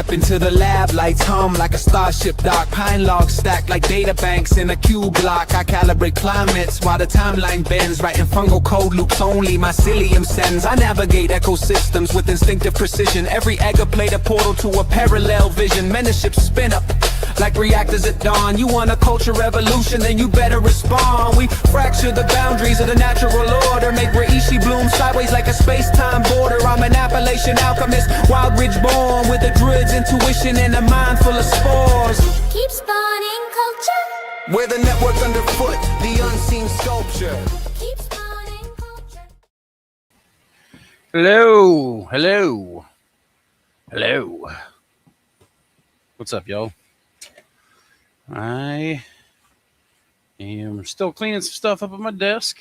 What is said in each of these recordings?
step into the lab, lights hum like a starship dock. Pine logs stacked like data banks in a cube block. I calibrate climates while the timeline bends. Writing fungal code loops only mycelium sends. I navigate ecosystems with instinctive precision. Every egg played a portal to a parallel vision. Menaships spin up like reactors at dawn. You want a culture revolution, then you better respond. We fracture the boundaries of the natural order, make Reishi bloom sideways like a space-time border. I'm an Appalachian alchemist, wild ridge born, with a druid's intuition and a mind full of spores. Keep spawning culture. We're the network underfoot, the unseen sculpture. Keep spawning culture. Hello, hello, hello. What's up, y'all? I am still cleaning some stuff up at my desk,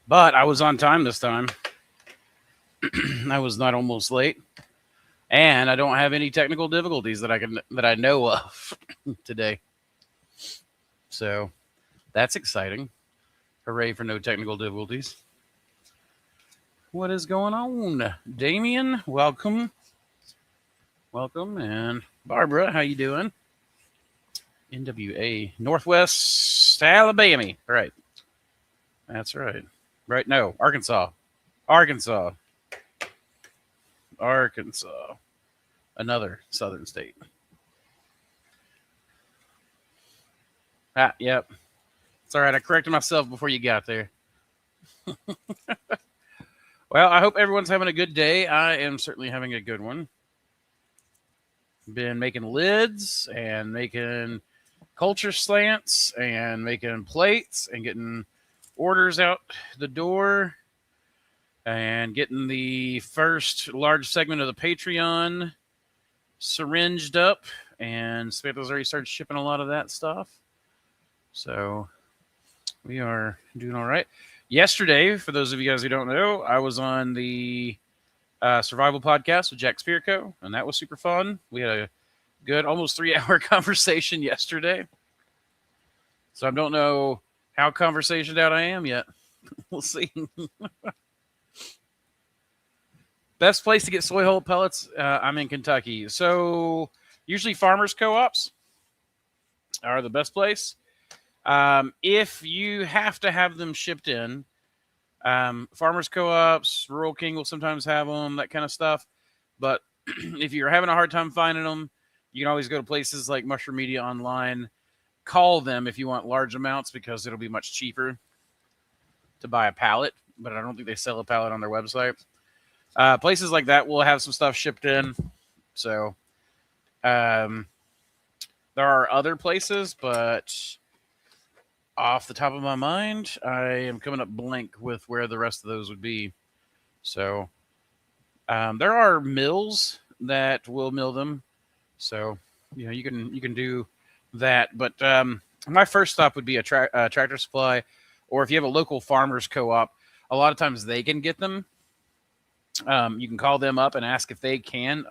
but I was on time this time. I was not almost late, and I don't have any technical difficulties that I know of today. So that's exciting. Hooray for no technical difficulties. What is going on? Damien, welcome. Welcome. And Barbara, how you doing? NWA, Northwest Alabama. Right. That's right. Right. No, Arkansas. Another southern state. Yep. It's all right. I corrected myself before you got there. Well, I hope everyone's having a good day. I am certainly having a good one. Been making lids and making culture slants and making plates and getting orders out the door and getting the first large segment of the Patreon syringed up, and Samantha's already started shipping a lot of that stuff. So we are doing all right. Yesterday, for those of you guys who don't know, I was on the survival podcast with Jack Spirko, and that was super fun. We had a good almost 3-hour conversation yesterday. So I don't know how conversationed out I am yet. We'll see. Best place to get soy hull pellets? I'm in Kentucky. So usually farmers co-ops are the best place. If you have to have them shipped in, farmers co-ops, Rural King will sometimes have them, that kind of stuff. But if you're having a hard time finding them, you can always go to places like Mushroom Media Online. Call them if you want large amounts, because it'll be much cheaper to buy a pallet. But I don't think they sell a pallet on their website. Places like that will have some stuff shipped in. So there are other places, but off the top of my mind, I am coming up blank with where the rest of those would be. So there are mills that will mill them. So, you know, you can do that. But my first stop would be a Tractor Supply, or if you have a local farmers co-op, a lot of times they can get them. You can call them up and ask if they can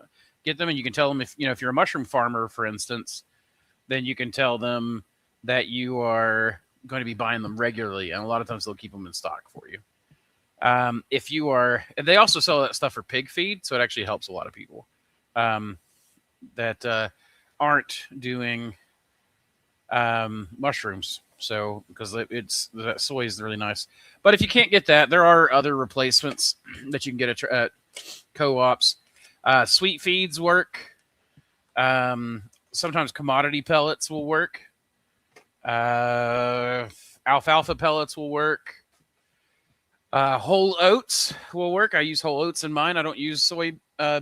get them, and you can tell them if you're a mushroom farmer, for instance, then you can tell them that you are going to be buying them regularly, and a lot of times they'll keep them in stock for you. If you are, and they also sell that stuff for pig feed, so it actually helps a lot of people that aren't doing mushrooms. So because that soy is really nice. But if you can't get that, there are other replacements that you can get at co-ops. Sweet feeds work. Sometimes commodity pellets will work. Alfalfa pellets will work. Whole oats will work. I use whole oats in mine. I don't use soy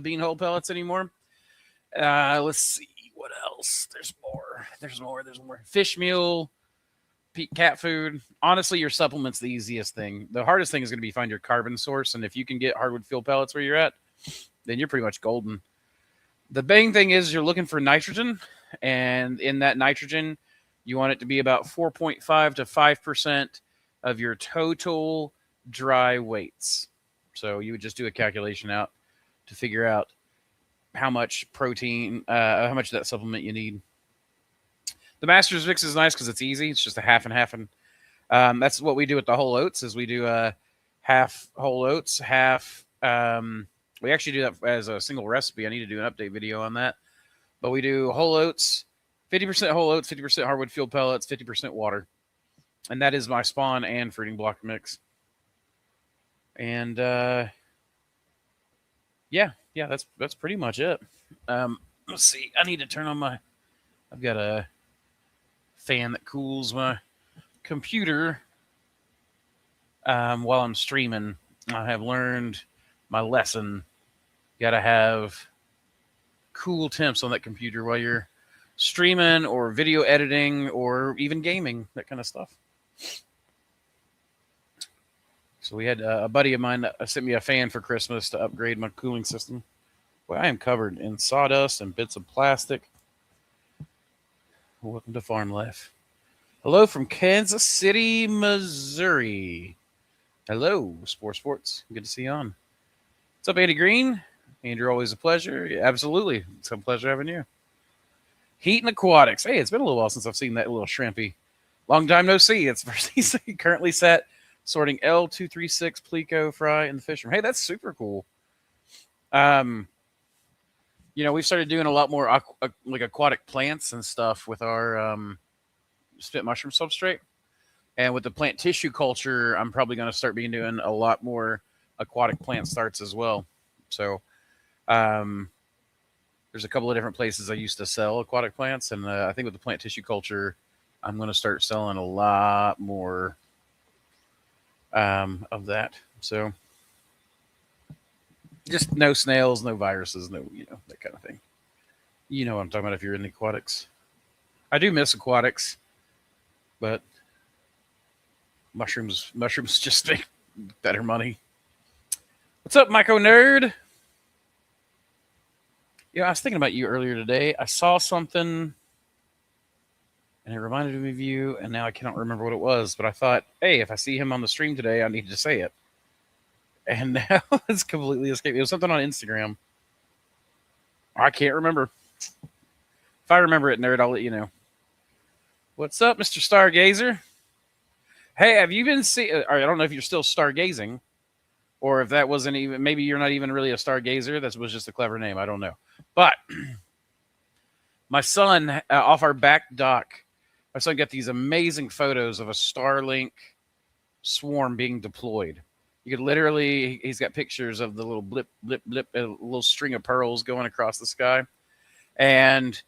bean hull pellets anymore. Let's see what else. There's more. Fish meal, cat food. Honestly, your supplement's the easiest thing. The hardest thing is going to be find your carbon source, and if you can get hardwood fuel pellets where you're at, then you're pretty much golden. The main thing is you're looking for nitrogen, and in that nitrogen, you want it to be about 4.5 to 5% of your total dry weights. So you would just do a calculation out to figure out how much protein, how much of that supplement you need. The Master's Mix is nice because it's easy. It's just a half and half. And that's what we do with the whole oats is we do half whole oats, half We actually do that as a single recipe. I need to do an update video on that. But we do whole oats, 50% whole oats, 50% hardwood fuel pellets, 50% water. And that is my spawn and fruiting block mix. And yeah, that's pretty much it. Let's see. I need to turn on my. I've got a fan that cools my computer while I'm streaming. I have learned my lesson. Got to have cool temps on that computer while you're streaming or video editing or even gaming, that kind of stuff. So we had a buddy of mine that sent me a fan for Christmas to upgrade my cooling system. Boy, I am covered in sawdust and bits of plastic. Welcome to Farm Life. Hello from Kansas City, Missouri. Hello, Sports. Good to see you on. What's up, Andy Green? Andrew, always a pleasure. Yeah, absolutely. It's a pleasure having you. Heat and Aquatics. Hey, it's been a little while since I've seen that little shrimpy. Long time no see. It's currently set sorting L236 Plico fry in the fish room. Hey, that's super cool. We've started doing a lot more like aquatic plants and stuff with our spit mushroom substrate. And with the plant tissue culture, I'm probably going to start doing a lot more aquatic plant starts as well. So there's a couple of different places I used to sell aquatic plants. And I think with the plant tissue culture, I'm going to start selling a lot more of that. So just no snails, no viruses, no, that kind of thing. You know what I'm talking about if you're in the aquatics. I do miss aquatics, but mushrooms just make better money. What's up, Myco Nerd? I was thinking about you earlier today. I saw something and it reminded me of you, and now I cannot remember what it was, but I thought, hey, if I see him on the stream today, I need to say it. And now it's completely escaped. It was something on Instagram. I can't remember. If I remember it, nerd, I'll let you know. What's up, Mr. Stargazer? Hey, have you been seeing... I don't know if you're still stargazing, or if that wasn't even... Maybe you're not even really a stargazer. That was just a clever name. I don't know. But my son, off our back dock, my son got these amazing photos of a Starlink swarm being deployed. You could literally, he's got pictures of the little blip, blip, blip, a little string of pearls going across the sky. And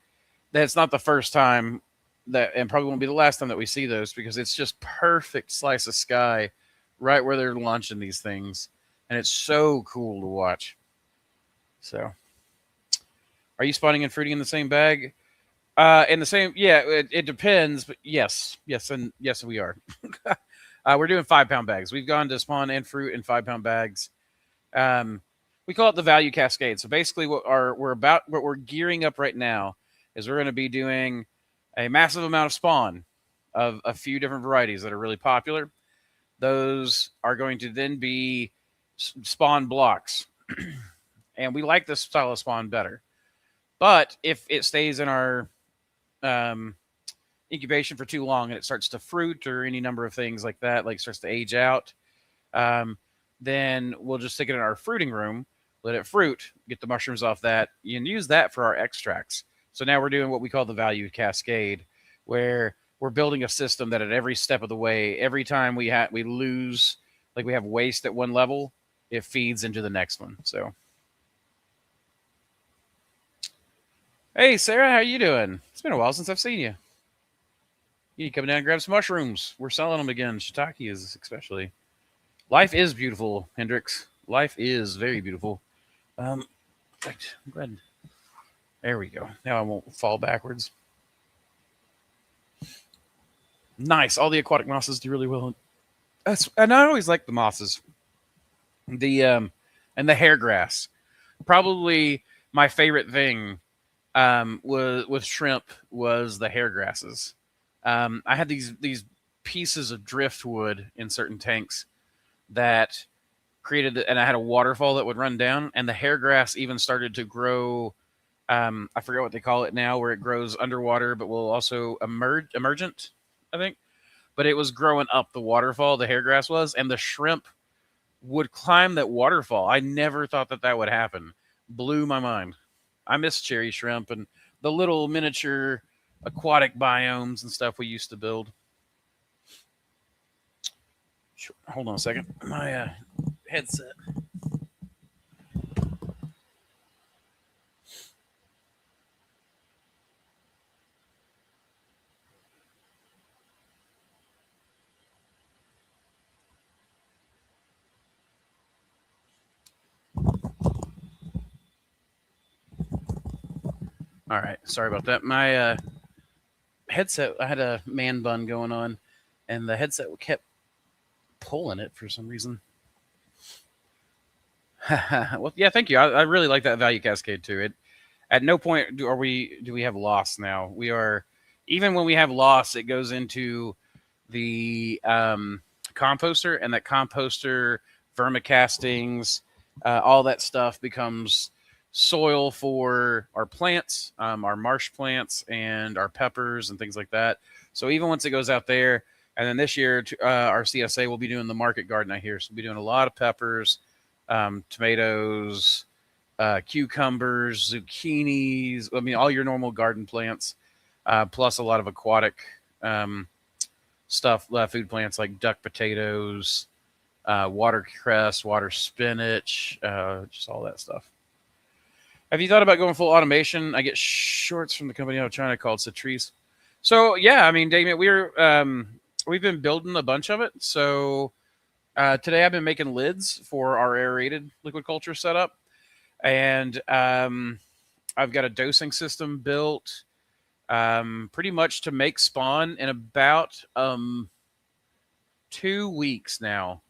that's not the first time that, and probably won't be the last time that we see those, because it's just perfect slice of sky right where they're launching these things. And it's so cool to watch. So, are you spawning and fruiting in the same bag? In the same, yeah, it depends, but yes, and yes, we are. We're doing 5-pound bags. We've gone to spawn and fruit in 5-pound bags. We call it the value cascade. So basically, what we're gearing up right now is we're going to be doing a massive amount of spawn of a few different varieties that are really popular. Those are going to then be spawn blocks, and we like this style of spawn better. But if it stays in our incubation for too long and it starts to fruit or any number of things like that, like starts to age out, then we'll just stick it in our fruiting room, let it fruit, get the mushrooms off that, and use that for our extracts. So now we're doing what we call the value cascade, where we're building a system that at every step of the way, every time we lose, like we have waste at one level, it feeds into the next one. So, hey, Sarah, how you doing? It's been a while since I've seen you. You come down and grab some mushrooms. We're selling them again. Shiitake is especially. Life is beautiful, Hendrix. Life is very beautiful. I'm glad. There we go. Now I won't fall backwards. Nice. All the aquatic mosses do really well. And I always like the mosses. And the hair grass. Probably my favorite thing with shrimp was the hair grasses. I had these pieces of driftwood in certain tanks that created, and I had a waterfall that would run down, and the hair grass even started to grow. I forget what they call it now, where it grows underwater, but will also emergent, I think. But it was growing up the waterfall, the hair grass was, and the shrimp would climb that waterfall. I never thought that that would happen. Blew my mind. I miss cherry shrimp and the little miniature aquatic biomes and stuff we used to build. Hold on a second. My headset. All right. Sorry about that. My headset, I had a man bun going on, and the headset kept pulling it for some reason. Well, yeah, thank you. I really like that value cascade too. It at no point do we have loss now. We are, even when we have loss, it goes into the composter, and that composter, vermicastings, all that stuff becomes soil for our plants, our marsh plants, and our peppers and things like that. So even once it goes out there, and then this year our CSA will be doing the market garden out here. So we'll be doing a lot of peppers, tomatoes, cucumbers, zucchinis. I mean, all your normal garden plants, plus a lot of aquatic stuff, food plants like duck potatoes, watercress, water spinach, just all that stuff. Have you thought about going full automation? I get shorts from the company out of China called Citrus. So yeah, I mean, Damien, we've been building a bunch of it. So today I've been making lids for our aerated liquid culture setup, and I've got a dosing system built, pretty much to make spawn in about 2 weeks now.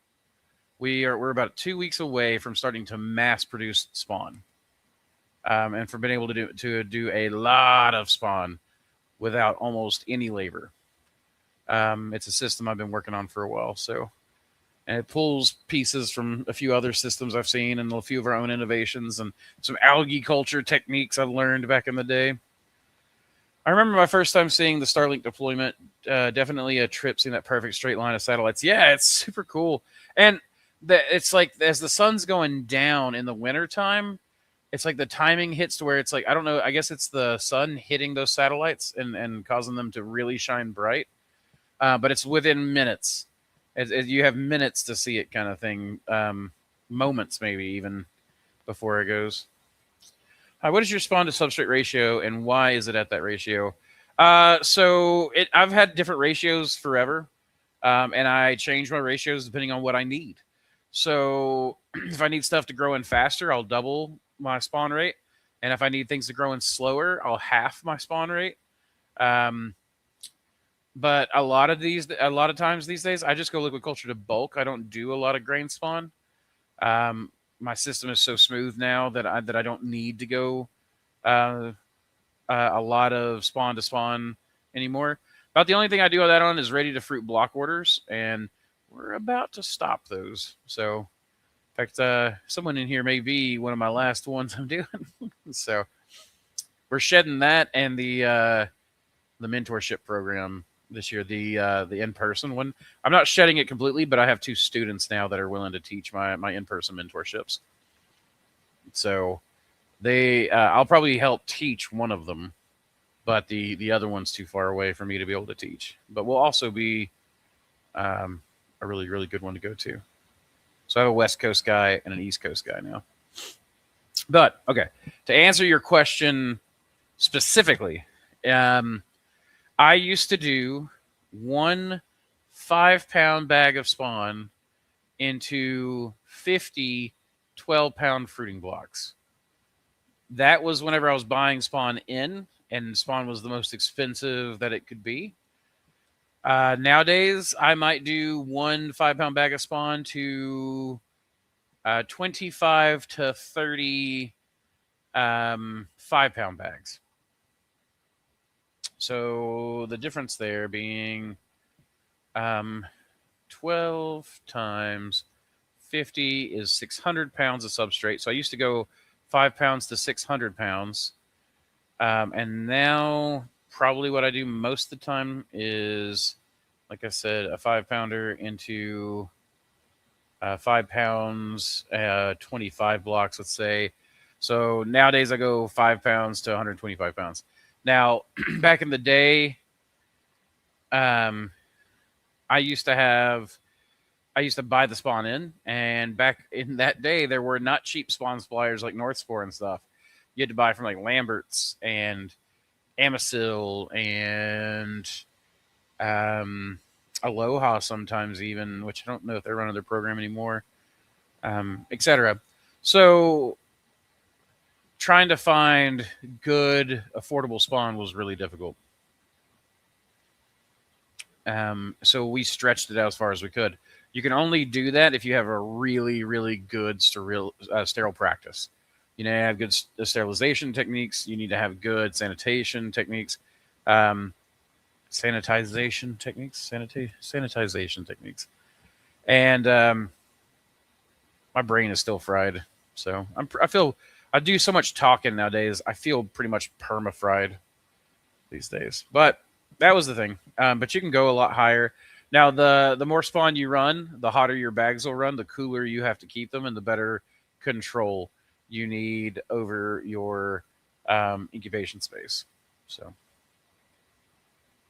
We're about 2 weeks away from starting to mass produce spawn, and from being able to do a lot of spawn without almost any labor. It's a system I've been working on for a while, so. And it pulls pieces from a few other systems I've seen and a few of our own innovations and some algae culture techniques I've learned back in the day. I remember my first time seeing the Starlink deployment. Definitely a trip, seeing that perfect straight line of satellites. Yeah, it's super cool. And it's like as the sun's going down in the wintertime, it's like the timing hits to where it's like, I don't know, I guess it's the sun hitting those satellites and causing them to really shine bright. But it's within minutes. You have minutes to see it, kind of thing. Moments, maybe even before it goes. What is your spawn to substrate ratio, and why is it at that ratio? I've had different ratios forever, and I change my ratios depending on what I need. So if I need stuff to grow in faster, I'll double my spawn rate, and if I need things to grow in slower, I'll half my spawn rate. But a lot of times these days, I just go liquid culture to bulk. I don't do a lot of grain spawn. My system is so smooth now that I don't need to go a lot of spawn to spawn anymore. About the only thing I do that on is ready to fruit block orders, and we're about to stop those. So, in fact, someone in here may be one of my last ones I'm doing. So, we're shedding that and the mentorship program this year, the in-person one. I'm not shedding it completely, but I have 2 students now that are willing to teach my in-person mentorships. So I'll probably help teach one of them, but the other one's too far away for me to be able to teach. But we'll also be a really, really good one to go to. So I have a West Coast guy and an East Coast guy now. But okay, to answer your question specifically, I used to do 1 5-pound bag of spawn into 50 12-pound fruiting blocks. That was whenever I was buying spawn in, and spawn was the most expensive that it could be. Nowadays, I might do 1 5-pound bag of spawn to 25 to 30 5-pound bags. So the difference there being 12 times 50 is 600 pounds of substrate. So I used to go 5 pounds to 600 pounds. And now probably what I do most of the time is, like I said, a 5-pounder into 5 pounds, 25 blocks, let's say. So nowadays I go 5 pounds to 125 pounds. Now, back in the day, um, I used to have I used to buy the spawn in, and back in that day, there were not cheap spawn suppliers like North Spore and stuff. You had to buy from like Lambert's and Amisil and Aloha sometimes even, which I don't know if they're running their program anymore, etc. So trying to find good, affordable spawn was really difficult. So we stretched it out as far as we could. You can only do that if you have a really, really good sterile practice. You need to have good sterilization techniques. You need to have good sanitation techniques. Sanitization techniques. And my brain is still fried. So I do so much talking nowadays. I feel pretty much perma-fried these days. But that was the thing. But you can go a lot higher. Now, the more spawn you run, the hotter your bags will run, the cooler you have to keep them, and the better control you need over your incubation space. So,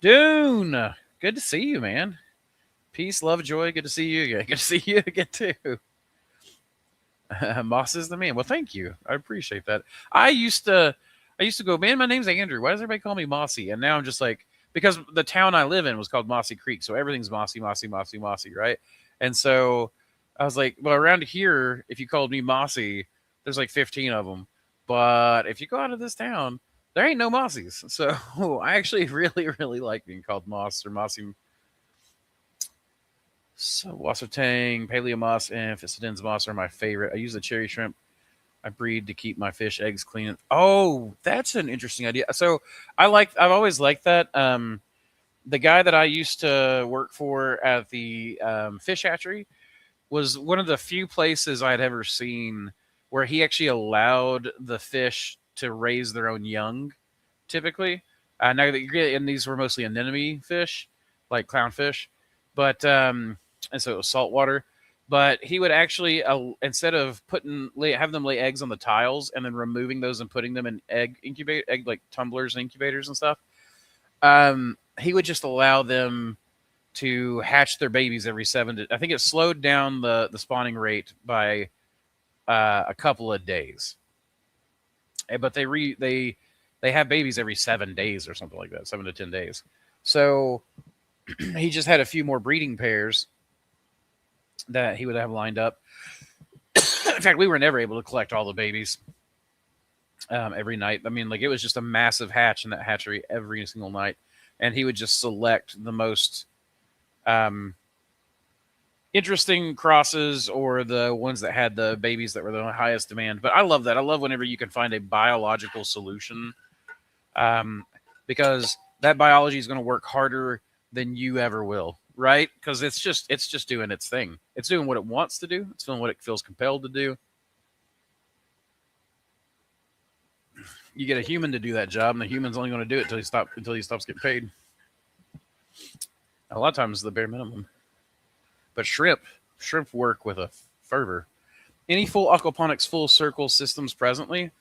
Dune, good to see you, man. Peace, love, joy. Good to see you again. Good to see you again, too. Moss is the man. Well, thank you. I appreciate that. I used to go, man, my name's Andrew. Why does everybody call me Mossy? And now I'm just like, because the town I live in was called Mossy Creek, so everything's mossy, right? And so I was like, well, around here, if you called me Mossy, there's like 15 of them. But if you go out of this town, there ain't no Mossies. So I actually really, really like being called Moss or Mossy. So Wassertang, Paleo Moss, and Fissidens Moss are my favorite. I use the cherry shrimp I breed to keep my fish eggs clean. Oh, that's an interesting idea. So I've always liked that. The guy that I used to work for at the fish hatchery was one of the few places I had ever seen where he actually allowed the fish to raise their own young, typically. Now that and these were mostly anemone fish, like clownfish, but and so it was saltwater. But he would actually, instead of having them lay eggs on the tiles and then removing those and putting them in egg like tumblers and incubators and stuff, he would just allow them to hatch their babies every 7 to. I think it slowed down the spawning rate by a couple of days. But they have babies every 7 days or something like that, 7 to 10 days. So he just had a few more breeding pairs that he would have lined up. In fact, we were never able to collect all the babies every night. I mean, like, it was just a massive hatch in that hatchery every single night. And he would just select the most interesting crosses or the ones that had the babies that were the highest demand. But I love that. I love whenever you can find a biological solution, because that biology is going to work harder than you ever will. Right? Because it's just doing its thing. It's doing what it wants to do. It's doing what it feels compelled to do. You get a human to do that job, and the human's only going to do it until he stops getting paid. A lot of times, it's the bare minimum. But shrimp work with a fervor. Any full aquaponics full circle systems presently?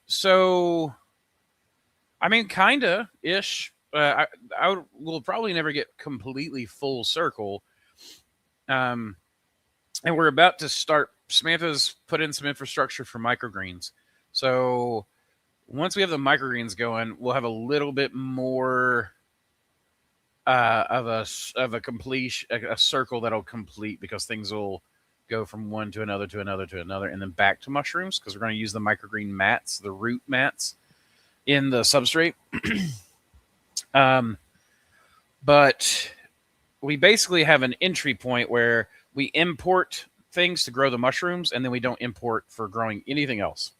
So, I mean, kinda ish. I will probably never get completely full circle. And we're about to start. Samantha's put in some infrastructure for microgreens. So once we have the microgreens going, we'll have a little bit more of a circle that'll complete, because things will go from one to another, and then back to mushrooms, because we're going to use the microgreen mats, the root mats, in the substrate. But we basically have an entry point where we import things to grow the mushrooms, and then we don't import for growing anything else.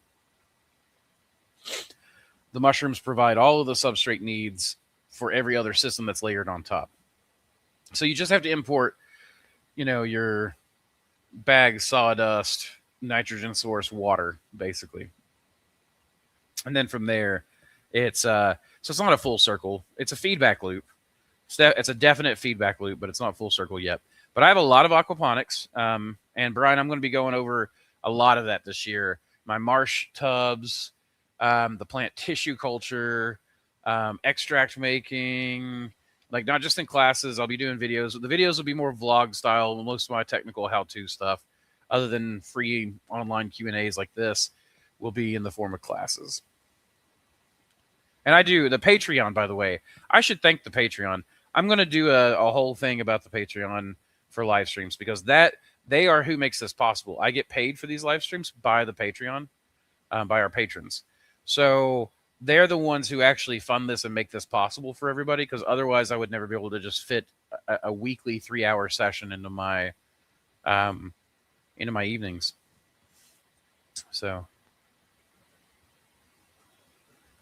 The mushrooms provide all of the substrate needs for every other system that's layered on top. So you just have to import, your bag sawdust, nitrogen source, water, basically. And then from there, it's so it's not a full circle. It's a feedback loop. It's a definite feedback loop, but it's not full circle yet. But I have a lot of aquaponics. And Brian, I'm going to be going over a lot of that this year. My marsh tubs, the plant tissue culture, extract making, like not just in classes. I'll be doing videos. The videos will be more vlog style. Most of my technical how-to stuff, other than free online Q&As like this, will be in the form of classes. And I do the Patreon, by the way. I should thank the Patreon. I'm going to do a whole thing about the Patreon for live streams, because they are who makes this possible. I get paid for these live streams by the Patreon, by our patrons. So they're the ones who actually fund this and make this possible for everybody, because otherwise I would never be able to just fit a weekly 3-hour session into my evenings. So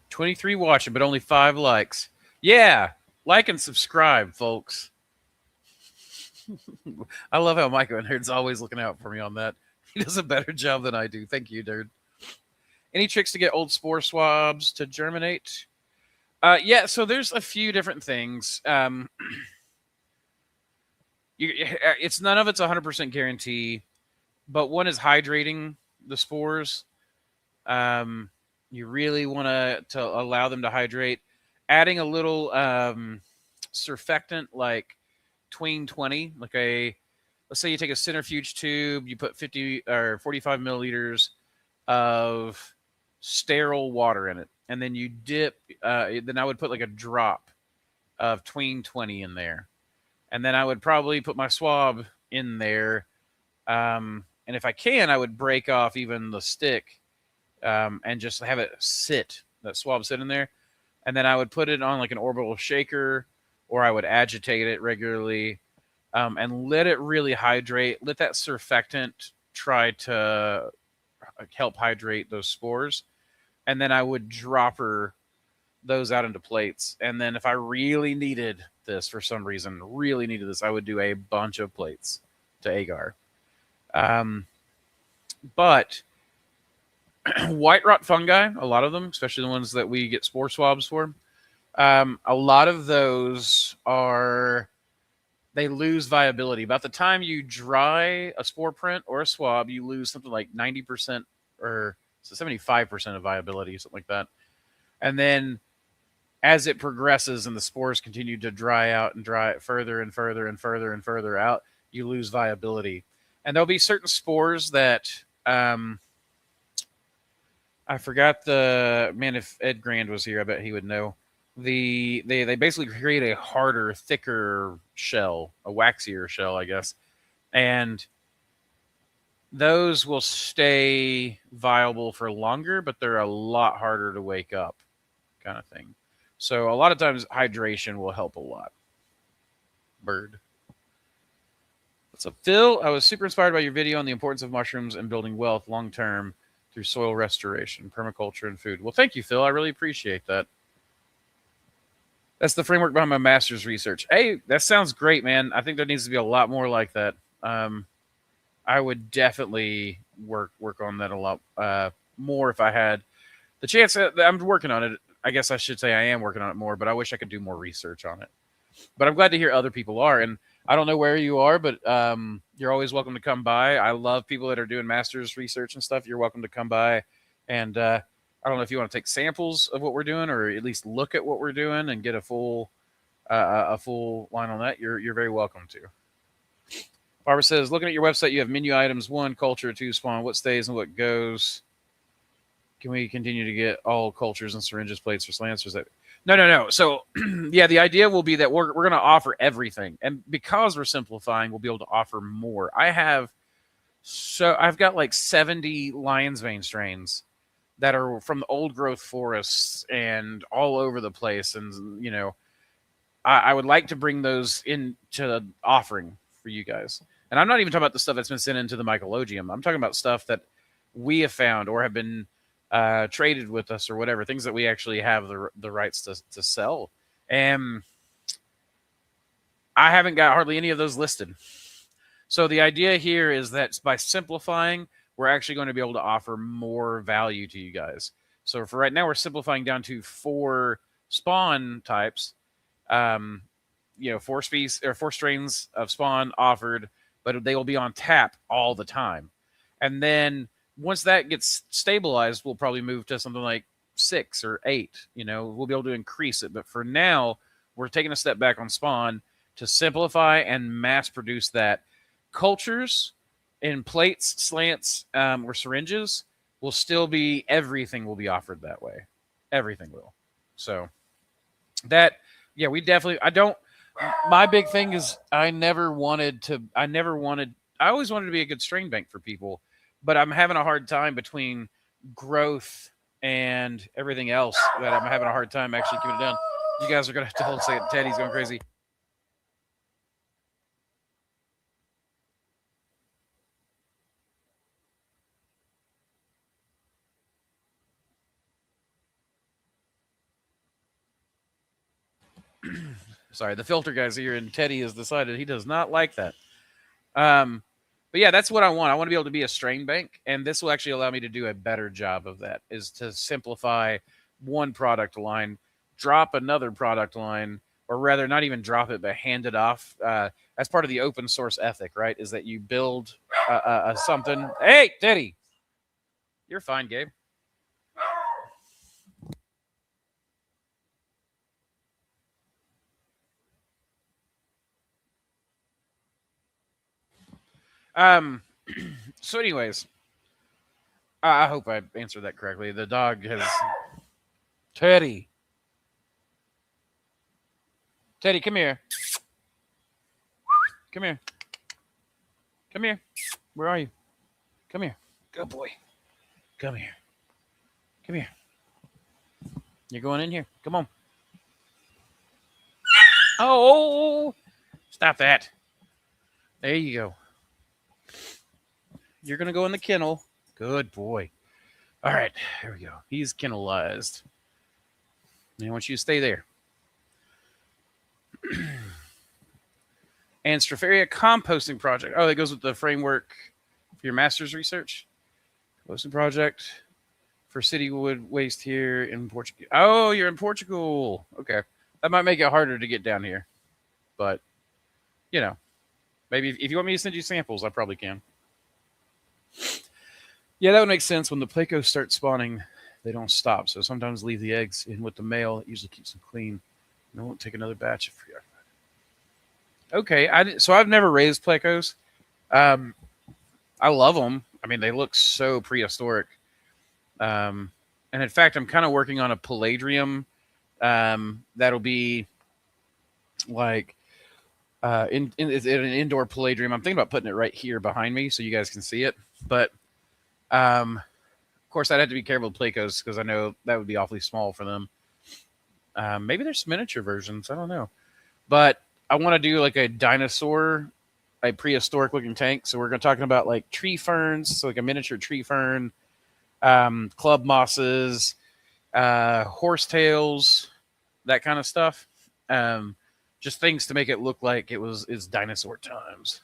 23 watching, but only 5 likes. Yeah, like and subscribe, folks. I love how Micro Nerd's always looking out for me on that. He does a better job than I do. Thank you, nerd. Any tricks to get old spore swabs to germinate? Yeah, so there's a few different things. It's none of it's 100% guarantee, but one is hydrating the spores. You really want to allow them to hydrate. Adding a little surfactant like Tween 20, like let's say you take a centrifuge tube, you put 50 or 45 milliliters of sterile water in it, and then you dip. Then I would put like a drop of Tween 20 in there, and then I would probably put my swab in there. And if I can, I would break off even the stick and just have it that swab sit in there. And then I would put it on like an orbital shaker, or I would agitate it regularly and let it really hydrate. Let that surfactant try to help hydrate those spores. And then I would dropper those out into plates. And then if I really needed this for some reason, I would do a bunch of plates to agar. But white rot fungi, a lot of them, especially the ones that we get spore swabs for, a lot of those they lose viability. About the time you dry a spore print or a swab, you lose something like 90% or 75% of viability, something like that. And then as it progresses and the spores continue to dry out and dry further and further and further and further out, you lose viability. And there'll be certain spores that I forgot if Ed Grand was here, I bet he would know. They basically create a harder, thicker shell, a waxier shell, I guess. And those will stay viable for longer, but they're a lot harder to wake up, kind of thing. So a lot of times hydration will help a lot. Bird. What's up, Phil? I was super inspired by your video on the importance of mushrooms and building wealth long-term through soil restoration, permaculture, and food. Well, thank you, Phil. I really appreciate that. That's the framework behind my master's research. Hey, that sounds great, man. I think there needs to be a lot more like that. I would definitely work on that a lot more if I had the chance. I'm working on it. I guess I should say I am working on it more, but I wish I could do more research on it. But I'm glad to hear other people are. And I don't know where you are, but you're always welcome to come by. I love people that are doing master's research and stuff. You're welcome to come by. And I don't know if you want to take samples of what we're doing, or at least look at what we're doing and get a full line on that. You're very welcome to. Barbara says, looking at your website, you have menu items: 1, culture; 2, spawn. What stays and what goes? Can we continue to get all cultures and syringes, plates, or slants? Or is that... No. So, yeah, the idea will be that we're going to offer everything. And because we're simplifying, we'll be able to offer more. I've got like 70 lion's mane strains that are from the old growth forests and all over the place. And, you know, I would like to bring those into the offering for you guys. And I'm not even talking about the stuff that's been sent into the mycologium. I'm talking about stuff that we have found or have been traded with us or whatever, things that we actually have the rights to sell. And I haven't got hardly any of those listed. So the idea here is that by simplifying, we're actually going to be able to offer more value to you guys. So for right now, we're simplifying down to 4 spawn types. 4 species or 4 strains of spawn offered, but they will be on tap all the time. And then once that gets stabilized, we'll probably move to something like 6 or 8. We'll be able to increase it. But for now, we're taking a step back on spawn to simplify and mass produce that. Cultures in plates, slants, or syringes will still be, everything will be offered that way. Everything will. So that, yeah, we definitely, my big thing is I always wanted to be a good strain bank for people, but I'm having a hard time between growth and everything else that I'm having a hard time actually keeping it down. You guys are going to have to hold a second. Teddy's going crazy. Sorry, the filter guy's here, and Teddy has decided he does not like that. But yeah, that's what I want. I want to be able to be a strain bank, and this will actually allow me to do a better job of that, is to simplify one product line, drop another product line, or rather not even drop it, but hand it off. That's part of the open source ethic, right? Is that you build something. Hey, Teddy! You're fine, Gabe. So anyways, I hope I answered that correctly. The dog has... Teddy, come here. Come here. Come here. Where are you? Come here. Good boy. Come here. Come here. You're going in here. Come on. Oh, stop that. There you go. You're going to go in the kennel. Good boy. All right. Here we go. He's kennelized. I want you to stay there. And Stropharia composting project. Oh, that goes with the framework for your master's research. Composting project for city wood waste here in Portugal. Oh, you're in Portugal. Okay. That might make it harder to get down here. But, maybe if you want me to send you samples, I probably can. Yeah, that would make sense. When the plecos start spawning, they don't stop. So sometimes leave the eggs in with the male. It usually keeps them clean. And I won't take another batch of free. Okay, so I've never raised plecos. I love them. I mean, they look so prehistoric. And in fact, I'm kind of working on a palladium that'll be like in an indoor palladium. I'm thinking about putting it right here behind me so you guys can see it. But of course, I'd have to be careful with plecos because I know that would be awfully small for them. Maybe there's miniature versions. I don't know. But I want to do like a dinosaur, a prehistoric looking tank. So we're going to talking about like tree ferns, so like a miniature tree fern, club mosses, horsetails, that kind of stuff. Just things to make it look like it's dinosaur times.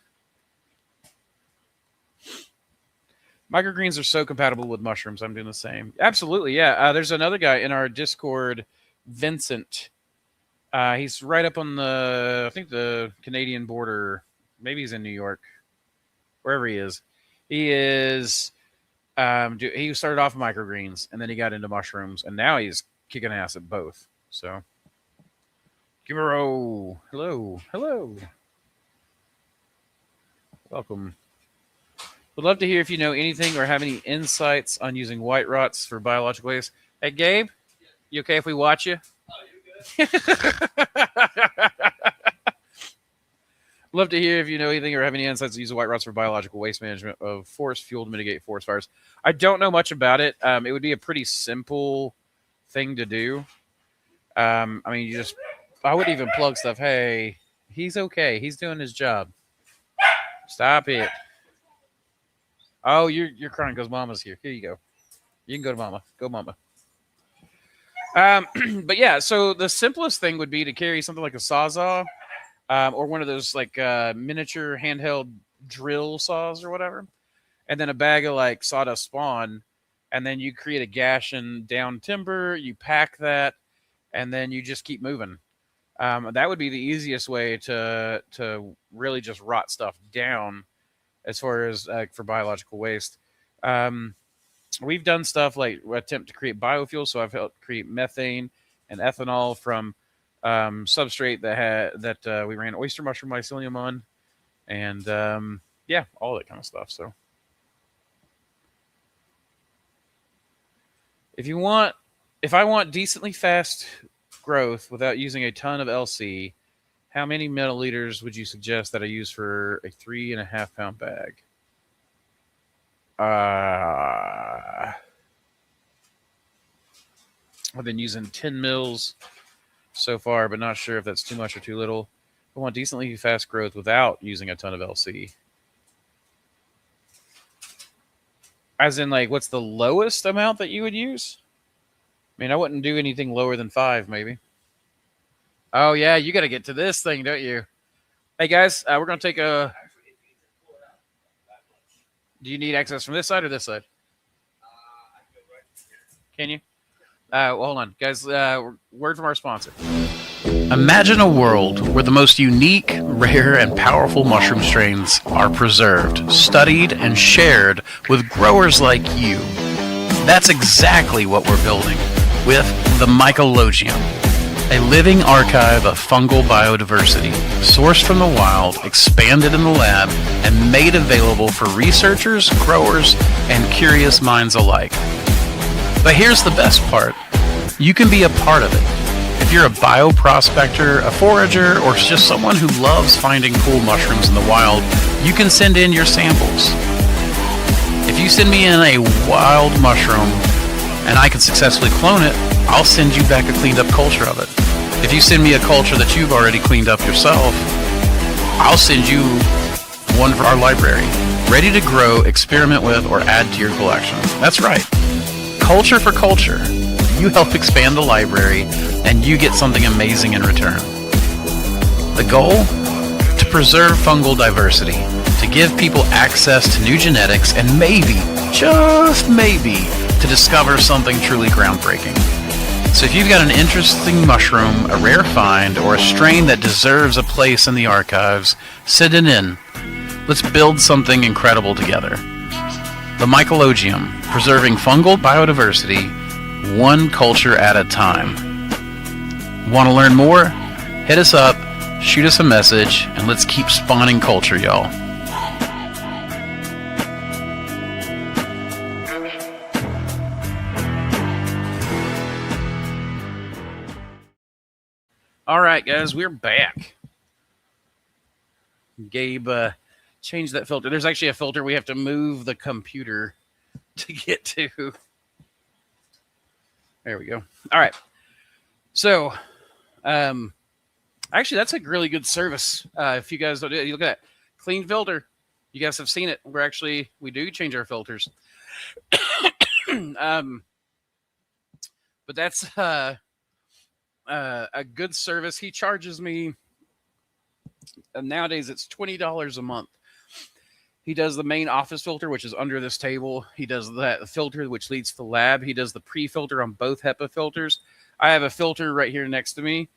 Microgreens are so compatible with mushrooms. I'm doing the same. Absolutely, yeah. There's another guy in our Discord, Vincent. He's right up on I think the Canadian border. Maybe he's in New York. Wherever he is. He is, he started off microgreens, and then he got into mushrooms, and now he's kicking ass at both. So, Kimuro, hello. Welcome. Would love to hear if you know anything or have any insights on using white rots for biological waste. Hey, Gabe, you okay if we watch you? Love to hear if you know anything or have any insights to use white rots for biological waste management of forest fuel to mitigate forest fires. I don't know much about it. It would be a pretty simple thing to do. I mean, I wouldn't even plug stuff. Hey, he's okay. He's doing his job. Stop it. Oh, you're crying because Mama's here. Here you go. You can go to Mama. Go, Mama. But yeah, so the simplest thing would be to carry something like a Sawzall, or one of those like miniature handheld drill saws or whatever, and then a bag of like sawdust spawn, and then you create a gash in down timber, you pack that, and then you just keep moving. That would be the easiest way to really just rot stuff down as far as for biological waste. Um, we've done stuff like attempt to create biofuels. So I've helped create methane and ethanol from substrate that we ran oyster mushroom mycelium on, and yeah, all that kind of stuff. So if I want decently fast growth without using a ton of LC, how many milliliters would you suggest that I use for a 3.5 pound bag? I've been using 10 mils so far, but not sure if that's too much or too little. I want decently fast growth without using a ton of LC. As in, like, what's the lowest amount that you would use? I mean, I wouldn't do anything lower than 5, maybe. Oh, yeah, you got to get to this thing, don't you? Hey, guys, we're going to take a... Do you need access from this side or this side? Can you? Well, hold on. Guys, word from our sponsor. Imagine a world where the most unique, rare, and powerful mushroom strains are preserved, studied, and shared with growers like you. That's exactly what we're building with the mycologium, a living archive of fungal biodiversity, sourced from the wild, expanded in the lab, and made available for researchers, growers, and curious minds alike. But here's the best part. You can be a part of it. If you're a bioprospector, a forager, or just someone who loves finding cool mushrooms in the wild, you can send in your samples. If you send me in a wild mushroom and I can successfully clone it, I'll send you back a cleaned up culture of it. If you send me a culture that you've already cleaned up yourself, I'll send you one for our library, ready to grow, experiment with, or add to your collection. That's right. Culture for culture. You help expand the library, and you get something amazing in return. The goal? To preserve fungal diversity, to give people access to new genetics, and maybe, just maybe, to discover something truly groundbreaking. So if you've got an interesting mushroom, a rare find, or a strain that deserves a place in the archives, send it in. Let's build something incredible together. The mycologium, preserving fungal biodiversity, one culture at a time. Want to learn more? Hit us up, shoot us a message, and let's keep spawning culture, y'all. All right, guys, we're back. Gabe changed that filter. There's actually a filter we have to move the computer to get to. There we go. All right. So, actually, that's a really good service. If you guys don't do it, you look at that clean filter. You guys have seen it. We do change our filters. But that's a good service. He charges me. Nowadays, it's $20 a month. He does the main office filter, which is under this table. He does that filter, which leads to the lab. He does the pre-filter on both HEPA filters. I have a filter right here next to me.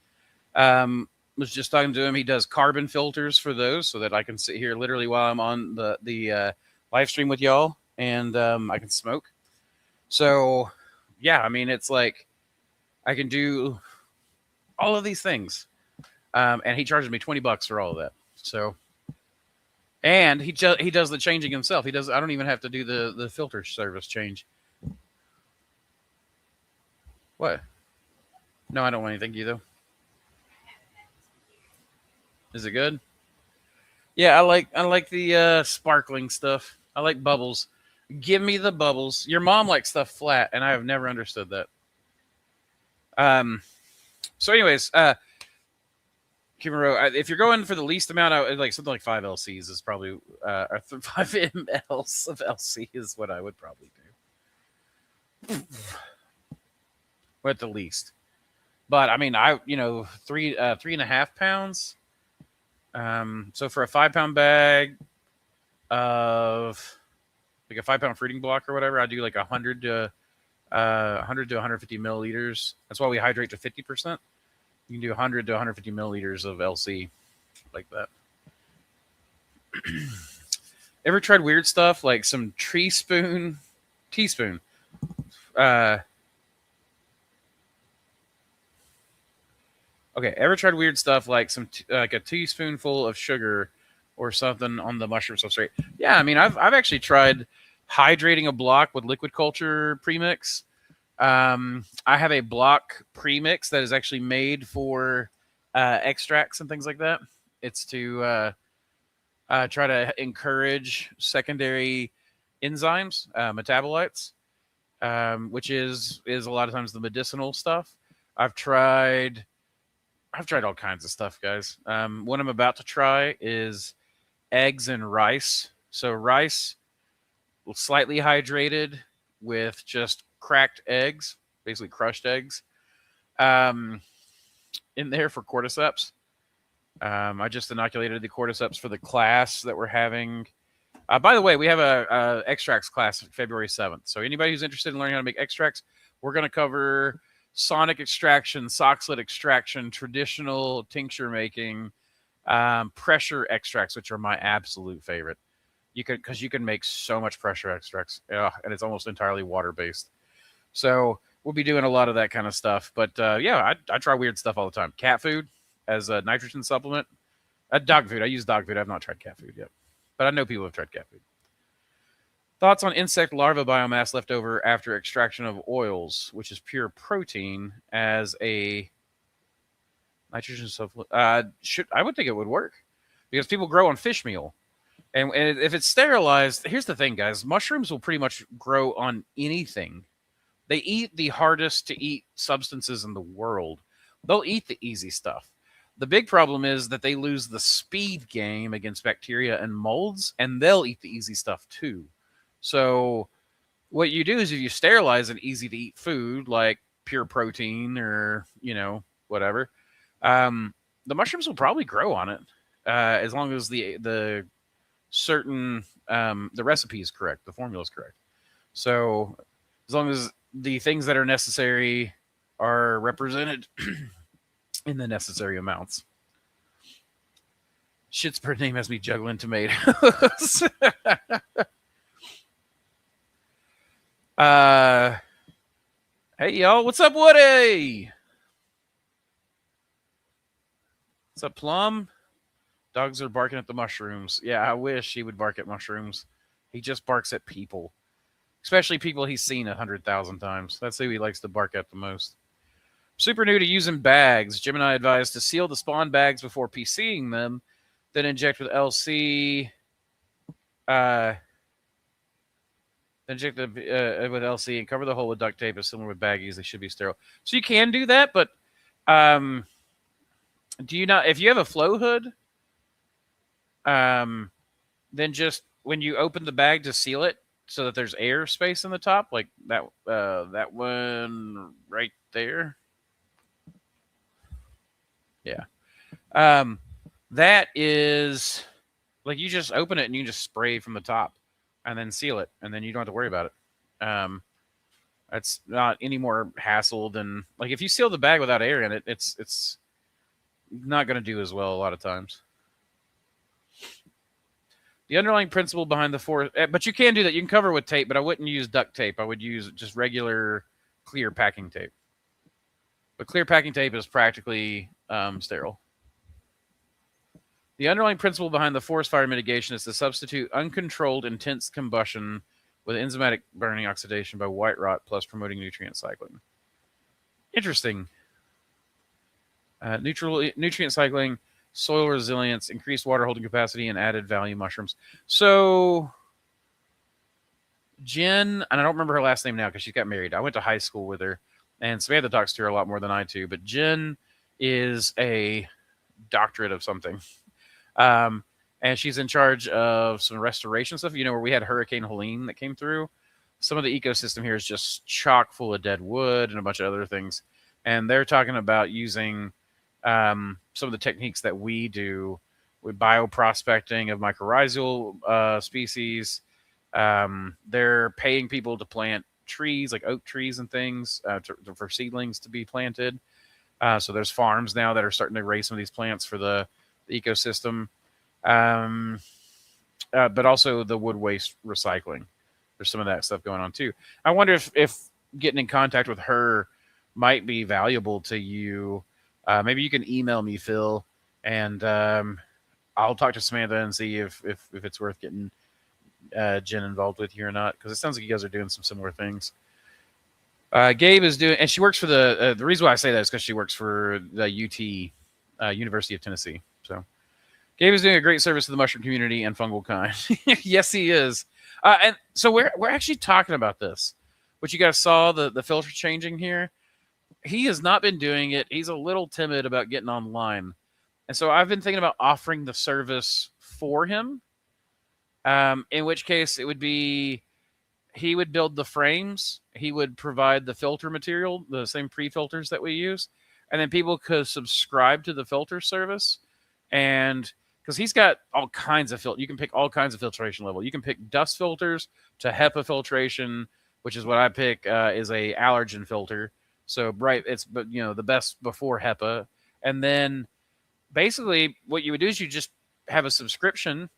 Was just talking to him. He does carbon filters for those so that I can sit here literally while I'm on the live stream with y'all, and I can smoke. So, yeah, I mean, it's like I can do all of these things. And he charges me $20 for all of that. So... And he does the changing himself. I don't even have to do the filter service change. What? No, I don't want anything, you though. Is it good? Yeah, I like the sparkling stuff. I like bubbles. Give me the bubbles. Your mom likes stuff flat, and I have never understood that. So anyways, Kimuro, if you're going for the least amount, I like something like 5 LCs is probably, or 5 mLs of LC is what I would probably do. At the least. But I mean, 3.5 pounds. So for a 5-pound bag of like a 5-pound fruiting block or whatever, I do like 100 to 150 milliliters. That's why we hydrate to 50%. You can do 100 to 150 milliliters of LC like that. Ever tried weird stuff like some teaspoon? Uh, okay, ever tried weird stuff like like a teaspoonful of sugar or something on the mushroom substrate? Yeah, I mean, I've actually tried hydrating a block with liquid culture premix. I have a block premix that is actually made for extracts and things like that. It's to try to encourage secondary enzymes, metabolites, which is a lot of times the medicinal stuff. I've tried all kinds of stuff, guys. What I'm about to try is eggs and rice. So rice, slightly hydrated with just cracked eggs, basically crushed eggs, in there for cordyceps. I just inoculated the cordyceps for the class that we're having. By the way, we have a extracts class February 7th. So anybody who's interested in learning how to make extracts, we're going to cover sonic extraction, sock slit extraction, traditional tincture making, pressure extracts, which are my absolute favorite. Because you can make so much pressure extracts, and it's almost entirely water based. So we'll be doing a lot of that kind of stuff. But yeah, I try weird stuff all the time. Cat food as a nitrogen supplement. Dog food. I use dog food. I've not tried cat food yet, but I know people have tried cat food. Thoughts on insect larva biomass left over after extraction of oils, which is pure protein, as a nitrogen supplement? I would think it would work because people grow on fish meal. And if it's sterilized, here's the thing, guys. Mushrooms will pretty much grow on anything. They eat the hardest to eat substances in the world. They'll eat the easy stuff. The big problem is that they lose the speed game against bacteria and molds, and they'll eat the easy stuff too. So what you do is if you sterilize an easy to eat food like pure protein or, whatever, the mushrooms will probably grow on it as long as the certain the recipe is correct, the formula is correct. So as long as the things that are necessary are represented in the necessary amounts. Shit's bird name has me juggling tomatoes. Hey y'all, what's up, Woody? What's up, Plum? Dogs are barking at the mushrooms. Yeah, I wish he would bark at mushrooms. He just barks at people, especially people he's seen 100,000 times. That's who he likes to bark at the most. Super new to using bags. Gemini advised to seal the spawn bags before PCing them, then inject with LC. Then inject with LC and cover the hole with duct tape. As similar with baggies, they should be sterile. So you can do that, but do you not? If you have a flow hood, then just when you open the bag to seal it so that there's air space in the top, like that one right there. Yeah. That is like you just open it and you just spray from the top and then seal it, and then you don't have to worry about it. That's not any more hassle than like if you seal the bag without air in it, it's not going to do as well a lot of times. The underlying principle behind the forest, but you can do that. You can cover with tape, but I wouldn't use duct tape. I would use just regular clear packing tape. But clear packing tape is practically sterile. The underlying principle behind the forest fire mitigation is to substitute uncontrolled intense combustion with enzymatic burning oxidation by white rot plus promoting nutrient cycling. Interesting. Nutrient cycling, soil resilience, increased water holding capacity, and added value mushrooms. So Jen, and I don't remember her last name now because she got married. I went to high school with her, and Samantha talks to her a lot more than I do. But Jen is a doctorate of something. And she's in charge of some restoration stuff. Where we had Hurricane Helene that came through. Some of the ecosystem here is just chock full of dead wood and a bunch of other things. And they're talking about using some of the techniques that we do with bioprospecting of mycorrhizal species. They're paying people to plant trees like oak trees and things for seedlings to be planted. So there's farms now that are starting to raise some of these plants for the ecosystem. But also the wood waste recycling. There's some of that stuff going on too. I wonder if getting in contact with her might be valuable to you. Maybe you can email me, Phil, and I'll talk to Samantha and see if it's worth getting Jen involved with you or not, because it sounds like you guys are doing some similar things. Gabe is doing, and she works for the reason why I say that is because she works for the UT, University of Tennessee. So Gabe is doing a great service to the mushroom community and fungal kind. Yes, he is. And so we're actually talking about this. But you guys saw the filter changing here. He has not been doing it. He's a little timid about getting online. And so I've been thinking about offering the service for him. In which case it would be, he would build the frames. He would provide the filter material, the same pre-filters that we use. And then people could subscribe to the filter service. And because he's got all kinds of you can pick all kinds of filtration level. You can pick dust filters to HEPA filtration, which is what I pick, is a allergen filter. So it's the best before HEPA. And then basically what you would do is you just have a subscription,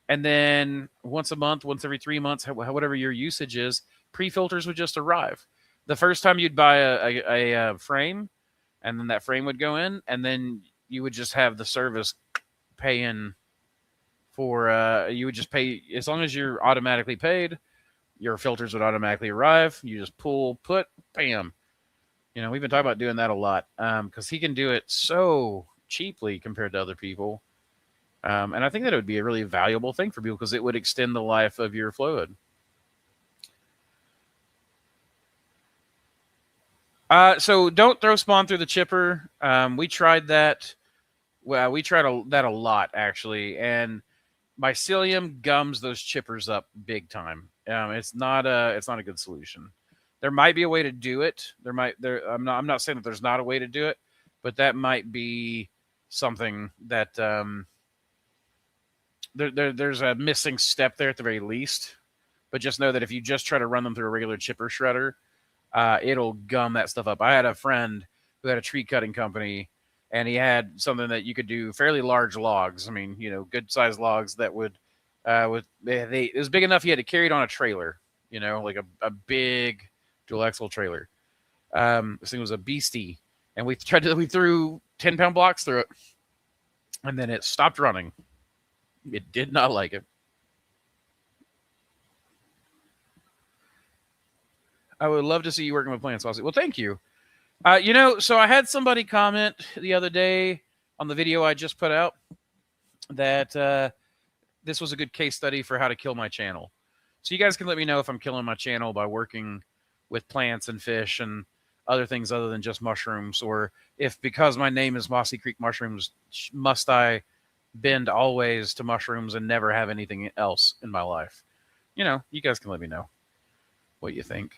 and then once a month, once every 3 months, whatever your usage is, pre-filters would just arrive. The first time you'd buy a frame, and then that frame would go in, and then you would just have the service pay in for, you would just pay, as long as you're automatically paid, your filters would automatically arrive. You just put, bam. We've been talking about doing that a lot, because he can do it so cheaply compared to other people. And I think that it would be a really valuable thing for people, because it would extend the life of your fluid. So don't throw spawn through the chipper. We tried that. Well, we tried that a lot, actually. And mycelium gums those chippers up big time. It's not a good solution. There might be a way to do it. I'm not saying that there's not a way to do it, but that might be something that there's a missing step there at the very least. But just know that if you just try to run them through a regular chipper shredder, it'll gum that stuff up. I had a friend who had a tree cutting company, and he had something that you could do fairly large logs. I mean, good sized logs that would, it was big enough you had to carry it on a trailer, like a big dual axle trailer. This thing was a beastie, and we threw 10-pound blocks through it, and then it stopped running. It did not like it. I would love to see you working with plants, Aussie. Well, thank you. So I had somebody comment the other day on the video I just put out that this was a good case study for how to kill my channel. So you guys can let me know if I'm killing my channel by working with plants and fish and other things other than just mushrooms, or if, because my name is Mossy Creek Mushrooms, must I bend always to mushrooms and never have anything else in my life? You guys can let me know what you think.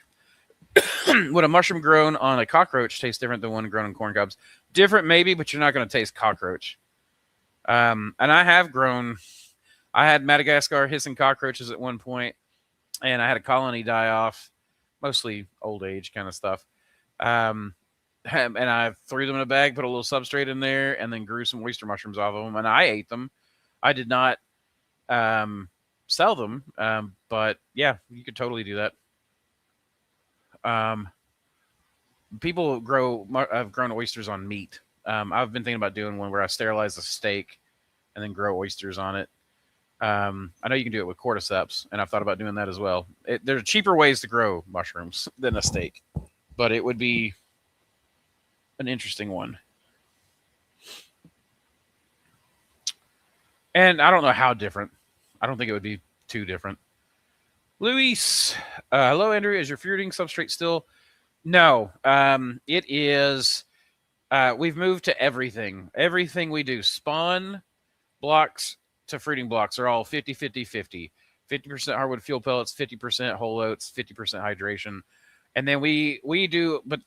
Would a mushroom grown on a cockroach taste different than one grown on corn cobs? Different, maybe, but you're not going to taste cockroach. And I had Madagascar hissing cockroaches at one point, and I had a colony die off, mostly old age kind of stuff. And I threw them in a bag, put a little substrate in there, and then grew some oyster mushrooms off of them, and I ate them. I did not sell them, but yeah, you could totally do that. People have grown oysters on meat. I've been thinking about doing one where I sterilize a steak and then grow oysters on it. I know you can do it with cordyceps, and I've thought about doing that as well. There are cheaper ways to grow mushrooms than a steak, but it would be an interesting one. And I don't know how different. I don't think it would be too different. Luis, hello, Andrew. Is your fruiting substrate still? No, it is. We've moved to everything. Everything we do, spawn blocks to fruiting blocks, are all 50-50-50. 50% hardwood fuel pellets, 50% whole oats, 50% hydration. And then we do, but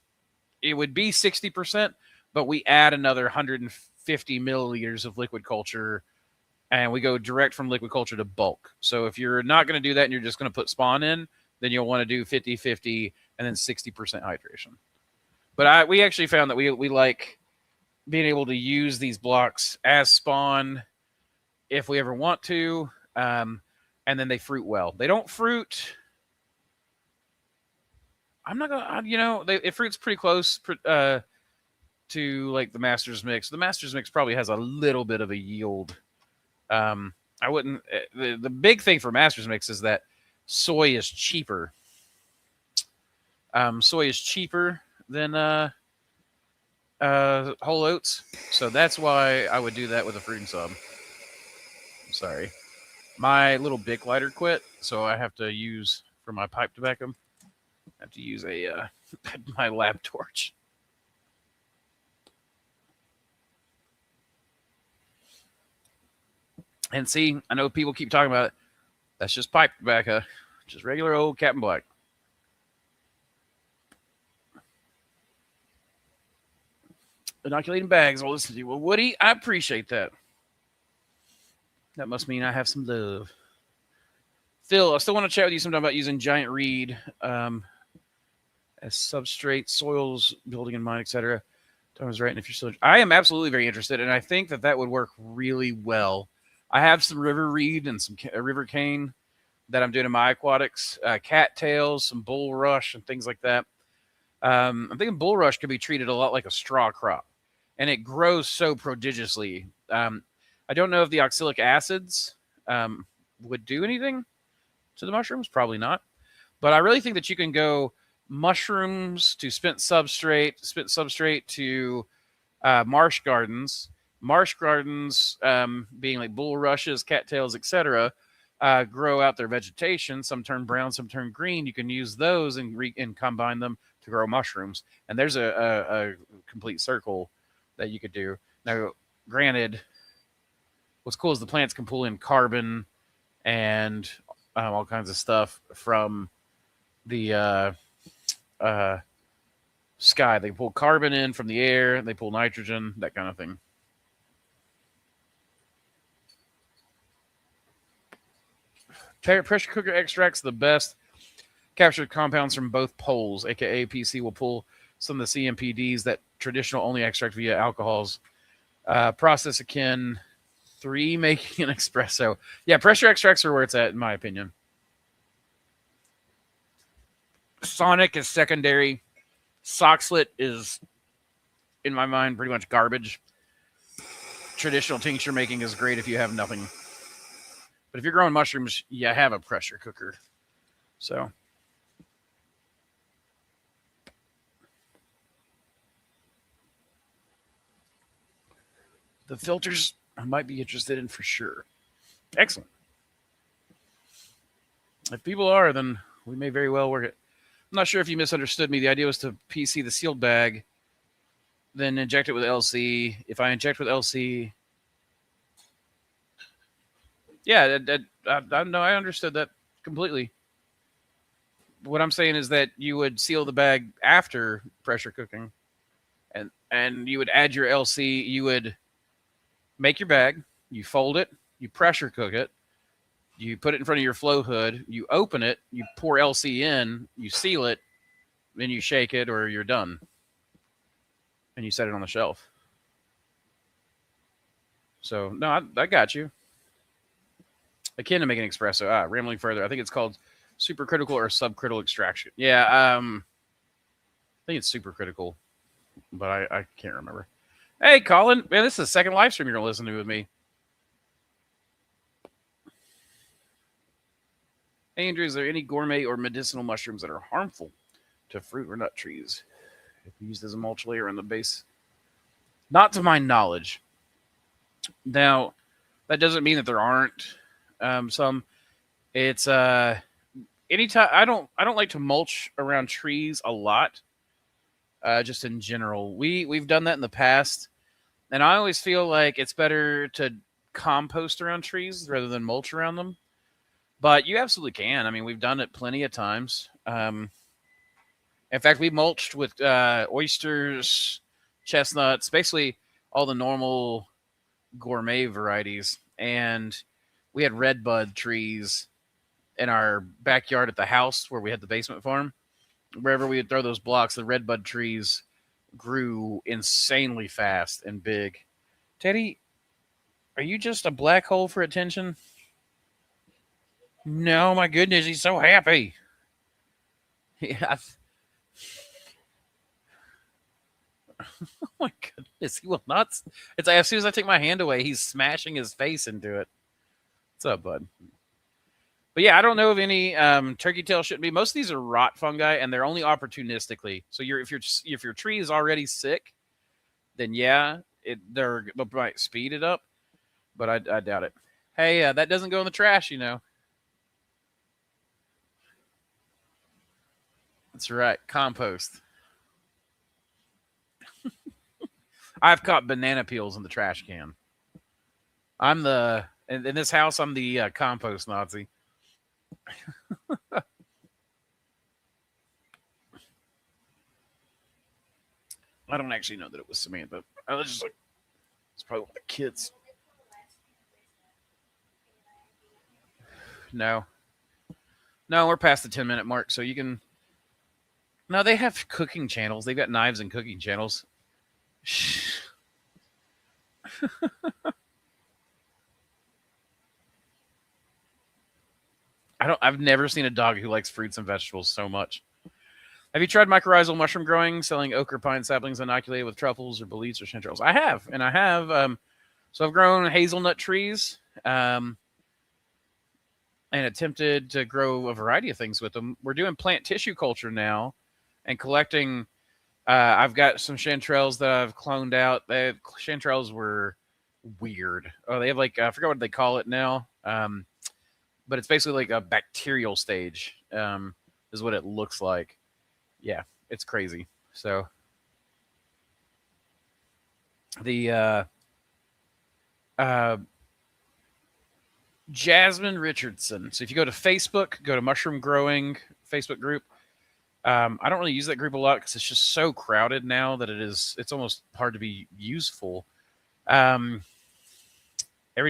it would be 60%, but we add another 150 milliliters of liquid culture, and we go direct from liquid culture to bulk. So if you're not going to do that and you're just going to put spawn in, then you'll want to do 50-50 and then 60% hydration. But we actually found that we like being able to use these blocks as spawn if we ever want to, and then they fruit well. They don't fruit. I'm not gonna, it fruits pretty close to like the Master's Mix. The Master's Mix probably has a little bit of a yield. I wouldn't. The big thing for Master's Mix is that soy is cheaper. Soy is cheaper than whole oats, so that's why I would do that with a fruiting sub. I'm sorry, my little Bic lighter quit, so I have to use for my pipe tobacco. I have to use a my lab torch. And see, I know people keep talking about it. That's just pipe tobacco, just regular old Captain Black. Inoculating bags. I'll listen to you. Well, Woody, I appreciate that. That must mean I have some love. Phil, I still want to chat with you sometime about using giant reed as substrate, soils, building in mind, etc. Tom was right, and if you're still, I am absolutely very interested, and I think that would work really well. I have some river reed and some river cane that I'm doing in my aquatics, cattails, some bulrush, and things like that. I'm thinking bulrush could be treated a lot like a straw crop, and it grows so prodigiously. I don't know if the oxalic acids would do anything to the mushrooms. Probably not. But I really think that you can go mushrooms to spent substrate to marsh gardens being like bulrushes, cattails, etc. Grow out their vegetation. Some turn brown, some turn green. You can use those and combine them to grow mushrooms. And there's a complete circle that you could do. Now, granted, what's cool is the plants can pull in carbon and all kinds of stuff from the sky. They pull carbon in from the air. They pull nitrogen, that kind of thing. Pressure cooker extracts the best captured compounds from both poles, aka PC will pull some of the CMPDs that traditional only extract via alcohols. Process akin 3 making an espresso. Yeah, pressure extracts are where it's at, in my opinion. Sonic is secondary. Soxlet is, in my mind, pretty much garbage. Traditional tincture making is great if you have nothing. But if you're growing mushrooms, you have a pressure cooker. So the filters I might be interested in for sure. Excellent. If people are, then we may very well work it. I'm not sure if you misunderstood me. The idea was to PC the sealed bag, then inject it with LC. If I inject with LC, yeah, no, I understood that completely. What I'm saying is that you would seal the bag after pressure cooking, and you would add your LC. You would make your bag, you fold it, you pressure cook it, you put it in front of your flow hood, you open it, you pour LC in, you seal it, then you shake it, or you're done, and you set it on the shelf. So no, I got you. Akin to making espresso. Rambling further, I think it's called supercritical or subcritical extraction. Yeah, I think it's supercritical, but I can't remember. Hey, Colin, man, this is the second live stream you're gonna listen to with me. Hey, Andrew, is there any gourmet or medicinal mushrooms that are harmful to fruit or nut trees if used as a mulch layer on the base? Not to my knowledge. Now, that doesn't mean that there aren't some. It's anytime I don't like to mulch around trees a lot. Just in general, we've done that in the past, and I always feel like it's better to compost around trees rather than mulch around them. But you absolutely can. I mean, we've done it plenty of times. In fact, we mulched with oysters, chestnuts, basically all the normal gourmet varieties, and we had redbud trees in our backyard at the house where we had the basement farm. Wherever we would throw those blocks, the redbud trees grew insanely fast and big. Teddy, are you just a black hole for attention? No, my goodness, he's so happy. Yeah. Oh my goodness, he will not. It's like as soon as I take my hand away, he's smashing his face into it. What's up, bud? But yeah, I don't know of any turkey tail shouldn't be. Most of these are rot fungi, and they're only opportunistically. So if your tree is already sick, then yeah, they'll might speed it up. But I doubt it. Hey, that doesn't go in the trash, you know. That's right, compost. I've caught banana peels in the trash can. I'm the in this house. I'm the compost Nazi. I don't actually know that it was Samantha. I was just like, it's probably one of the kids. No, no, we're past the 10-minute mark, so you can. No, they have cooking channels. They've got knives and cooking channels. I've never seen a dog who likes fruits and vegetables so much. Have you tried mycorrhizal mushroom growing, selling oak or pine saplings inoculated with truffles or boletes or chanterelles? I have, and I have. So I've grown hazelnut trees, and attempted to grow a variety of things with them. We're doing plant tissue culture now, and collecting. I've got some chanterelles that I've cloned out. Chanterelles were weird. Oh, they have like I forgot what they call it now. But it's basically like a bacterial stage. Is what it looks like. Yeah, it's crazy. So the Jasmine Richardson. So if you go to Facebook, go to Mushroom Growing Facebook group. I don't really use that group a lot because it's just so crowded now that it's almost hard to be useful. Every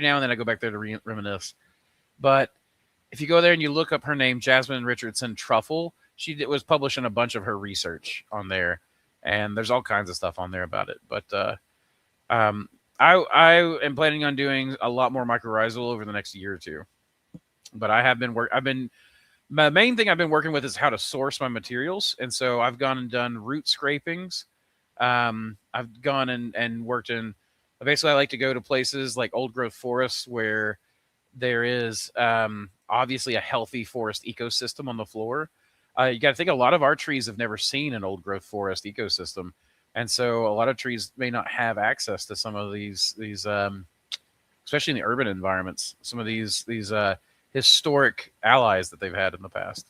now and then I go back there to reminisce. But if you go there and you look up her name, Jasmine Richardson Truffle, she was publishing a bunch of her research on there, and there's all kinds of stuff on there about it. But I am planning on doing a lot more mycorrhizal over the next year or two. But my main thing I've been working with is how to source my materials, and so I've gone and done root scrapings. I've gone and worked in. Basically, I like to go to places like old growth forests where there is obviously a healthy forest ecosystem on the floor. You got to think a lot of our trees have never seen an old growth forest ecosystem, and so a lot of trees may not have access to some of these especially in the urban environments, some of these historic allies that they've had in the past.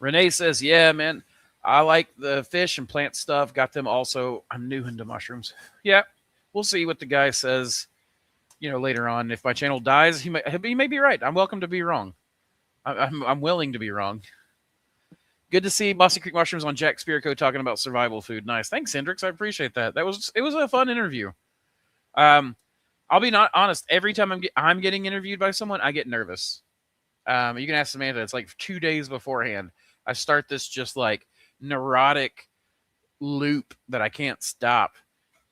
Renee says, yeah, man, I like the fish and plant stuff. Got them also. I'm new into mushrooms. Yeah, we'll see what the guy says, later on. If my channel dies, he may be right. I'm welcome to be wrong. I'm willing to be wrong. Good to see Mossy Creek Mushrooms on Jack Spirko talking about survival food. Nice. Thanks, Hendrix. I appreciate that. It was a fun interview. I'll be not honest. Every time I'm getting interviewed by someone, I get nervous. You can ask Samantha. It's like 2 days beforehand. I start this just like neurotic loop that I can't stop.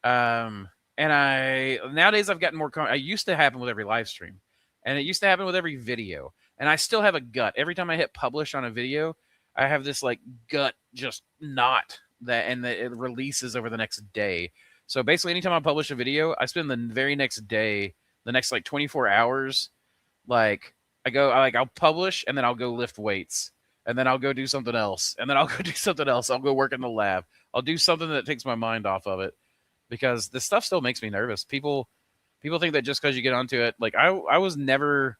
And nowadays I've gotten more. I used to happen with every live stream, and it used to happen with every video. And I still have a gut. Every time I hit publish on a video, I have this like gut just knot and it releases over the next day. So basically, anytime I publish a video, I spend the very next day, the next like 24 hours, like I'll publish and then I'll go lift weights, and then I'll go do something else, and then I'll go do something else. I'll go work in the lab. I'll do something that takes my mind off of it, because this stuff still makes me nervous. People think that just because you get onto it, like I was never.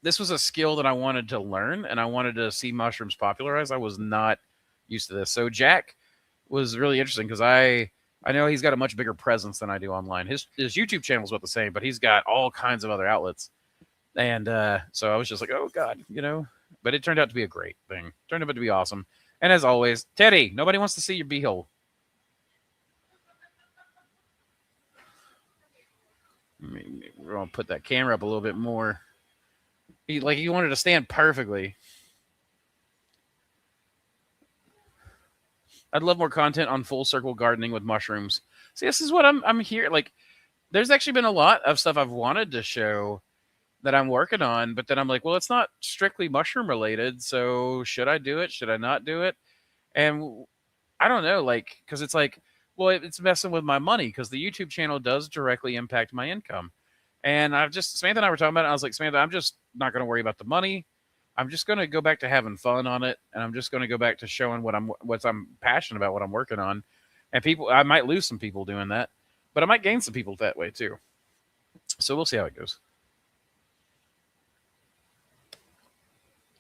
This was a skill that I wanted to learn, and I wanted to see mushrooms popularized. I was not used to this. So Jack was really interesting because I know he's got a much bigger presence than I do online. His YouTube channel is about the same, but he's got all kinds of other outlets. And so I was just like, oh, God, But it turned out to be a great thing. Turned out to be awesome. And as always, Teddy, nobody wants to see your beehole. We're going to put that camera up a little bit more. He wanted to stand perfectly. I'd love more content on full circle gardening with mushrooms. See, this is what I'm here. Like, there's actually been a lot of stuff I've wanted to show that I'm working on, but then I'm like, well, it's not strictly mushroom related. So should I do it? Should I not do it? And I don't know, like, because it's like, well, it's messing with my money because the YouTube channel does directly impact my income. And Samantha and I were talking about it. And I was like, Samantha, I'm just not going to worry about the money. I'm just going to go back to having fun on it, and I'm just going to go back to showing what I'm passionate about, what I'm working on. And people, I might lose some people doing that, but I might gain some people that way too. So we'll see how it goes.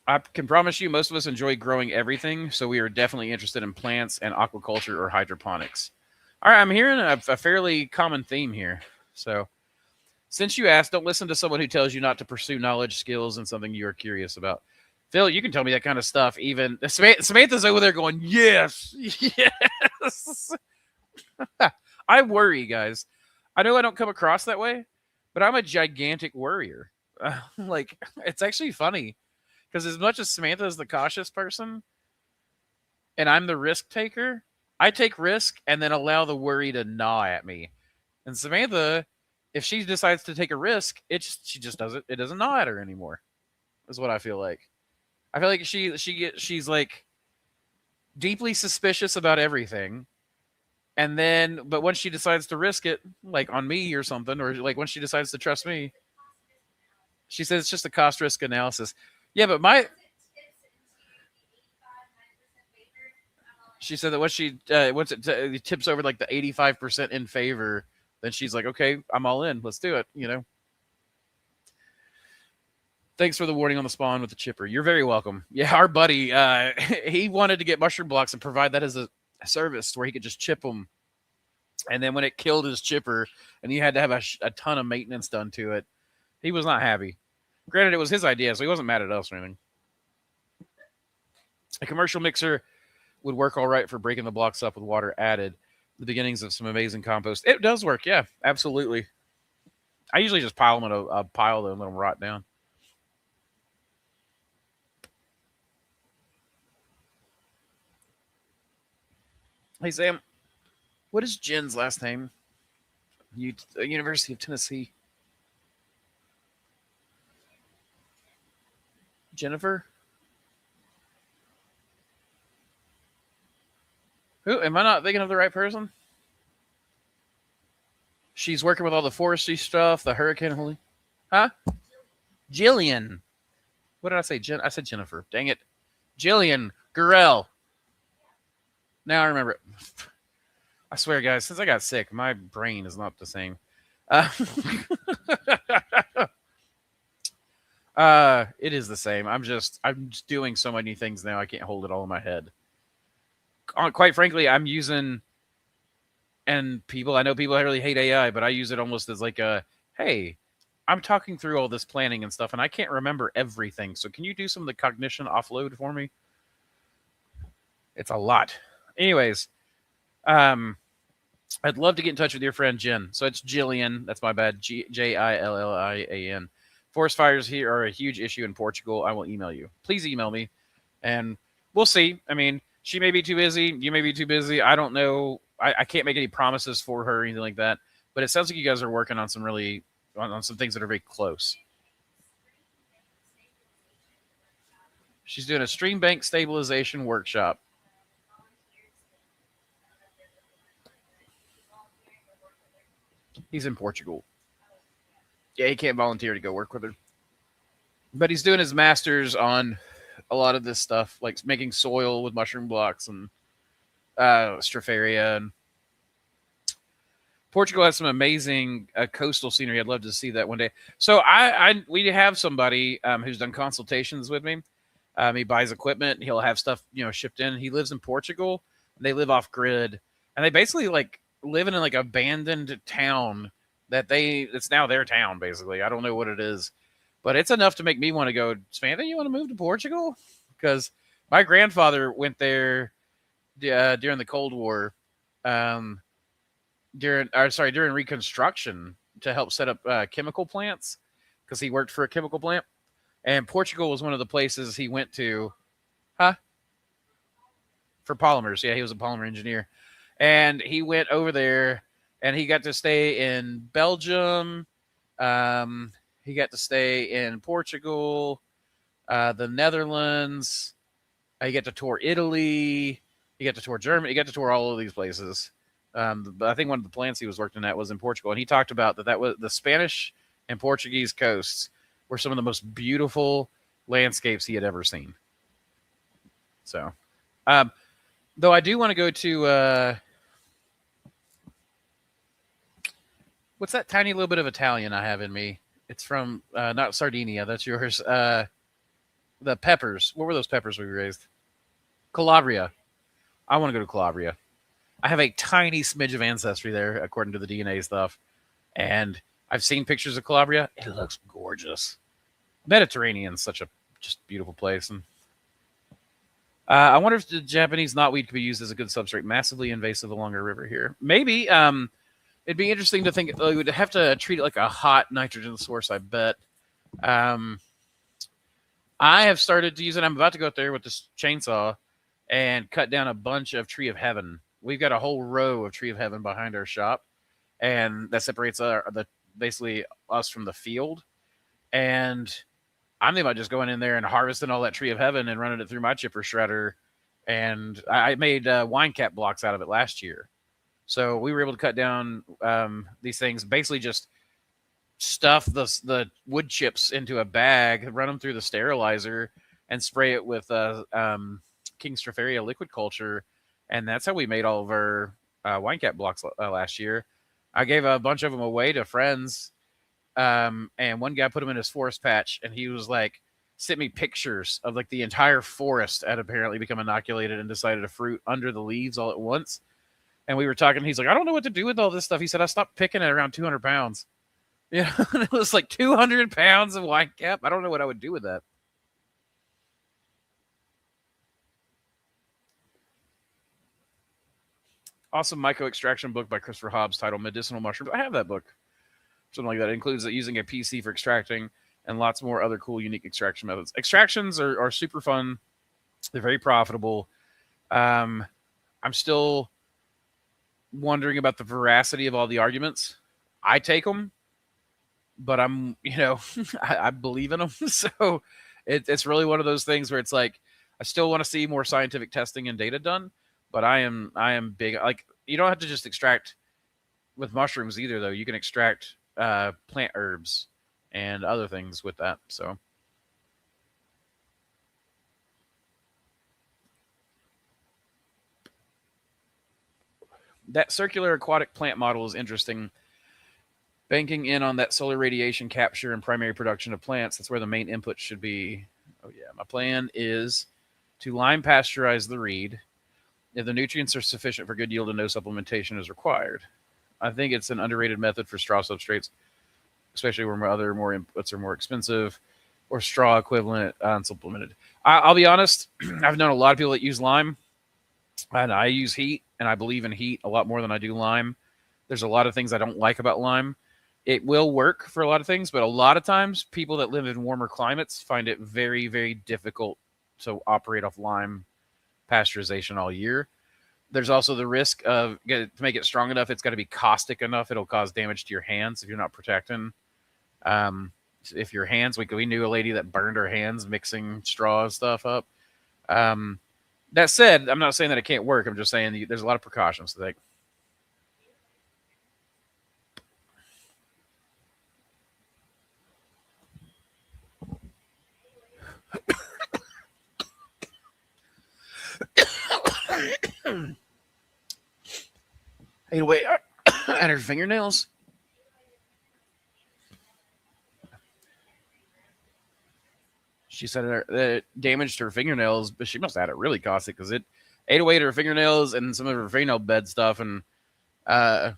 I can promise you, most of us enjoy growing everything, so we are definitely interested in plants and aquaculture or hydroponics. All right, I'm hearing a fairly common theme here. So, since you asked, don't listen to someone who tells you not to pursue knowledge, skills, and something you are curious about. Phil, you can tell me that kind of stuff. Even Samantha's over there going, yes, yes. I worry, guys. I know I don't come across that way, but I'm a gigantic worrier. Like, it's actually funny because as much as Samantha is the cautious person and I'm the risk taker, I take risk and then allow the worry to gnaw at me. And Samantha, if she decides to take a risk, she just doesn't. It doesn't gnaw at her anymore. Is what I feel like. I feel like she's like deeply suspicious about everything, and then but when she decides to risk it, like on me or something, or like when she decides to trust me, she says it's just a cost risk analysis. Yeah, but she said that once it tips over like the 85% in favor, then she's like, okay, I'm all in. Let's do it. You know. Thanks for the warning on the spawn with the chipper. You're very welcome. Yeah, our buddy, he wanted to get mushroom blocks and provide that as a service where he could just chip them. And then when it killed his chipper and he had to have a ton of maintenance done to it, he was not happy. Granted, it was his idea, so he wasn't mad at us or anything. A commercial mixer would work all right for breaking the blocks up with water added. The beginnings of some amazing compost. It does work, yeah, absolutely. I usually just pile them in a pile though and let them rot down. Hey, Sam, what is Jen's last name? University of Tennessee. Jennifer? Who? Am I not thinking of the right person? She's working with all the forestry stuff, the hurricane. Holy. Huh? Jillian. What did I say? I said Jennifer. Dang it. Jillian Gurrell. Now I remember it. I swear, guys, since I got sick, my brain is not the same. It is the same. I'm just doing so many things now. I can't hold it all in my head. Quite frankly, I'm using, and I know people really hate AI, but I use it almost as like hey, I'm talking through all this planning and stuff, and I can't remember everything. So can you do some of the cognition offload for me? It's a lot. Anyways, I'd love to get in touch with your friend Jen. So it's Jillian. That's my bad. Jillian. Forest fires here are a huge issue in Portugal. I will email you. Please email me, and we'll see. I mean, she may be too busy. You may be too busy. I don't know. I can't make any promises for her or anything like that. But it sounds like you guys are working on some on some things that are very close. She's doing a stream bank stabilization workshop. He's in Portugal. Yeah, he can't volunteer to go work with her. But he's doing his master's on a lot of this stuff, like making soil with mushroom blocks and stropharia. And Portugal has some amazing coastal scenery. I'd love to see that one day. So we have somebody who's done consultations with me. He buys equipment. He'll have stuff, shipped in. He lives in Portugal. They live off grid, and they basically like living in like abandoned town it's now their town basically. I don't know what it is, but it's enough to make me want to go. Samantha, you want to move to Portugal? Because my grandfather went there during the Cold War, during Reconstruction to help set up chemical plants because he worked for a chemical plant. And Portugal was one of the places he went to, huh? For polymers. Yeah, he was a polymer engineer. And he went over there and he got to stay in Belgium. He got to stay in Portugal, the Netherlands. He got to tour Italy. He got to tour Germany. He got to tour all of these places. But I think one of the plants he was working at was in Portugal. And he talked about that was the Spanish and Portuguese coasts were some of the most beautiful landscapes he had ever seen. So, though I do want to go to what's that tiny little bit of Italian I have in me? It's from not Sardinia. That's yours. The peppers. What were those peppers we raised? Calabria. I want to go to Calabria. I have a tiny smidge of ancestry there, according to the DNA stuff. And I've seen pictures of Calabria. It looks gorgeous. Mediterranean's such a just beautiful place. And I wonder if the Japanese knotweed could be used as a good substrate, massively invasive along a river here. Maybe. It'd be interesting to think we would have to treat it like a hot nitrogen source, I bet. I have started to use it. I'm about to go out there with this chainsaw and cut down a bunch of Tree of Heaven. We've got a whole row of Tree of Heaven behind our shop, and that separates basically us from the field. And I'm thinking about just going in there and harvesting all that Tree of Heaven and running it through my chipper shredder. And I made wine cap blocks out of it last year. So we were able to cut down these things, basically just stuff the wood chips into a bag, run them through the sterilizer, and spray it with King Stropharia liquid culture. And that's how we made all of our wine cap blocks last year. I gave a bunch of them away to friends. And one guy put them in his forest patch, and he was like, sent me pictures of like the entire forest had apparently become inoculated and decided to fruit under the leaves all at once. And we were talking, he's like, I don't know what to do with all this stuff. He said, I stopped picking at around 200 pounds. Yeah, it was like 200 pounds of wine cap. I don't know what I would do with that. Awesome myco extraction book by Christopher Hobbs titled Medicinal Mushrooms. I have that book. Something like that. It includes using a PC for extracting and lots more other cool, unique extraction methods. Extractions are super fun. They're very profitable. I'm still wondering about the veracity of all the arguments. I take them, but I'm, I believe in them. So it's really one of those things where it's like, I still want to see more scientific testing and data done, but I am big. Like, you don't have to just extract with mushrooms either, though. You can extract plant herbs and other things with that. So that circular aquatic plant model is interesting. Banking in on that solar radiation capture and primary production of plants, that's where the main input should be. Oh yeah, my plan is to lime pasteurize the reed if the nutrients are sufficient for good yield and no supplementation is required. I think it's an underrated method for straw substrates, especially where other more inputs are more expensive or straw equivalent unsupplemented. I'll be honest, I've known a lot of people that use lime, and I use heat, and I believe in heat a lot more than I do lime. There's a lot of things I don't like about lime. It will work for a lot of things, but a lot of times people that live in warmer climates find it very, very difficult to operate off lime pasteurization all year. There's also the risk of, to make it strong enough, it's got to be caustic enough. It'll cause damage to your hands if you're not protecting. If your hands, we knew a lady that burned her hands mixing straw and stuff up. That said, I'm not saying that it can't work. I'm just saying there's a lot of precautions to take. Hey, wait, and her fingernails. She said it damaged her fingernails, but she must have had it really caustic because it ate away at her fingernails and some of her fingernail bed stuff. And said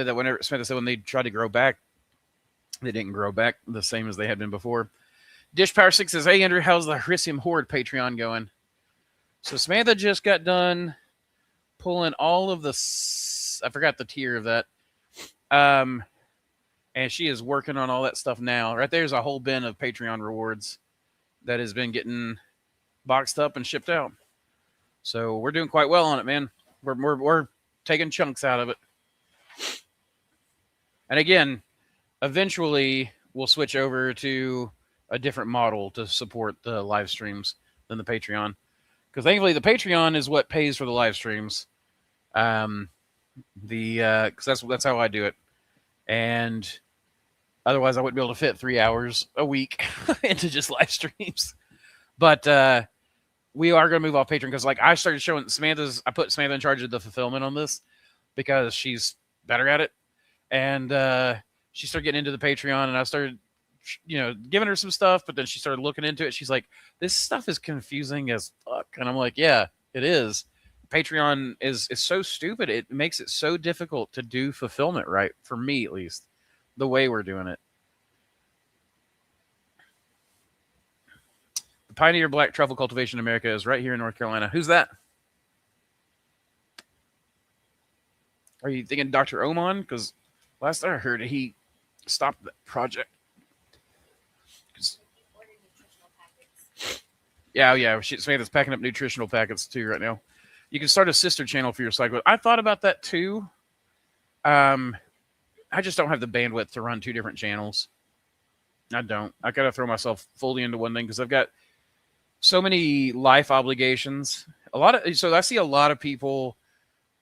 that whenever Samantha said when they tried to grow back, they didn't grow back the same as they had been before. Dish Power 6 says, hey, Andrew, how's the Hrysium Horde Patreon going? So Samantha just got done pulling all of the, I forgot the tier of that. And she is working on all that stuff now. Right there's a whole bin of Patreon rewards. that has been getting boxed up and shipped out. So we're doing quite well on it, man. We're taking chunks out of it. And again, eventually we'll switch over to a different model to support the live streams than the Patreon. Because thankfully the Patreon is what pays for the live streams. Because that's how I do it. And otherwise I wouldn't be able to fit 3 hours a week into just live streams. But we are going to move off Patreon because, like, I started showing I put Samantha in charge of the fulfillment on this because she's better at it. And she started getting into the Patreon, and I started, giving her some stuff, but then she started looking into it. She's like, this stuff is confusing as fuck. And I'm like, yeah, it is. Patreon is so stupid. It makes it so difficult to do fulfillment right, for me at least, the way we're doing it. The Pioneer Black Truffle Cultivation in America is right here in North Carolina. Who's that? Are you thinking Dr. Oman? Because last I heard, he stopped that project. Yeah. Samantha's packing up nutritional packets too right now. You can start a sister channel for your cycle. I thought about that too. I just don't have the bandwidth to run 2 different channels. I don't. I got to throw myself fully into one thing because I've got so many life obligations. So I see a lot of people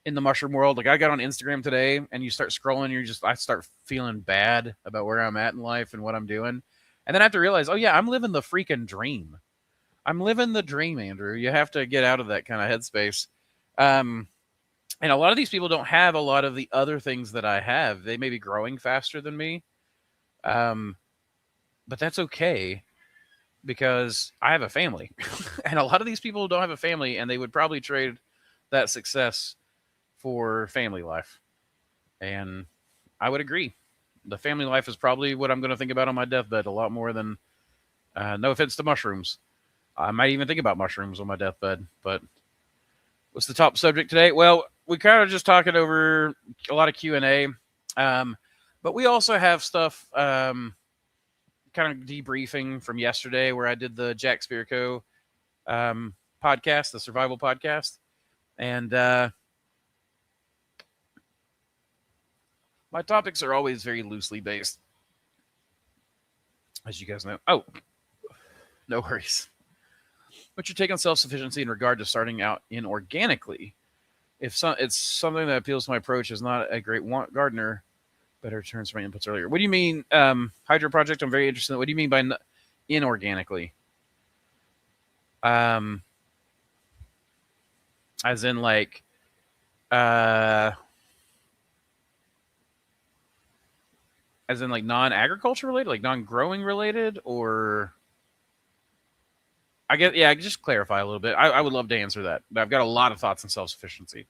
in the mushroom world. Like, I got on Instagram today, and you start scrolling, I start feeling bad about where I'm at in life and what I'm doing. And then I have to realize, oh yeah, I'm living the freaking dream. I'm living the dream, Andrew. You have to get out of that kind of headspace. And a lot of these people don't have a lot of the other things that I have. They may be growing faster than me. But that's okay because I have a family. And a lot of these people don't have a family, and they would probably trade that success for family life. And I would agree. The family life is probably what I'm going to think about on my deathbed a lot more than, no offense to mushrooms. I might even think about mushrooms on my deathbed. But what's the top subject today? Well, we kind of just talking over a lot of Q&A. But we also have stuff kind of debriefing from yesterday where I did the Jack Spirko podcast, the survival podcast. And my topics are always very loosely based, as you guys know. Oh, no worries. What's your take on self-sufficiency in regard to starting out inorganically? It's something that appeals to my approach as not a great gardener. Better returns from my inputs earlier. What do you mean, Hydro Project? I'm very interested. What do you mean by inorganically? As in, like, non-agriculture related, like non-growing related, or I guess, yeah, just clarify a little bit. I would love to answer that. I've got a lot of thoughts on self-sufficiency,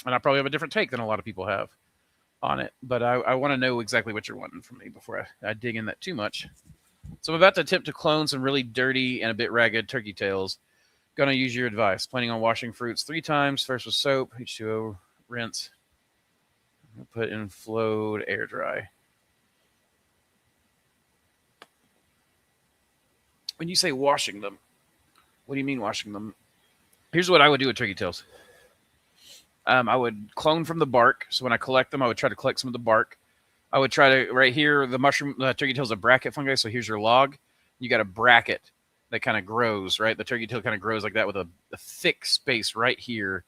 and I probably have a different take than a lot of people have on it, but I want to know exactly what you're wanting from me before I dig in that too much. So I'm about to attempt to clone some really dirty and a bit ragged turkey tails. Gonna use your advice. Planning on washing fruits 3 times. First with soap, H2O, rinse. Put in flowed air dry. When you say washing them, what do you mean washing them? Here's what I would do with turkey tails. I would clone from the bark. So when I collect them, I would try to collect some of the bark. I would try to, right here, the turkey tail is a bracket fungi. So here's your log. You got a bracket that kind of grows, right? The turkey tail kind of grows like that with a thick space right here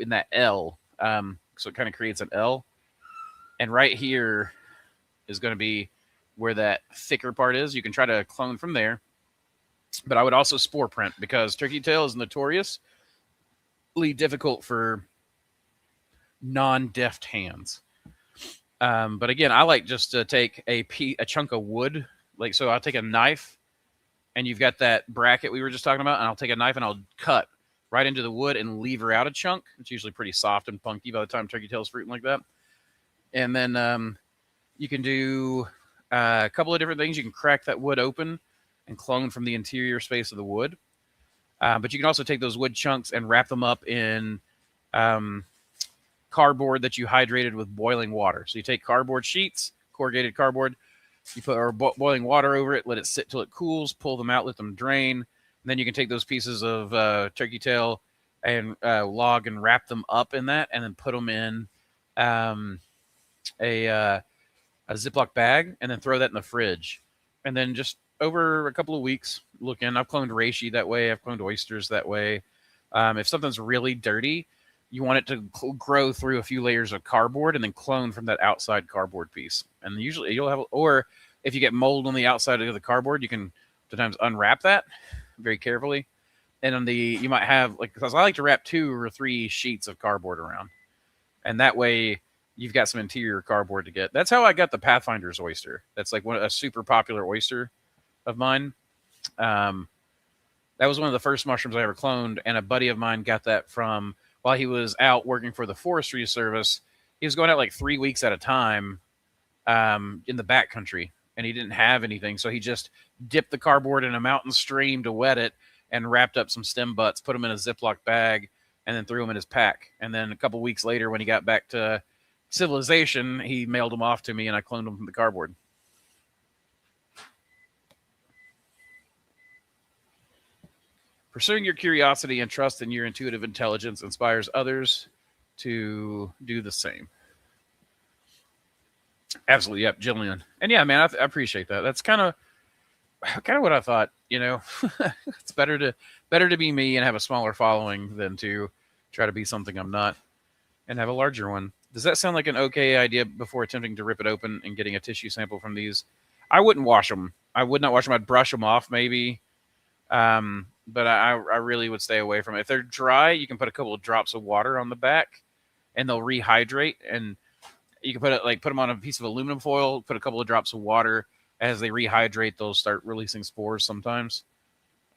in that L. So it kind of creates an L. And right here is going to be where that thicker part is. You can try to clone from there. But I would also spore print because turkey tail is notoriously difficult for non-deft hands. But again, I like just to take a chunk of wood. Like, so I'll take a knife, and you've got that bracket we were just talking about, and I'll take a knife and I'll cut right into the wood and lever out a chunk. It's usually pretty soft and punky by the time turkey tail's fruiting like that. And then you can do a couple of different things. You can crack that wood open and clone from the interior space of the wood. But you can also take those wood chunks and wrap them up in cardboard that you hydrated with boiling water. So you take cardboard sheets, corrugated cardboard, You put boiling water over it, let it sit till it cools, pull them out, let them drain. And then you can take those pieces of turkey tail and log and wrap them up in that, and then put them in a Ziploc bag, and then throw that in the fridge. And then just over a couple of weeks, look in. I've cloned reishi that way. I've cloned oysters that way. If something's really dirty, you want it to grow through a few layers of cardboard and then clone from that outside cardboard piece. And usually you'll have, or if you get mold on the outside of the cardboard, you can sometimes unwrap that very carefully. And on you might have, like, because I like to wrap 2 or 3 sheets of cardboard around. And that way you've got some interior cardboard to get. That's how I got the Pathfinder's oyster. That's like a super popular oyster of mine. That was one of the first mushrooms I ever cloned, and a buddy of mine got that from while he was out working for the Forestry Service. He was going out like 3 weeks at a time in the backcountry, and he didn't have anything, so he just dipped the cardboard in a mountain stream to wet it and wrapped up some stem butts, put them in a Ziploc bag, and then threw them in his pack. And then a couple weeks later, when he got back to civilization, he mailed them off to me, and I cloned them from the cardboard. Pursuing your curiosity and trust in your intuitive intelligence inspires others to do the same. Absolutely, yep, Jillian. And yeah, man, I appreciate that. That's kind of what I thought. You know, it's better to be me and have a smaller following than to try to be something I'm not and have a larger one. Does that sound like an okay idea before attempting to rip it open and getting a tissue sample from these? I wouldn't wash them. I would not wash them. I'd brush them off maybe. But I really would stay away from it. If they're dry, you can put a couple of drops of water on the back, and they'll rehydrate. And you can put them on a piece of aluminum foil, put a couple of drops of water. As they rehydrate, they'll start releasing spores sometimes.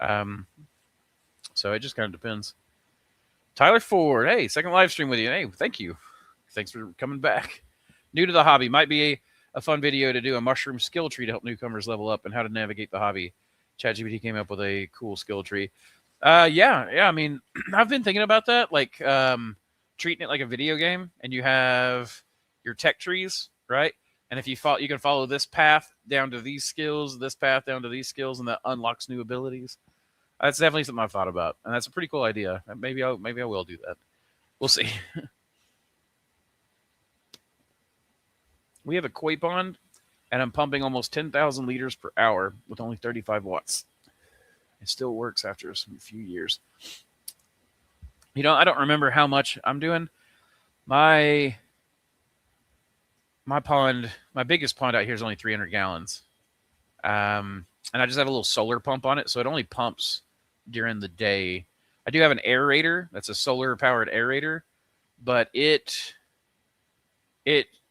So it just kind of depends. Tyler Ford, hey, second live stream with you. Hey, thank you. Thanks for coming back. New to the hobby, might be a fun video to do a mushroom skill tree to help newcomers level up and how to navigate the hobby. ChatGPT came up with a cool skill tree. Yeah. I mean, I've been thinking about that, like treating it like a video game, and you have your tech trees, right? And if you can follow this path down to these skills, this path down to these skills, and that unlocks new abilities. That's definitely something I've thought about, and that's a pretty cool idea. Maybe I will do that. We'll see. We have a koi pond, and I'm pumping almost 10,000 liters per hour with only 35 watts. It still works after a few years. You know, I don't remember how much I'm doing. My pond, my biggest pond out here is only 300 gallons. And I just have a little solar pump on it, so it only pumps during the day. I do have an aerator. That's a solar-powered aerator, but it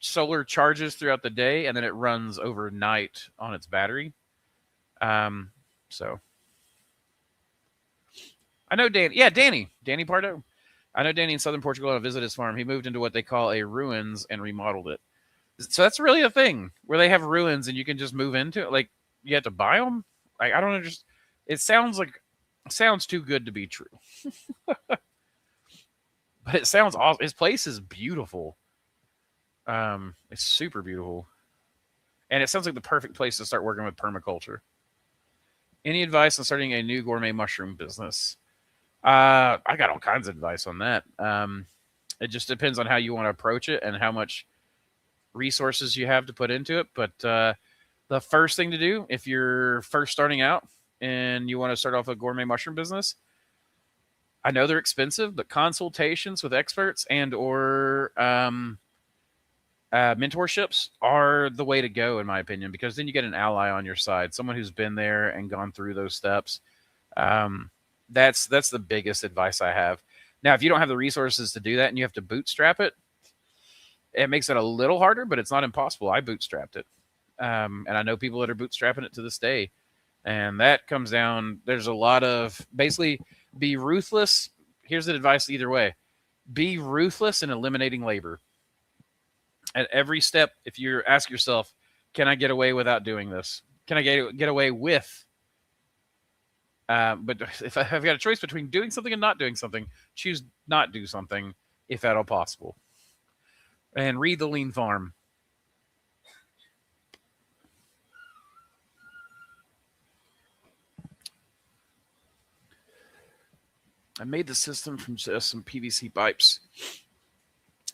solar charges throughout the day, and then it runs overnight on its battery. So I know Danny. Yeah, Danny Pardo. I know Danny in southern Portugal. I visited his farm. He moved into what they call a ruins and remodeled it. So that's really a thing where they have ruins and you can just move into it. Like, you have to buy them. Like, I don't understand. It sounds too good to be true. But it sounds awesome. His place is beautiful. It's super beautiful. And it sounds like the perfect place to start working with permaculture. Any advice on starting a new gourmet mushroom business? I got all kinds of advice on that. It just depends on how you want to approach it and how much resources you have to put into it. But the first thing to do, if you're first starting out and you want to start off a gourmet mushroom business, I know they're expensive, but consultations with experts and or mentorships are the way to go, in my opinion, because then you get an ally on your side, someone who's been there and gone through those steps. That's the biggest advice I have. Now, if you don't have the resources to do that and you have to bootstrap it, it makes it a little harder, but it's not impossible. I bootstrapped it. And I know people that are bootstrapping it to this day. And that comes down, there's a lot of, basically, be ruthless. Here's the advice either way. Be ruthless in eliminating labor. At every step, if you ask yourself, can I get away without doing this? Can I get away with? But if I've got a choice between doing something and not doing something, choose not do something if at all possible. And read The Lean Farm. I made the system from just some PVC pipes.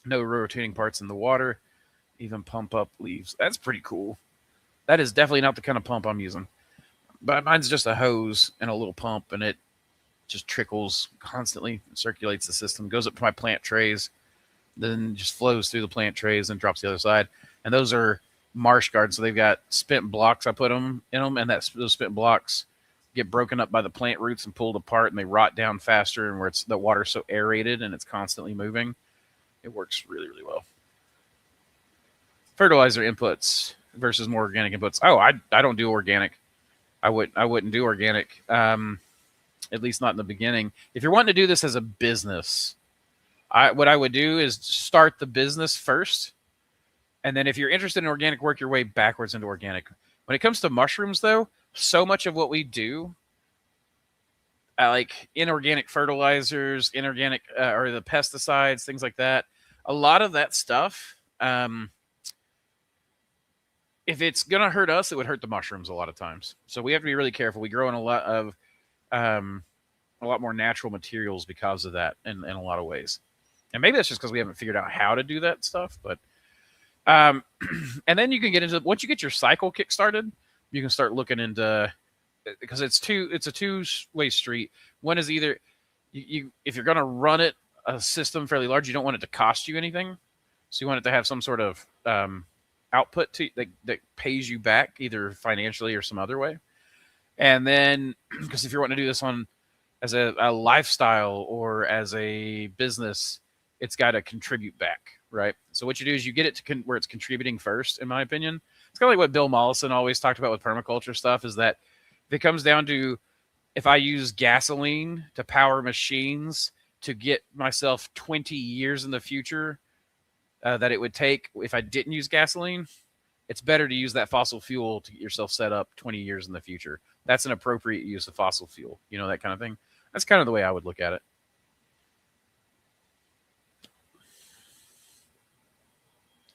No rotating parts in the water. Even pump up leaves. That's pretty cool. That is definitely not the kind of pump I'm using. But mine's just a hose and a little pump, and it just trickles constantly, circulates the system, goes up to my plant trays, then just flows through the plant trays and drops the other side. And those are marsh gardens, so they've got spent blocks. I put them in them, and those spent blocks get broken up by the plant roots and pulled apart, and they rot down faster. And where it's the water's so aerated and it's constantly moving, it works really, really well. Fertilizer inputs versus more organic inputs. Oh, I don't do organic. I wouldn't do organic. At least not in the beginning. If you're wanting to do this as a business, what I would do is start the business first. And then if you're interested in organic, work your way backwards into organic. When it comes to mushrooms, though, so much of what we do, like inorganic fertilizers, inorganic or the pesticides, things like that, a lot of that stuff, if it's going to hurt us, it would hurt the mushrooms a lot of times. So we have to be really careful. We grow in a lot more natural materials because of that in a lot of ways. And maybe that's just because we haven't figured out how to do that stuff. But and then you can get into, once you get your cycle kick-started, you can start looking into, because it's a two-way street. One is either you if you're going to run a system fairly large, you don't want it to cost you anything. So you want it to have some sort of output that pays you back either financially or some other way. And then, because if you're wanting to do this on as a lifestyle or as a business, it's got to contribute back, right? So what you do is you get it to where it's contributing first, in my opinion. It's kind of like what Bill Mollison always talked about with permaculture stuff, is that if it comes down to, if I use gasoline to power machines to get myself 20 years in the future, that it would take if I didn't use gasoline, it's better to use that fossil fuel to get yourself set up 20 years in the future. That's an appropriate use of fossil fuel, that kind of thing. That's kind of the way I would look at it.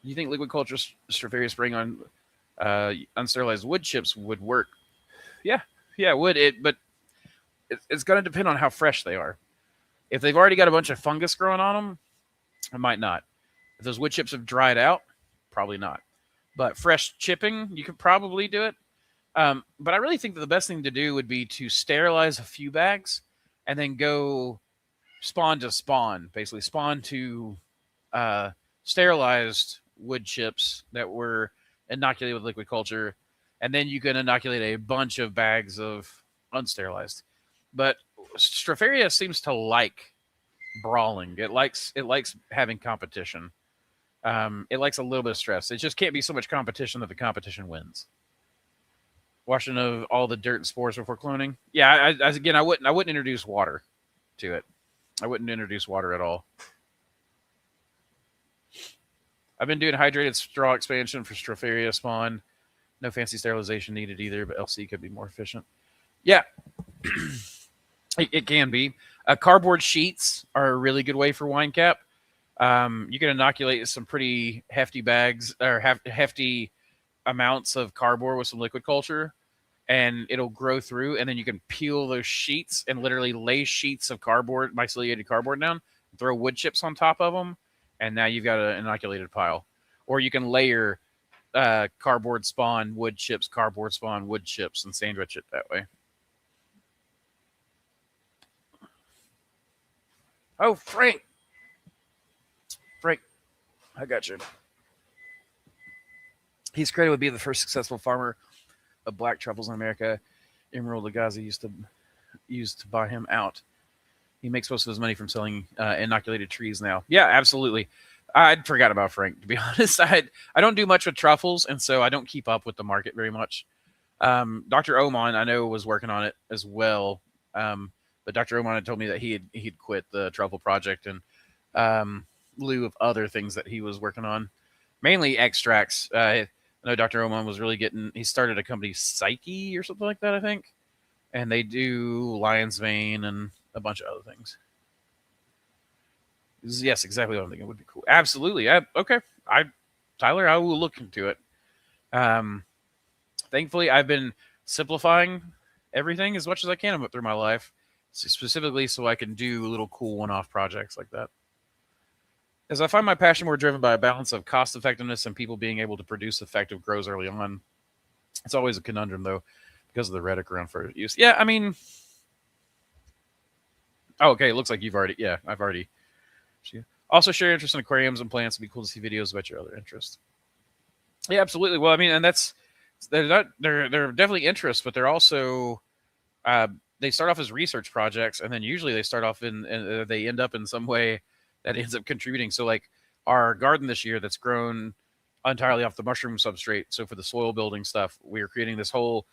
You think liquid culture Stropharia spraying on unsterilized wood chips would work? Yeah, it would. But it's going to depend on how fresh they are. If they've already got a bunch of fungus growing on them, it might not. If those wood chips have dried out, probably not. But fresh chipping, you could probably do it. But I really think that the best thing to do would be to sterilize a few bags and then go spawn to spawn, basically spawn to sterilized wood chips that were inoculated with liquid culture, and then you can inoculate a bunch of bags of unsterilized. But Stropharia seems to like brawling. It likes having competition. It likes a little bit of stress. It just can't be so much competition that the competition wins. Washing of all the dirt and spores before cloning. Yeah, I wouldn't introduce water to it. I wouldn't introduce water at all. I've been doing hydrated straw expansion for Stropharia spawn. No fancy sterilization needed either, but LC could be more efficient. Yeah, it can be. Cardboard sheets are a really good way for wine cap. You can inoculate some pretty hefty bags or hefty amounts of cardboard with some liquid culture, and it'll grow through, and then you can peel those sheets and literally lay sheets of cardboard, myceliated cardboard down, throw wood chips on top of them, and now you've got an inoculated pile. Or you can layer cardboard spawn, wood chips, cardboard spawn, wood chips, and sandwich it that way. Oh, Frank, I got you. He's credited with being the first successful farmer of black truffles in America. Emerald Lagasse used to buy him out. He makes most of his money from selling inoculated trees now. Yeah, absolutely. I'd forgot about Frank, to be honest. I don't do much with truffles, and so I don't keep up with the market very much. Dr. Oman, I know, was working on it as well. But Dr. Oman had told me that he'd quit the truffle project in lieu of other things that he was working on, mainly extracts. I know Dr. Oman was really he started a company, Psyche or something like that, I think. And they do lion's mane and a bunch of other things. Yes, exactly what I'm thinking would be cool. Absolutely. Okay. Tyler, I will look into it. Thankfully, I've been simplifying everything as much as I can through my life. specifically so I can do little cool one-off projects like that. As I find my passion more driven by a balance of cost effectiveness and people being able to produce effective grows early on. It's always a conundrum, though, because of the rhetoric around for use. Yeah, I mean... Oh, okay, it looks like you've already... Yeah, I've already... Also, share your interest in aquariums and plants. It'd be cool to see videos about your other interests. Yeah, absolutely. Well, I mean, and that's... They're definitely interests, but they're also... they start off as research projects, and then usually they start off and they end up in some way that ends up contributing. So, like, our garden this year that's grown entirely off the mushroom substrate. So for the soil building stuff, we are creating this whole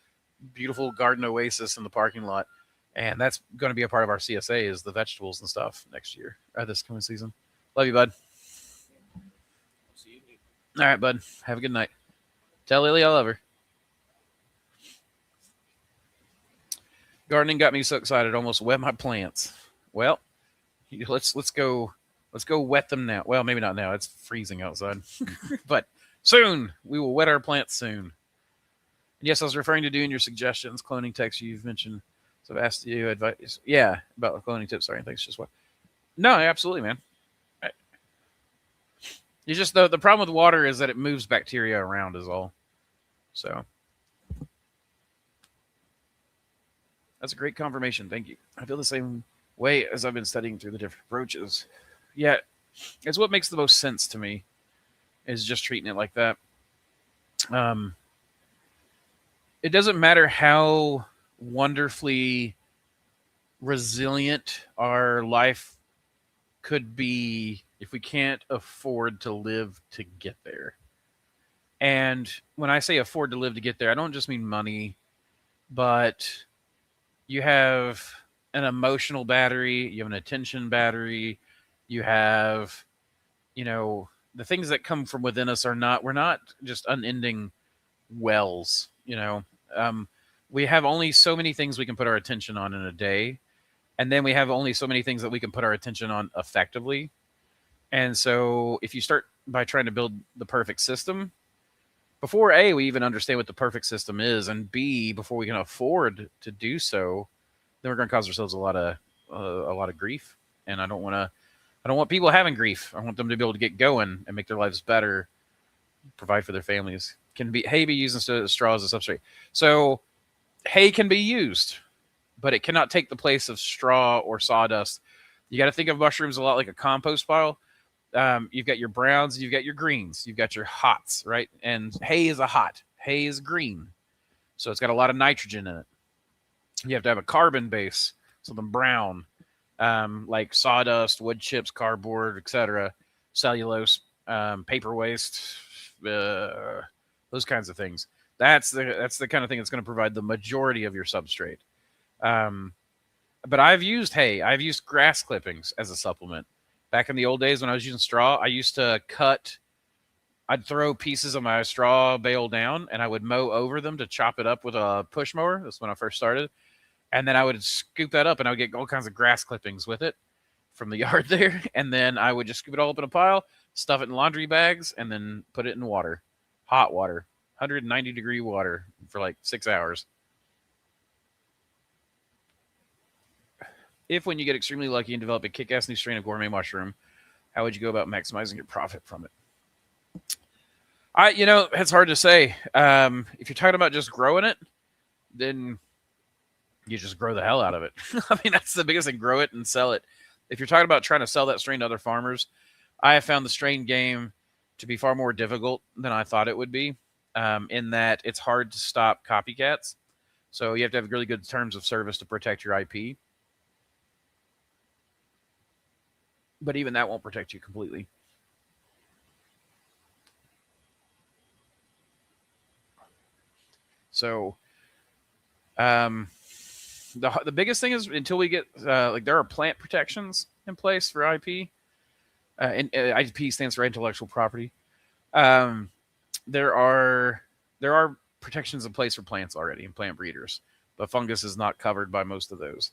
beautiful garden oasis in the parking lot. And that's going to be a part of our CSA is the vegetables and stuff next year, this coming season. Love you, bud. All right, bud. Have a good night. Tell Lily I love her. Gardening got me so excited, almost wet my plants. Well, let's go wet them now. Well, maybe not now. It's freezing outside. But soon. We will wet our plants soon. And yes, I was referring to doing your suggestions, cloning text you've mentioned. So I've asked you advice. Yeah, about cloning tips. Sorry, thanks. Just what? No, absolutely, man. You just the problem with water is that it moves bacteria around is all. So that's a great confirmation. Thank you. I feel the same way as I've been studying through the different approaches. Yeah, it's what makes the most sense to me is just treating it like that. It doesn't matter how wonderfully resilient our life could be if we can't afford to live to get there. And when I say afford to live to get there, I don't just mean money, but you have an emotional battery, you have an attention battery, you have, the things that come from within us we're not just unending wells, we have only so many things we can put our attention on in a day. And then we have only so many things that we can put our attention on effectively. And so if you start by trying to build the perfect system, before A, we even understand what the perfect system is, and B, before we can afford to do so, then we're going to cause ourselves a lot of grief. And I don't want people having grief. I want them to be able to get going and make their lives better, provide for their families. Can hay be used instead of straw as a substrate? So hay can be used, but it cannot take the place of straw or sawdust. You got to think of mushrooms a lot like a compost pile. You've got your browns, you've got your greens, you've got your hots, right? And hay is a hot. Hay is green. So it's got a lot of nitrogen in it. You have to have a carbon base, something brown, like sawdust, wood chips, cardboard, etc., cellulose, paper waste, those kinds of things. That's the kind of thing that's going to provide the majority of your substrate. But I've used hay. I've used grass clippings as a supplement. Back in the old days when I was using straw, I used to I'd throw pieces of my straw bale down and I would mow over them to chop it up with a push mower. That's when I first started. And then I would scoop that up and I would get all kinds of grass clippings with it from the yard there. And then I would just scoop it all up in a pile, stuff it in laundry bags, and then put it in water, hot water, 190-degree water for like 6 hours. If when you get extremely lucky and develop a kick-ass new strain of gourmet mushroom, how would you go about maximizing your profit from it? It's hard to say. If you're talking about just growing it, then you just grow the hell out of it. I mean, that's the biggest thing, grow it and sell it. If you're talking about trying to sell that strain to other farmers, I have found the strain game to be far more difficult than I thought it would be, in that it's hard to stop copycats. So you have to have really good terms of service to protect your IP. But even that won't protect you completely. So, the biggest thing is until we get there are plant protections in place for IP. And IP stands for intellectual property. There are protections in place for plants already and plant breeders, but fungus is not covered by most of those.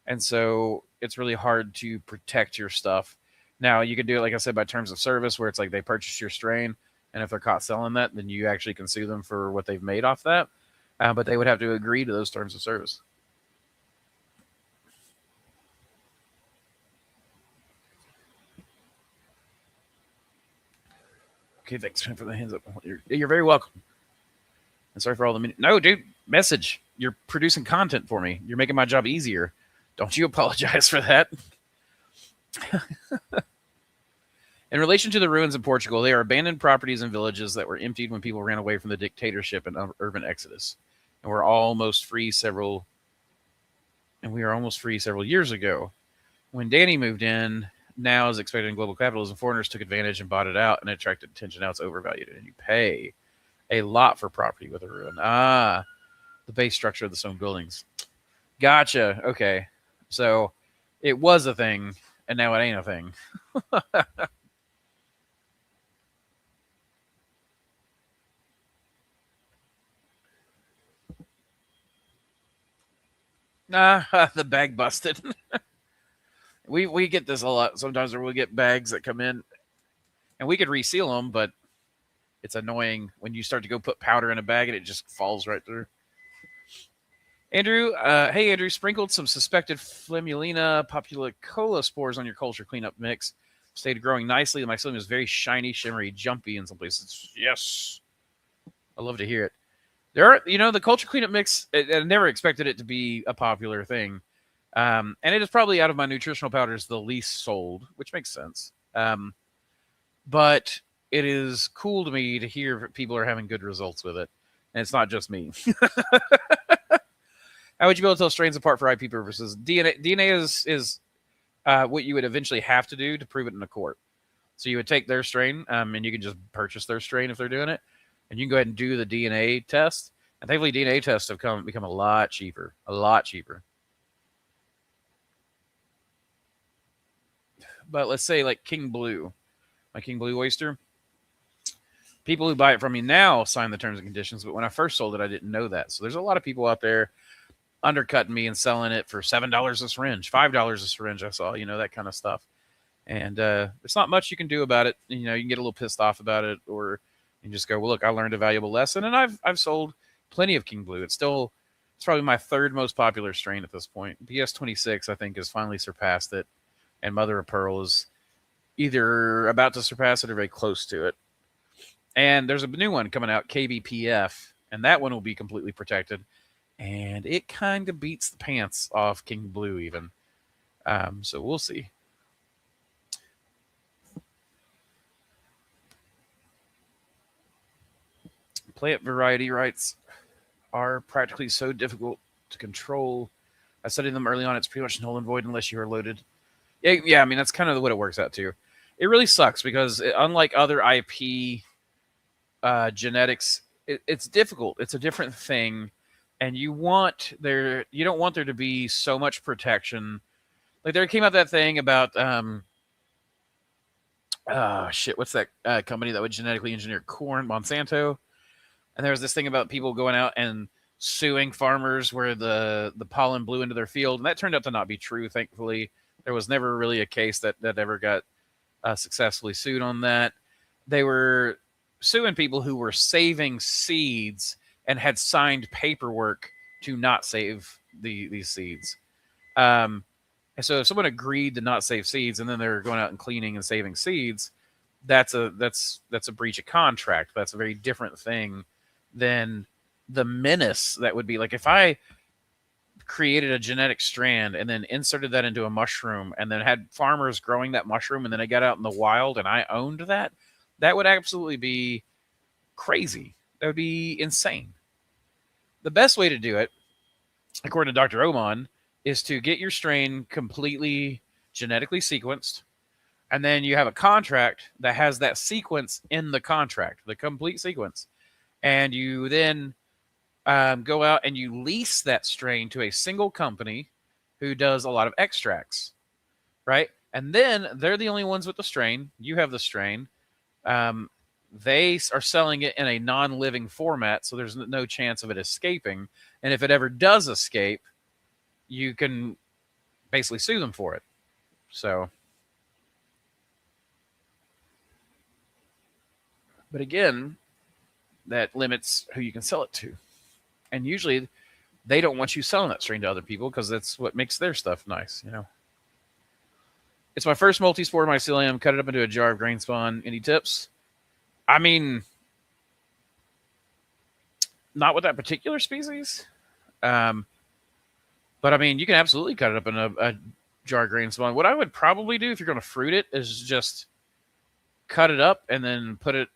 And so it's really hard to protect your stuff. Now, you can do it, like I said, by terms of service, where it's like they purchase your strain, and if they're caught selling that, then you actually can sue them for what they've made off that. But they would have to agree to those terms of service. Okay, thanks for the hands up. You're very welcome. And sorry for all the minutes. No, dude, message. You're producing content for me. You're making my job easier. Don't you apologize for that. In relation to the ruins in Portugal, they are abandoned properties and villages that were emptied when people ran away from the dictatorship and urban exodus. And we are almost free several years ago. When Danny moved in, now is expected in global capitalism, foreigners took advantage and bought it out and attracted attention. Now it's overvalued, and you pay a lot for property with a ruin. The base structure of the stone buildings. Gotcha. Okay. So it was a thing, and now it ain't a thing. The bag busted. we get this a lot sometimes, where we get bags that come in, and we could reseal them, but it's annoying when you start to go put powder in a bag and it just falls right through. Andrew, hey Andrew, sprinkled some suspected Flammulina populicola spores on your culture cleanup mix. Stayed growing nicely. The mycelium is very shiny, shimmery, jumpy in some places. Yes, I love to hear it. There are, the culture cleanup mix, I never expected it to be a popular thing. And it is probably, out of my nutritional powders, the least sold, which makes sense. But it is cool to me to hear people are having good results with it. And it's not just me. How would you be able to tell strains apart for IP purposes? DNA is what you would eventually have to do to prove it in a court. So you would take their strain, and you can just purchase their strain if they're doing it. And you can go ahead and do the DNA test. And thankfully, DNA tests have become a lot cheaper. A lot cheaper. But let's say like King Blue, my King Blue oyster. People who buy it from me now sign the terms and conditions. But when I first sold it, I didn't know that. So there's a lot of people out there undercutting me and selling it for $7 a syringe, $5 a syringe. I saw, that kind of stuff. And there's not much you can do about it. You can get a little pissed off about it, or you can just go, well, look, I learned a valuable lesson. And I've sold plenty of King Blue. It's probably my third most popular strain at this point. BS26, I think, has finally surpassed it. And Mother of Pearl is either about to surpass it or very close to it. And there's a new one coming out, KBPF, and that one will be completely protected. And it kind of beats the pants off King Blue even. So we'll see. Plant variety rights are practically so difficult to control. I studied them early on. It's pretty much null and void unless you are loaded. Yeah, I mean, that's kind of what it works out to. It really sucks because unlike other IP genetics, it's difficult. It's a different thing. And you don't want there to be so much protection. Like there came out that thing about what's that company that would genetically engineer corn, Monsanto? And there was this thing about people going out and suing farmers where the pollen blew into their field, and that turned out to not be true. Thankfully, there was never really a case that ever got successfully sued on that. They were suing people who were saving seeds and had signed paperwork to not save these seeds. And so if someone agreed to not save seeds and then they're going out and cleaning and saving seeds, that's a breach of contract. That's a very different thing than the menace that would be. Like if I created a genetic strand and then inserted that into a mushroom and then had farmers growing that mushroom and then I got out in the wild and I owned that, that would absolutely be crazy. That would be insane. The best way to do it, according to Dr. Oman, is to get your strain completely genetically sequenced, and then you have a contract that has that sequence in the contract, the complete sequence, and you then go out and you lease that strain to a single company who does a lot of extracts, right? And then they're the only ones with the strain. You have the strain. They are selling it in a non-living format, so there's no chance of it escaping. And if it ever does escape, you can basically sue them for it. So, but again, that limits who you can sell it to. And usually they don't want you selling that strain to other people because that's what makes their stuff nice, It's my first multi-spore mycelium. Cut it up into a jar of grain spawn. Any tips? I mean, not with that particular species. But I mean, you can absolutely cut it up in a jar grain spawn. What I would probably do if you're going to fruit it is just cut it up and then put it.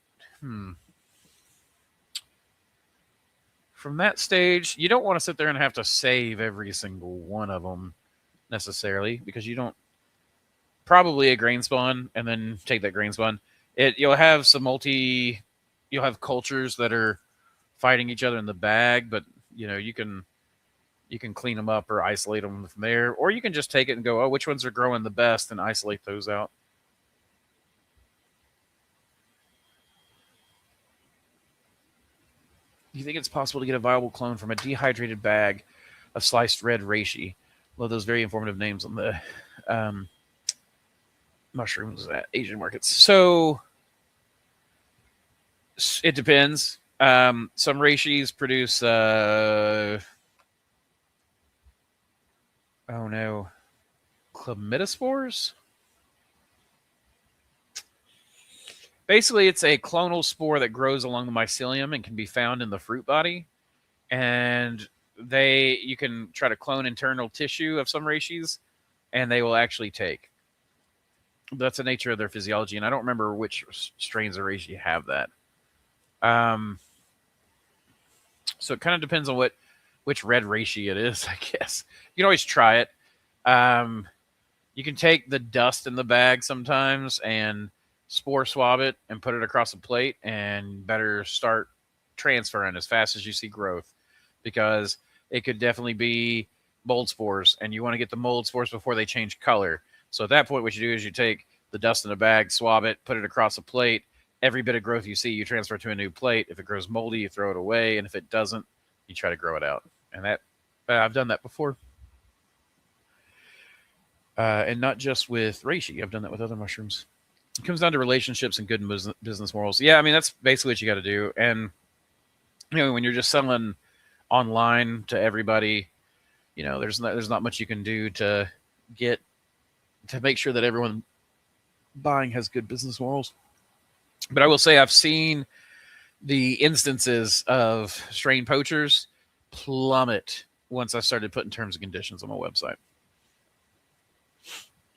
From that stage, you don't want to sit there and have to save every single one of them necessarily, because you don't. Probably a grain spawn, and then take that grain spawn. You'll have you'll have cultures that are fighting each other in the bag, but you can clean them up or isolate them from there, or you can just take it and go, oh, which ones are growing the best, and isolate those out. Do you think it's possible to get a viable clone from a dehydrated bag of sliced red reishi? Love those very informative names on the mushrooms at Asian markets. So it depends. Some reishis produce chlamydospores. Basically, it's a clonal spore that grows along the mycelium and can be found in the fruit body. And you can try to clone internal tissue of some reishis, and they will actually take. That's the nature of their physiology, and I don't remember which strains of reishi have that. So it kind of depends on which red reishi it is, I guess. You can always try it. You can take the dust in the bag sometimes and spore swab it and put it across a plate, and better start transferring as fast as you see growth, because it could definitely be mold spores, and you want to get the mold spores before they change color. So at that point, what you do is you take the dust in a bag, swab it, put it across a plate. Every bit of growth you see, you transfer to a new plate. If it grows moldy, you throw it away, and if it doesn't, you try to grow it out. And that I've done that before. And not just with reishi. I've done that with other mushrooms. It comes down to relationships and good business morals. Yeah, I mean, that's basically what you got to do. And, when you're just selling online to everybody, there's not much you can do to make sure that everyone buying has good business morals. But I will say I've seen the instances of strain poachers plummet once I started putting terms and conditions on my website.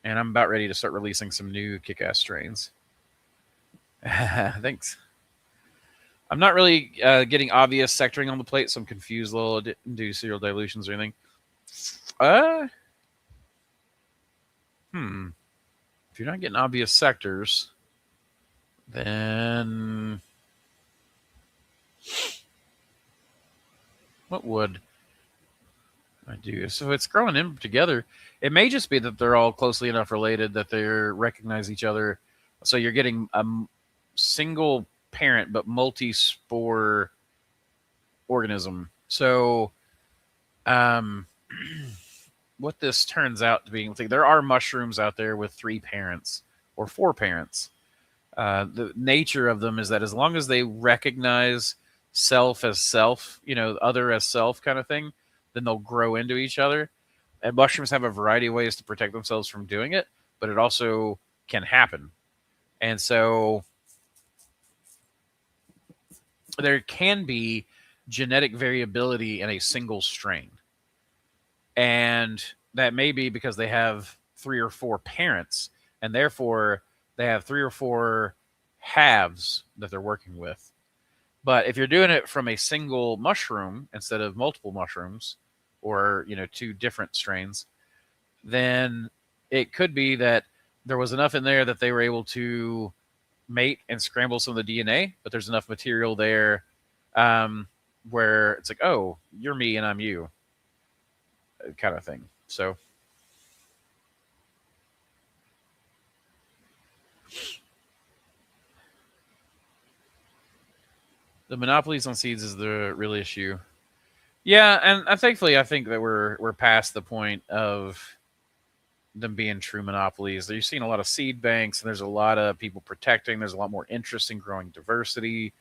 And I'm about ready to start releasing some new kick-ass strains. Thanks. I'm not really getting obvious sectoring on the plate, so I'm confused a little. I didn't do serial dilutions or anything. If you're not getting obvious sectors, then what would I do? So it's growing in together. It may just be that they're all closely enough related that they recognize each other. So you're getting a single parent but multi-spore organism. So what this turns out to be, there are mushrooms out there with 3 parents or 4 parents. The nature of them is that as long as they recognize self as self, other as self kind of thing, then they'll grow into each other. And mushrooms have a variety of ways to protect themselves from doing it, but it also can happen. And so there can be genetic variability in a single strain. And that may be because they have 3 or 4 parents, and therefore they have 3 or 4 halves that they're working with. But if you're doing it from a single mushroom instead of multiple mushrooms, or 2 different strains, then it could be that there was enough in there that they were able to mate and scramble some of the DNA, but there's enough material there where it's like, oh, you're me and I'm you, kind of thing. So the monopolies on seeds is the real issue. Yeah, and thankfully, I think that we're past the point of them being true monopolies. You're seeing a lot of seed banks, and there's a lot of people protecting. There's a lot more interest in growing diversity.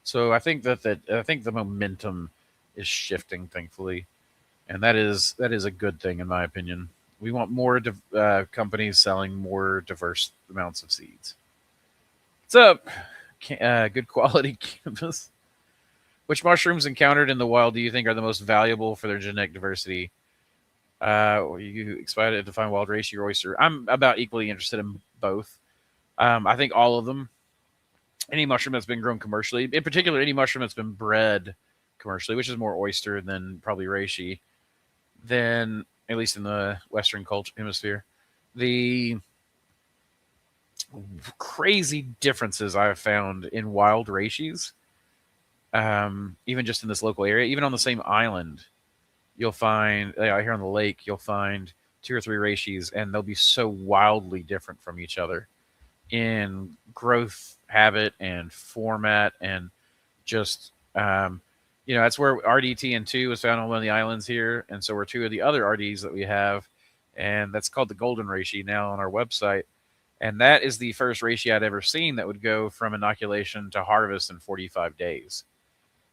So I think that the momentum is shifting, thankfully, and that is a good thing in my opinion. We want more companies selling more diverse amounts of seeds. What's up, good quality campus. Which mushrooms encountered in the wild do you think are the most valuable for their genetic diversity? Are you excited to find wild reishi or oyster? I'm about equally interested in both. I think all of them. Any mushroom that's been grown commercially, in particular, any mushroom that's been bred commercially, which is more oyster than probably reishi, then at least in the Western culture hemisphere, the crazy differences I've found in wild reishis, even just in this local area, even on the same island, you'll find out here on the lake, you'll find 2 or 3 reishis, and they'll be so wildly different from each other in growth habit and format, and just that's where RDTN2 was found on one of the islands here, and so were 2 of the other RDs that we have, and that's called the golden reishi now on our website. And that is the first reishi I'd ever seen that would go from inoculation to harvest in 45 days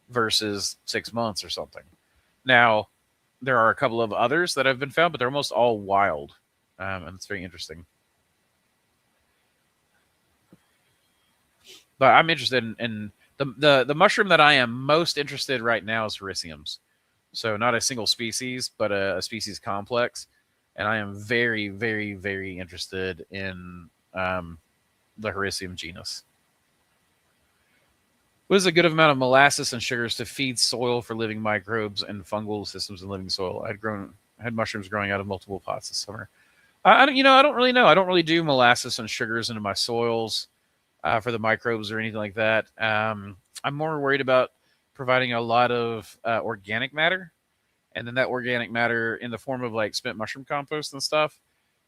versus 6 months or something. Now, there are a couple of others that have been found, but they're almost all wild, and it's very interesting. But I'm interested in the mushroom that I am most interested right now is hericiums. So not a single species, but a species complex. And I am very, very, very interested in the hericium genus. What is a good amount of molasses and sugars to feed soil for living microbes and fungal systems in living soil? I had mushrooms growing out of multiple pots this summer. I don't really know. I don't really do molasses and sugars into my soils for the microbes or anything like that. I'm more worried about providing a lot of organic matter, and then that organic matter in the form of like spent mushroom compost and stuff.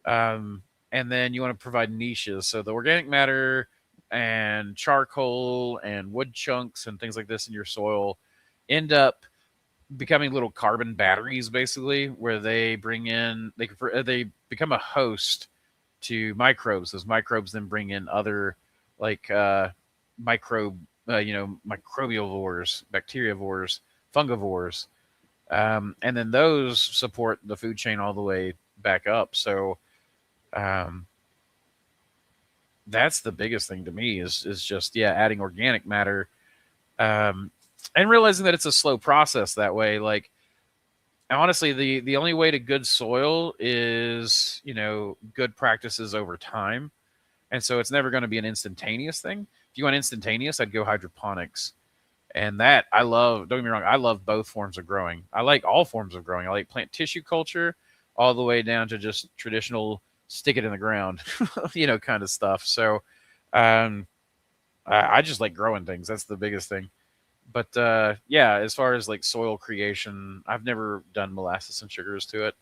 And then you want to provide niches. So the organic matter and charcoal and wood chunks and things like this in your soil end up becoming little carbon batteries, basically, where they become a host to microbes. Those microbes then bring in other microbialvores, bacteriavores, fungivores, and then those support the food chain all the way back up. So that's the biggest thing to me is just adding organic matter, and realizing that it's a slow process that way. Like, honestly, the only way to good soil is good practices over time. And so it's never going to be an instantaneous thing. If you want instantaneous, I'd go hydroponics. And that I love. Don't get me wrong. I love both forms of growing. I like all forms of growing. I like plant tissue culture all the way down to just traditional stick it in the ground, kind of stuff. So I just like growing things. That's the biggest thing. But as far as like soil creation, I've never done molasses and sugars to it.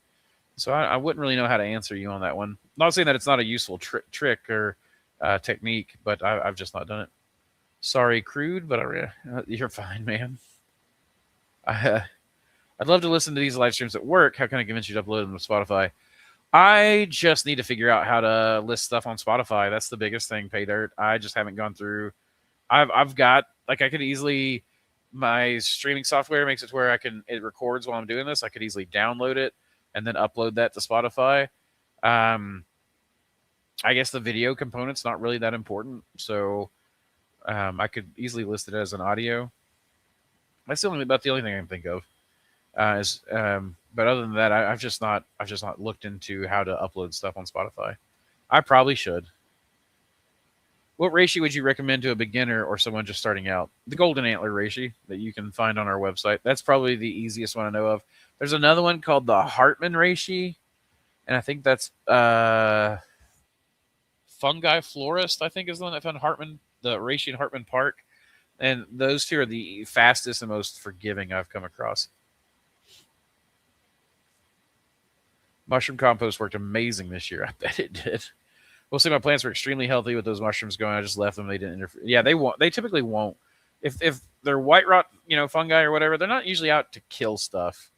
So I wouldn't really know how to answer you on that one. Not saying that it's not a useful trick or technique, but I've just not done it. Sorry, crude, but you're fine, man. I'd love to listen to these live streams at work. How can I convince you to upload them to Spotify? I just need to figure out how to list stuff on Spotify. That's the biggest thing, Pay Dirt. I just haven't gone through. I've got, like, I could easily, my streaming software makes it to where it records while I'm doing this. I could easily download it and then upload that to Spotify. I guess the video component's not really that important, so I could easily list it as an audio. That's about the only thing I can think of. But other than that, I've just not looked into how to upload stuff on Spotify. I probably should. What reishi would you recommend to a beginner or someone just starting out? The golden antler reishi that you can find on our website. That's probably the easiest one I know of. There's another one called the Hartman reishi, and I think that's Fungi Florist, I think, is the one that found the reishi in Hartman Park. And those 2 are the fastest and most forgiving I've come across. Mushroom compost worked amazing this year. I bet it did. We'll see. My plants were extremely healthy with those mushrooms going. I just left them. They didn't interfere. Yeah, they typically won't. If they're white rot, fungi or whatever, they're not usually out to kill stuff.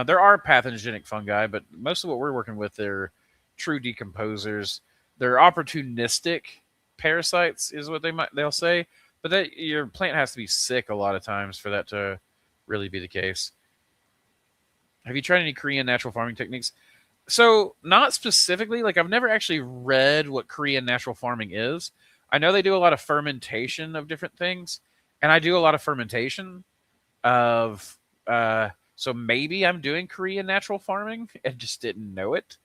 There are pathogenic fungi, but most of what we're working with, they're true decomposers. They're opportunistic parasites, is what they'll say. But that your plant has to be sick a lot of times for that to really be the case. Have you tried any Korean natural farming techniques? So not specifically. Like, I've never actually read what Korean natural farming is. I know they do a lot of fermentation of different things, and I do a lot of fermentation of. So maybe I'm doing Korean natural farming and just didn't know it.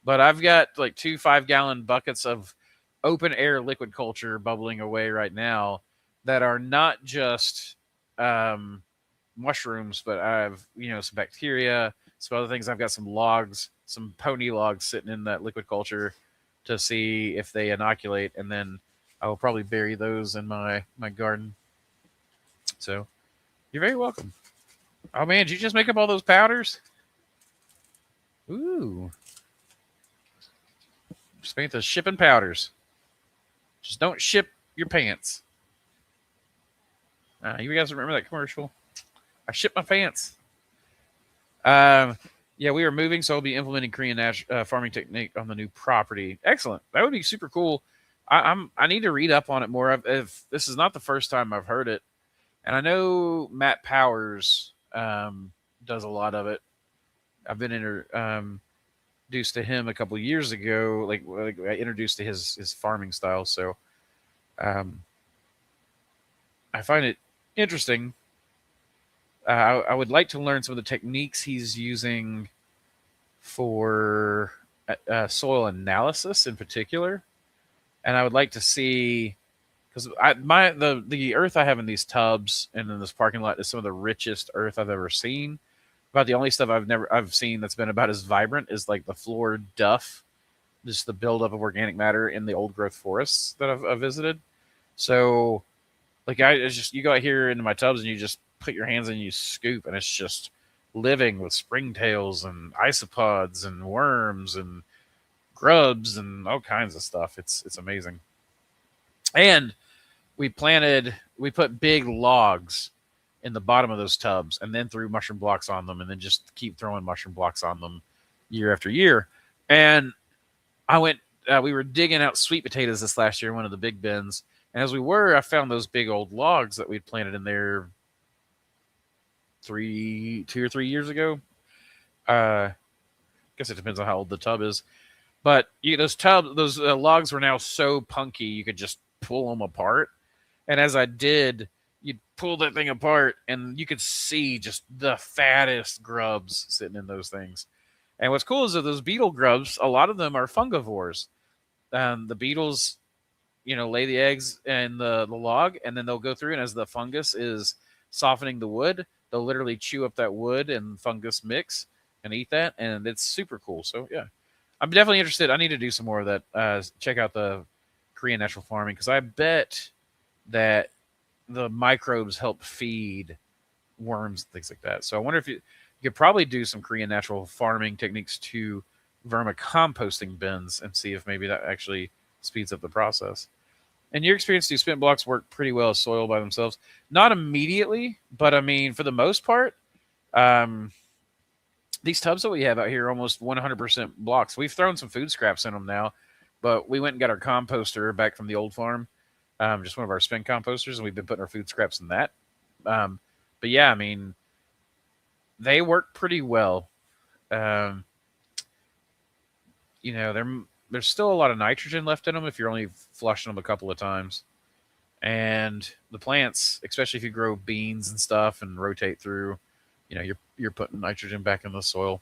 But I've got like 2 5-gallon buckets of open air liquid culture bubbling away right now that are not just um, mushrooms, but I have some bacteria, some other things. I've got some logs, some pony logs sitting in that liquid culture to see if they inoculate, and then I will probably bury those in my garden. So you're very welcome. Oh man, did you just make up all those powders? Ooh, just make the shipping powders. Just don't ship your pants. You guys remember that commercial? I ship my pants. Yeah, we are moving, so I'll be implementing Korean farming technique on the new property. Excellent. That would be super cool. I need to read up on it more. If this is not the first time I've heard it, and I know Matt Powers does a lot of it. I've been introduced to him a couple of years ago. Like I introduced to his farming style. So I find it interesting. I would like to learn some of the techniques he's using for soil analysis in particular, and I would like to see because the earth I have in these tubs and in this parking lot is some of the richest earth I've ever seen. About the only stuff I've seen that's been about as vibrant is like the floor duff, just the buildup of organic matter in the old growth forests that I've visited. So, like you go out here into my tubs and you just put your hands in and you scoop, and it's just living with springtails and isopods and worms and grubs and all kinds of stuff. It's amazing. And we put big logs in the bottom of those tubs and then threw mushroom blocks on them and then just keep throwing mushroom blocks on them year after year. And we were digging out sweet potatoes this last year in one of the big bins. And as I found those big old logs that we'd planted in there 2 or 3 years ago. I guess it depends on how old the tub is. But those logs were now so punky you could just pull them apart. And as I did, you'd pull that thing apart and you could see just the fattest grubs sitting in those things. And what's cool is that those beetle grubs, a lot of them are fungivores. The beetles, lay the eggs in the log, and then they'll go through, and as the fungus is softening the wood, they'll literally chew up that wood and fungus mix and eat that, and it's super cool. So yeah, I'm definitely interested. I need to do some more of that. Check out the Korean natural farming, because I bet that the microbes help feed worms and things like that. So I wonder if you could probably do some Korean natural farming techniques to vermicomposting bins and see if maybe that actually speeds up the process. In your experience, do spent blocks work pretty well as soil by themselves? Not immediately, but I mean, for the most part, these tubs that we have out here are almost 100% blocks. We've thrown some food scraps in them now, but we went and got our composter back from the old farm, just one of our spin composters, and we've been putting our food scraps in that. But yeah, I mean, they work pretty well. There's still a lot of nitrogen left in them if you're only flushing them a couple of times. And the plants, especially if you grow beans and stuff and rotate through, you're putting nitrogen back in the soil.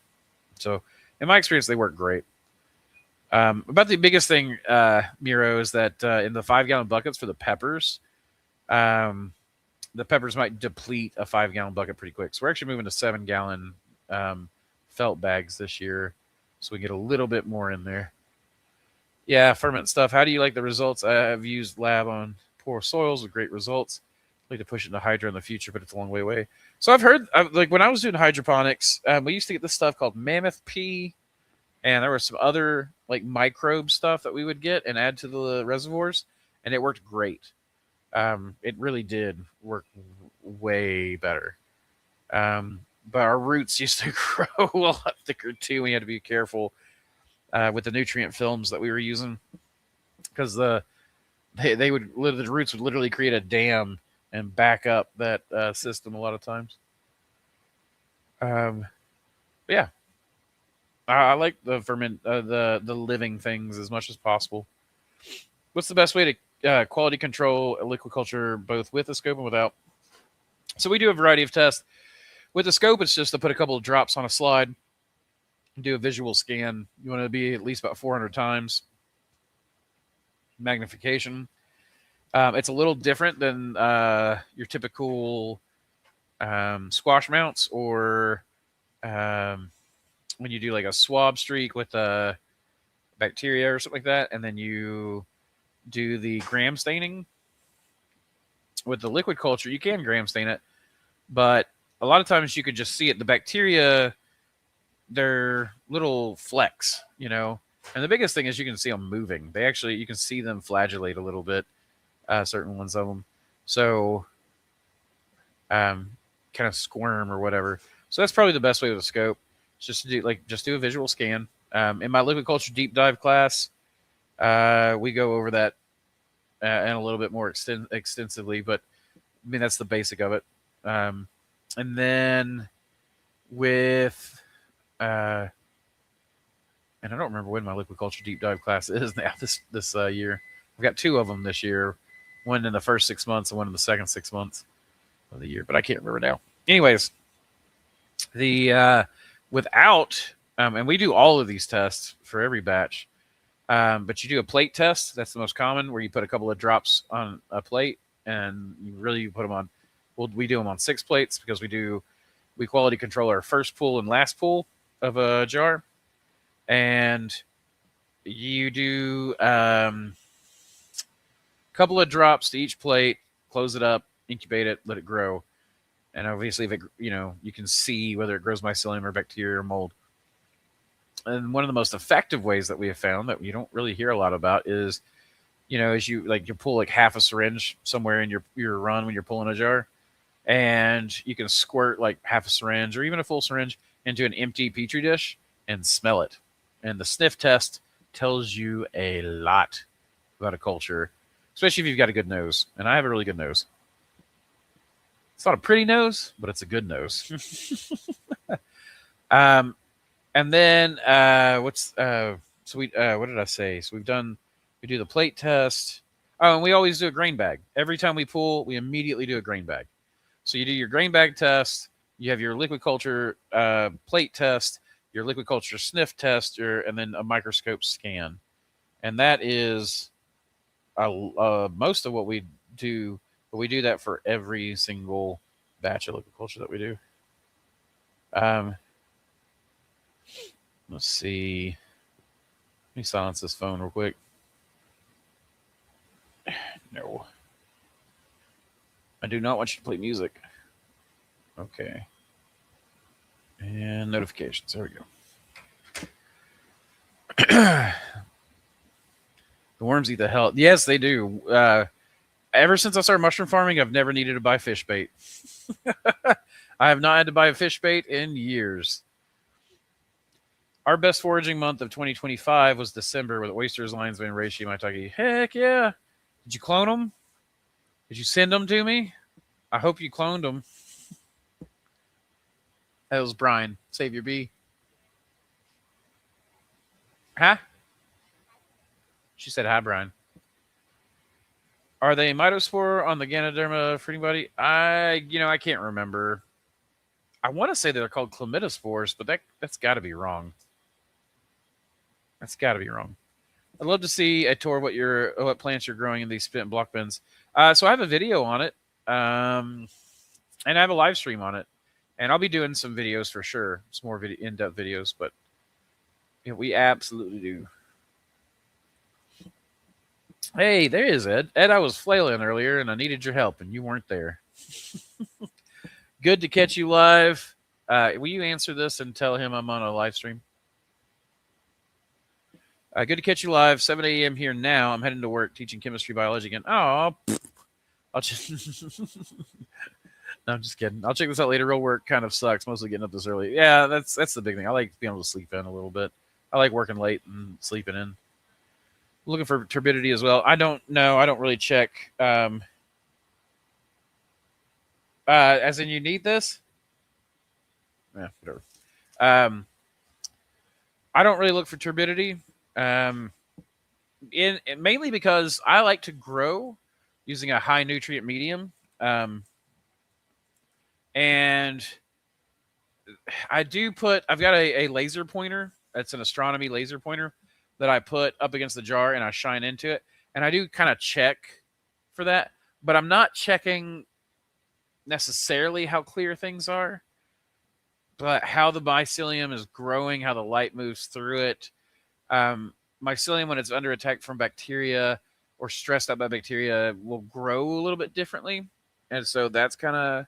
So in my experience, they work great. About the biggest thing, Miro, is that in the 5-gallon buckets for the peppers, the peppers might deplete a 5-gallon bucket pretty quick. So we're actually moving to 7-gallon felt bags this year, so we get a little bit more in there. Yeah, ferment stuff. How do you like the results? I have used lab on poor soils with great results. I'd like to push it into hydro in the future, but it's a long way away. So I've heard, like when I was doing hydroponics, we used to get this stuff called mammoth pea, and there was some other like microbe stuff that we would get and add to the reservoirs, and it worked great. It really did work way better. But our roots used to grow a lot thicker too. We had to be careful with the nutrient films that we were using, because the roots would literally create a dam and back up that system a lot of times. Yeah, I like the living things as much as possible. What's the best way quality control, liquid culture, both with a scope and without. So we do a variety of tests. With the scope, it's just to put a couple of drops on a slide, do a visual scan. You want to be at least about 400 times magnification. It's a little different than your typical squash mounts, or when you do like a swab streak with bacteria or something like that, and then you do the gram staining. With the liquid culture, you can gram stain it, but a lot of times you could just see it. The bacteria, they're little flecks, and the biggest thing is you can see them moving. You can see them flagellate a little bit, certain ones of them. So kind of squirm or whatever. So that's probably the best way with a scope. Just to do a visual scan. In my liquid culture deep dive class, we go over that and a little bit more extensively, but I mean that's the basic of it. And then with and I don't remember when my liquid culture deep dive class is now this year. I've got 2 of them this year, one in the first 6 months and one in the second 6 months of the year, but I can't remember now. Anyways, the without and we do all of these tests for every batch. But you do a plate test. That's the most common, where you put a couple of drops on a plate and you put them on. Well, we do them on 6 plates because we quality control our first pool and last pool of a jar. And you do a couple of drops to each plate, close it up, incubate it, let it grow. And obviously, if it, you can see whether it grows mycelium or bacteria or mold. And one of the most effective ways that we have found that you don't really hear a lot about is, as you pull like half a syringe somewhere in your run when you're pulling a jar, and you can squirt like half a syringe or even a full syringe into an empty petri dish and smell it. And the sniff test tells you a lot about a culture, especially if you've got a good nose. And I have a really good nose. It's not a pretty nose, but it's a good nose. And then what did I say? So we do the plate test. Oh, and we always do a grain bag. Every time we pull, we immediately do a grain bag. So you do your grain bag test, you have your liquid culture plate test, your liquid culture sniff test, and then a microscope scan. And that is most of what we do, but we do that for every single batch of liquid culture that we do. Let's see. Let me silence this phone real quick. No. I do not want you to play music. Okay. And notifications. There we go. The worms eat the hell. Yes, they do. Ever since I started mushroom farming, I've never needed to buy fish bait. I have not had to buy a fish bait in years. Our best foraging month of 2025 was December with oysters, lions, van reishi, mycology. Heck yeah. Did you clone them? Did you send them to me? I hope you cloned them. That was Brian. Savior B. Huh? She said hi, Brian. Are they mitospore on the Ganoderma fruiting body? I can't remember. I want to say they're called chlamydospores, but that's got to be wrong. That's got to be wrong. I'd love to see a tour of what plants you're growing in these spit and block bins. So I have a video on it, and I have a live stream on it, and I'll be doing some videos for sure, some more in-depth videos. But we absolutely do. Hey, there is Ed. Ed, I was flailing earlier, and I needed your help, and you weren't there. Good to catch you live. Will you answer this and tell him I'm on a live stream? Good to catch you live. 7 a.m. here now. I'm heading to work teaching chemistry, biology again. Oh, I'll just... No, I'm just kidding. I'll check this out later. Real work kind of sucks. Mostly getting up this early. Yeah, that's the big thing. I like being able to sleep in a little bit. I like working late and sleeping in. Looking for turbidity as well. I don't know. I don't really check. As in you need this? Yeah, whatever. I don't really look for turbidity. mainly because I like to grow using a high nutrient medium, and I've got a laser pointer. That's an astronomy laser pointer that I put up against the jar and I shine into it. And I do kind of check for that, but I'm not checking necessarily how clear things are, but how the mycelium is growing, how the light moves through it. Mycelium, when it's under attack from bacteria or stressed out by bacteria, will grow a little bit differently. And so that's kind of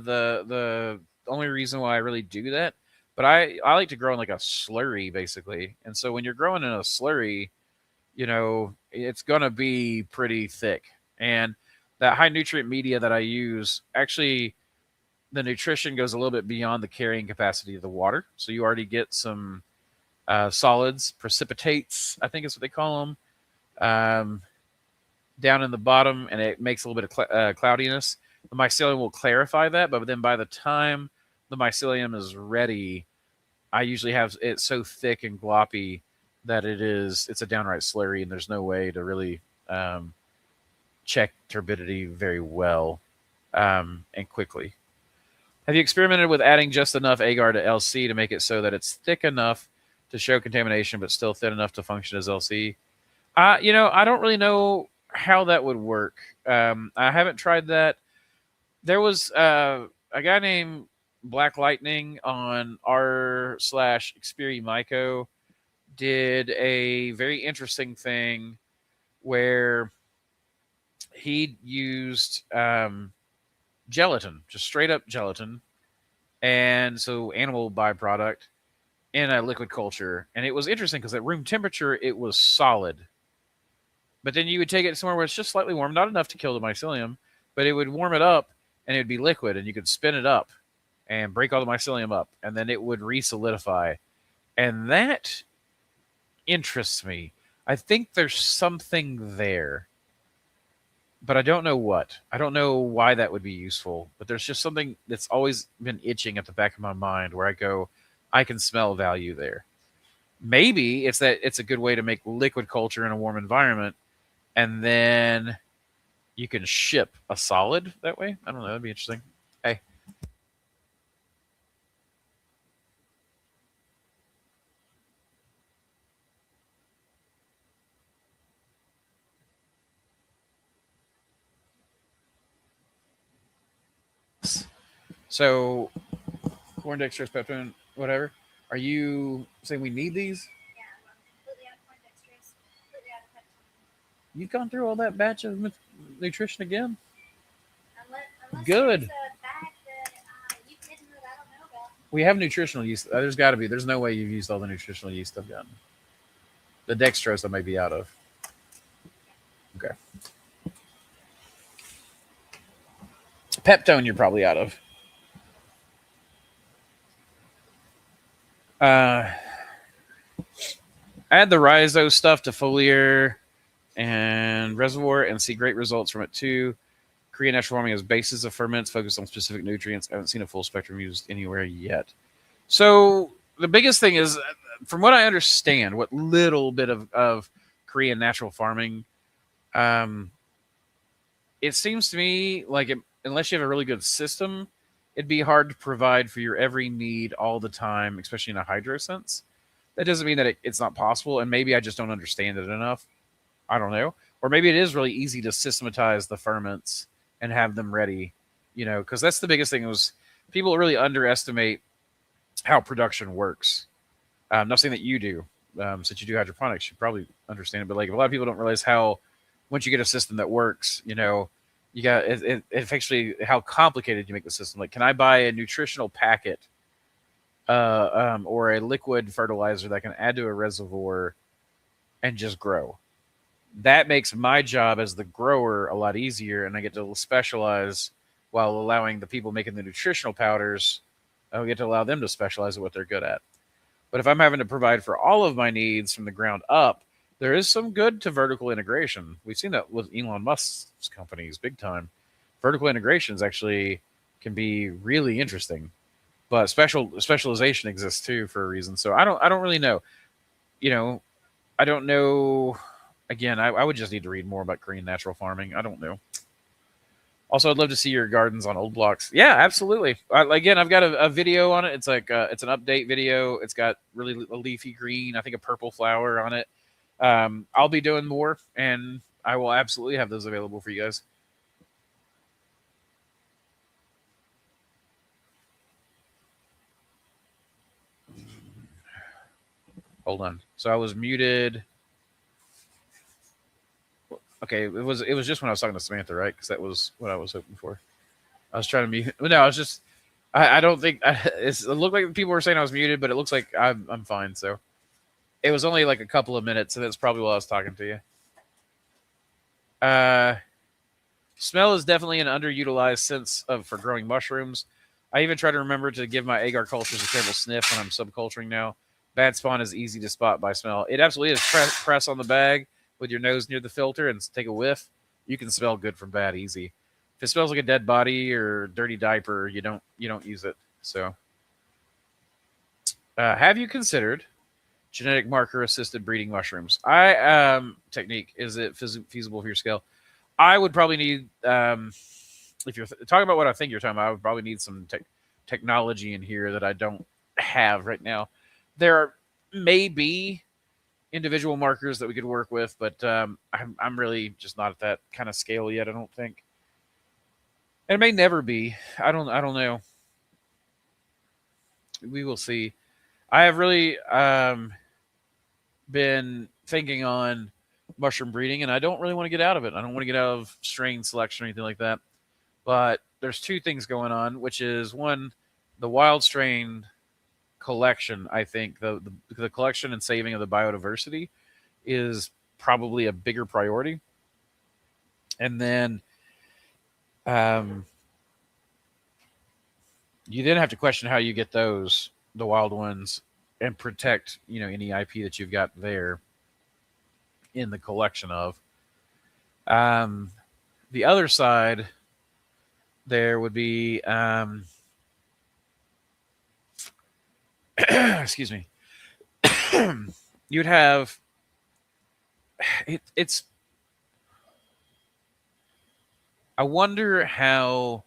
the only reason why I really do that. But I like to grow in like a slurry basically. And so when you're growing in a slurry, it's gonna be pretty thick. And that high nutrient media that I use, actually the nutrition goes a little bit beyond the carrying capacity of the water. So you already get some solids, precipitates, I think is what they call them, down in the bottom, and it makes a little bit of cloudiness. The mycelium will clarify that, but then by the time the mycelium is ready, I usually have it so thick and gloppy that it's a downright slurry, and there's no way to really check turbidity very well and quickly. Have you experimented with adding just enough agar to LC to make it so that it's thick enough to show contamination, but still thin enough to function as LC? I don't really know how that would work. I haven't tried that. There was a guy named Black Lightning on r/Xperimyco did a very interesting thing where he used gelatin, just straight up gelatin, and so animal byproduct in a liquid culture. And it was interesting because at room temperature, it was solid. But then you would take it somewhere where it's just slightly warm, not enough to kill the mycelium, but it would warm it up and it would be liquid, and you could spin it up and break all the mycelium up, and then it would re-solidify. And that interests me. I think there's something there, but I don't know what. I don't know why that would be useful, but there's just something that's always been itching at the back of my mind where I go, I can smell value there. Maybe it's that it's a good way to make liquid culture in a warm environment, and then you can ship a solid that way. I don't know. That'd be interesting. Hey. So, corn dextrose, peptone, whatever. Are you saying we need these? Yeah, I'm completely out of corn dextrose, completely out of peptone. You've gone through all that batch of nutrition again? Unless Good. there's a bag that you've hidden that I don't know about. We have nutritional yeast. There's got to be. There's no way you've used all the nutritional yeast I've gotten. The dextrose I may be out of. Okay. Peptone you're probably out of. Add the rhizo stuff to foliar and reservoir and see great results from it too. Korean natural farming has bases of ferments focused on specific nutrients. I haven't seen a full spectrum used anywhere yet. So the biggest thing is, from what I understand, what little bit of Korean natural farming, it seems to me like unless you have a really good system, it'd be hard to provide for your every need all the time, especially in a hydro sense. That doesn't mean that it's not possible, and maybe I just don't understand it enough. I don't know. Or maybe it is really easy to systematize the ferments and have them ready, because that's the biggest thing was people really underestimate how production works. I'm not saying that you do. Since you do hydroponics, you probably understand it, but like a lot of people don't realize how once you get a system that works, you got it actually how complicated you make the system. Like, can I buy a nutritional packet or a liquid fertilizer that can add to a reservoir and just grow? That makes my job as the grower a lot easier, and I get to specialize while allowing the people making the nutritional powders, I get to allow them to specialize at what they're good at. But if I'm having to provide for all of my needs from the ground up, there is some good to vertical integration. We've seen that with Elon Musk's companies big time. Vertical integrations actually can be really interesting, but specialization exists too for a reason. So I don't really know. I don't know. Again, I would just need to read more about green natural farming. I don't know. Also, I'd love to see your gardens on old blocks. Yeah, absolutely. Again, I've got a video on it. It's like it's an update video. It's got really leafy green. I think a purple flower on it. I'll be doing more, and I will absolutely have those available for you guys. Hold on. So I was muted. Okay, it was just when I was talking to Samantha, right? Because that was what I was hoping for. I was trying to mute. No, I was just. I don't think it looked like people were saying I was muted, but it looks like I'm fine. So it was only like a couple of minutes, and that's probably while I was talking to you. Smell is definitely an underutilized sense for growing mushrooms. I even try to remember to give my agar cultures a careful sniff when I'm subculturing now. Bad spawn is easy to spot by smell. It absolutely is. Press on the bag with your nose near the filter and take a whiff. You can smell good from bad easy. If it smells like a dead body or dirty diaper, you don't use it. So, have you considered genetic marker assisted breeding mushrooms? Technique, is it feasible for your scale? I would probably need, if you're talking about what I think you're talking about, I would probably need some technology in here that I don't have right now. There may be individual markers that we could work with, but I'm really just not at that kind of scale yet, I don't think. And it may never be. I don't know. We will see. I have really been thinking on mushroom breeding, and I don't really want to get out of it. I don't want to get out of strain selection or anything like that. But there's two things going on, which is one, the wild strain collection. I think the collection and saving of the biodiversity is probably a bigger priority. And then you then have to question how you get those, the wild ones, and protect, any IP that you've got there in the collection of. The other side there would be, excuse me, you'd have, it's, I wonder how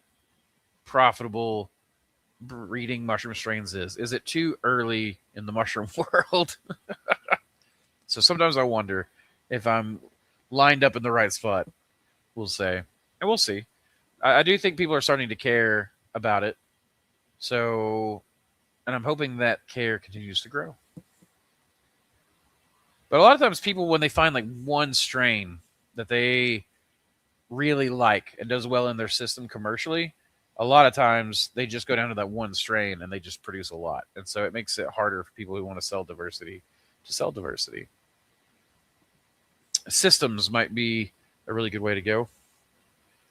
profitable breeding mushroom strains is. Is it too early in the mushroom world? So sometimes I wonder if I'm lined up in the right spot, we'll say. And we'll see. I do think people are starting to care about it. So, and I'm hoping that care continues to grow. But a lot of times people, when they find like one strain that they really like and does well in their system commercially, a lot of times they just go down to that one strain and they just produce a lot. And so it makes it harder for people who want to sell diversity to sell diversity. Systems might be a really good way to go.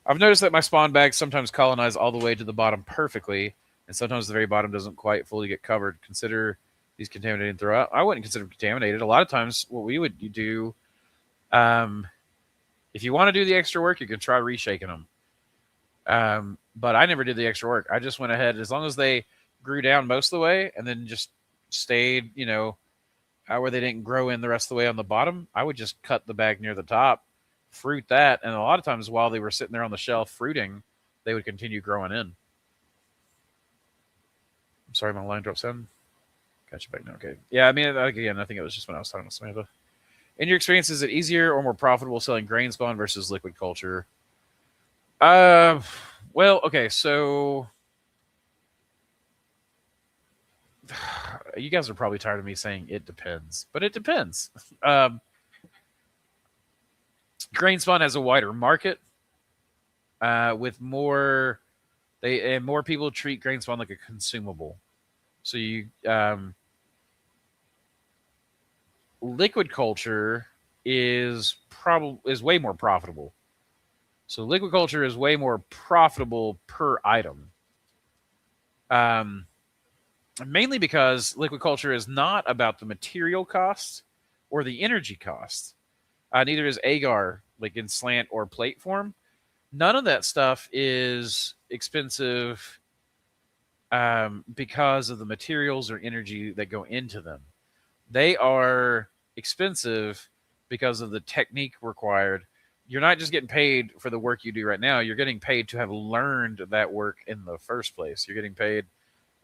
I've noticed that my spawn bags sometimes colonize all the way to the bottom perfectly, and sometimes the very bottom doesn't quite fully get covered. Consider these contaminated throughout. I wouldn't consider them contaminated. A lot of times what we would do, if you want to do the extra work, you can try reshaking them. But I never did the extra work. I just went ahead, as long as they grew down most of the way and then just stayed, where they didn't grow in the rest of the way on the bottom, I would just cut the bag near the top, fruit that, and a lot of times while they were sitting there on the shelf fruiting, they would continue growing in. I'm sorry, my line dropped sound. Got you back now. Okay. Yeah, I mean, again, I think it was just when I was talking to Samantha. In your experience, is it easier or more profitable selling grain spawn versus liquid culture? Well, okay, so you guys are probably tired of me saying it depends, but it depends. Grain spawn has a wider market, with more people treat grain spawn like a consumable. So liquid culture is way more profitable. So liquid culture is way more profitable per item. Mainly because liquid culture is not about the material cost or the energy cost. Neither is agar, like in slant or plate form. None of that stuff is expensive because of the materials or energy that go into them. They are expensive because of the technique required. You're not just getting paid for the work you do right now. You're getting paid to have learned that work in the first place. You're getting paid,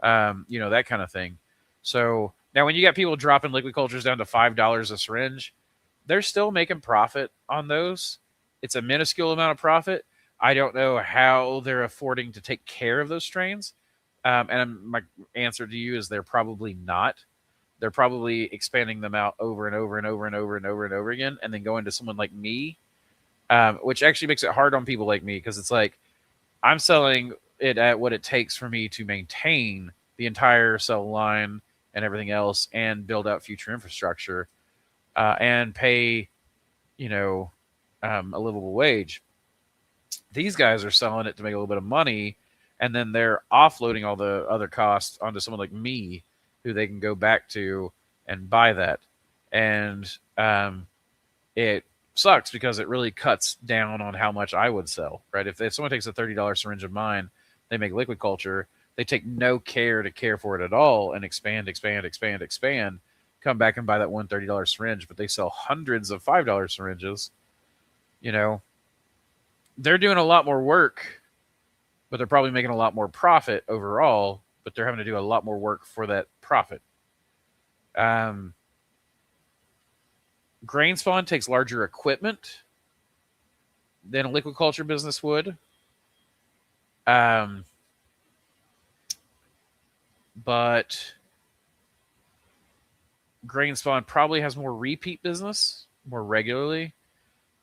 that kind of thing. So now when you got people dropping liquid cultures down to $5 a syringe, they're still making profit on those. It's a minuscule amount of profit. I don't know how they're affording to take care of those strains. And my answer to you is they're probably not. They're probably expanding them out over and over and over and over and over and over again, and then going to someone like me, which actually makes it hard on people like me, because it's like I'm selling it at what it takes for me to maintain the entire cell line and everything else and build out future infrastructure and pay, a livable wage. These guys are selling it to make a little bit of money, and then they're offloading all the other costs onto someone like me, who they can go back to and buy that. And it sucks because it really cuts down on how much I would sell, right? If someone takes a $30 syringe of mine, they make liquid culture, they take no care to care for it at all and expand, come back and buy that one $30 syringe, but they sell hundreds of $5 syringes. They're doing a lot more work, but they're probably making a lot more profit overall, but they're having to do a lot more work for that profit. Grain spawn takes larger equipment than a liquid culture business would. But grain spawn probably has more repeat business more regularly.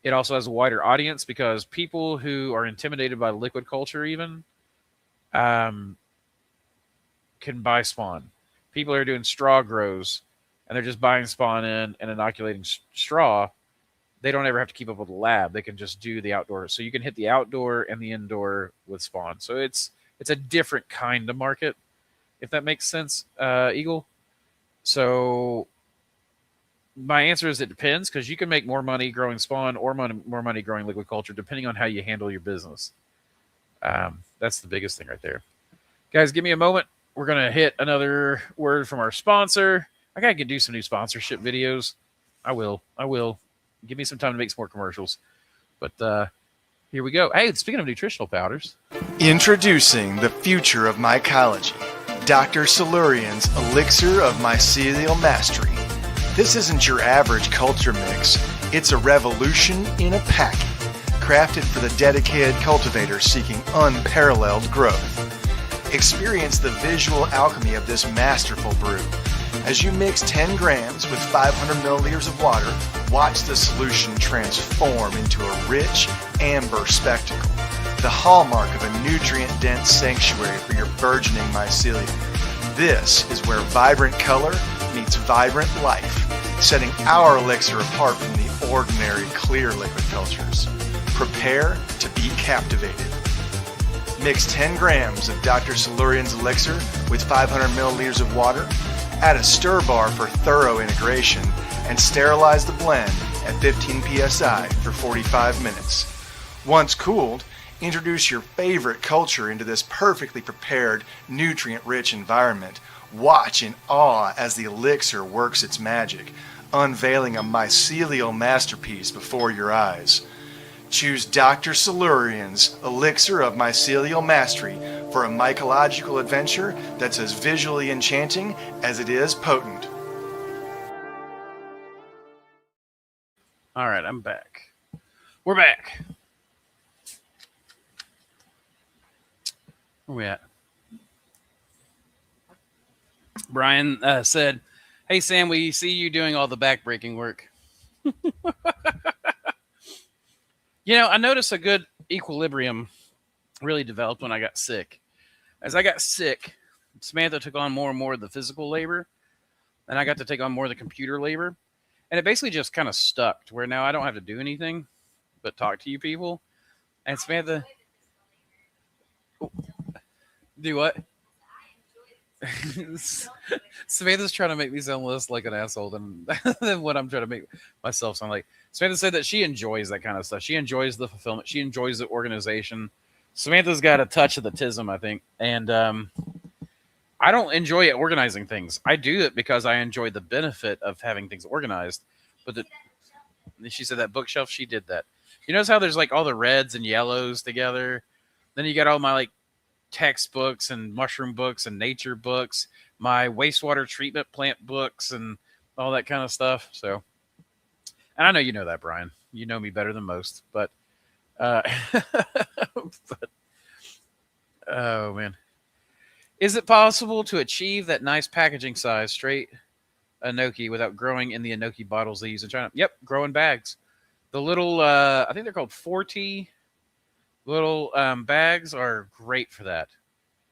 It also has a wider audience because people who are intimidated by liquid culture even can buy spawn. People are doing straw grows and they're just buying spawn in and inoculating straw. They don't ever have to keep up with the lab. They can just do the outdoor. So you can hit the outdoor and the indoor with spawn. So it's a different kind of market, if that makes sense, Eagle. So my answer is it depends, because you can make more money growing spawn or more money growing liquid culture depending on how you handle your business. That's the biggest thing right there. Guys, give me a moment. We're going to hit another word from our sponsor. I got to do some new sponsorship videos. I will. Give me some time to make some more commercials. But here we go. Hey, speaking of nutritional powders. Introducing the future of mycology, Dr. Silurian's Elixir of Mycelial Mastery. This isn't your average culture mix. It's a revolution in a packet, crafted for the dedicated cultivator seeking unparalleled growth. Experience the visual alchemy of this masterful brew. As you mix 10 grams with 500 milliliters of water, watch the solution transform into a rich amber spectacle, the hallmark of a nutrient-dense sanctuary for your burgeoning mycelium. This is where vibrant color meets vibrant life, setting our elixir apart from the ordinary clear liquid cultures. Prepare to be captivated. Mix 10 grams of Dr. Silurian's elixir with 500 milliliters of water, add a stir bar for thorough integration, and sterilize the blend at 15 psi for 45 minutes. Once cooled, introduce your favorite culture into this perfectly prepared, nutrient-rich environment. Watch in awe as the elixir works its magic, unveiling a mycelial masterpiece before your eyes. Choose Dr. Silurian's Elixir of Mycelial Mastery for a mycological adventure that's as visually enchanting as it is potent. All right, I'm back. We're back. Where we at? Brian said, "Hey, Sam, we see you doing all the backbreaking work." I noticed a good equilibrium really developed when I got sick. As I got sick, Samantha took on more and more of the physical labor, and I got to take on more of the computer labor. And it basically just kind of stuck to where now I don't have to do anything but talk to you people. And Samantha... Do what? Samantha's trying to make me sound less like an asshole than what I'm trying to make myself sound like. Samantha said that she enjoys that kind of stuff. She enjoys the fulfillment. She enjoys the organization. Samantha's got a touch of the tism, I think. And I don't enjoy organizing things. I do it because I enjoy the benefit of having things organized. But she said that bookshelf, she did that. You notice how there's like all the reds and yellows together? Then you got all my like textbooks and mushroom books and nature books, my wastewater treatment plant books and all that kind of stuff. So, and I know you know that, Brian. You know me better than most, but, but oh man. Is it possible to achieve that nice packaging size straight enoki without growing in the enoki bottles they use in China? Yep, grow in bags. The little, I think they're called 40 little bags are great for that.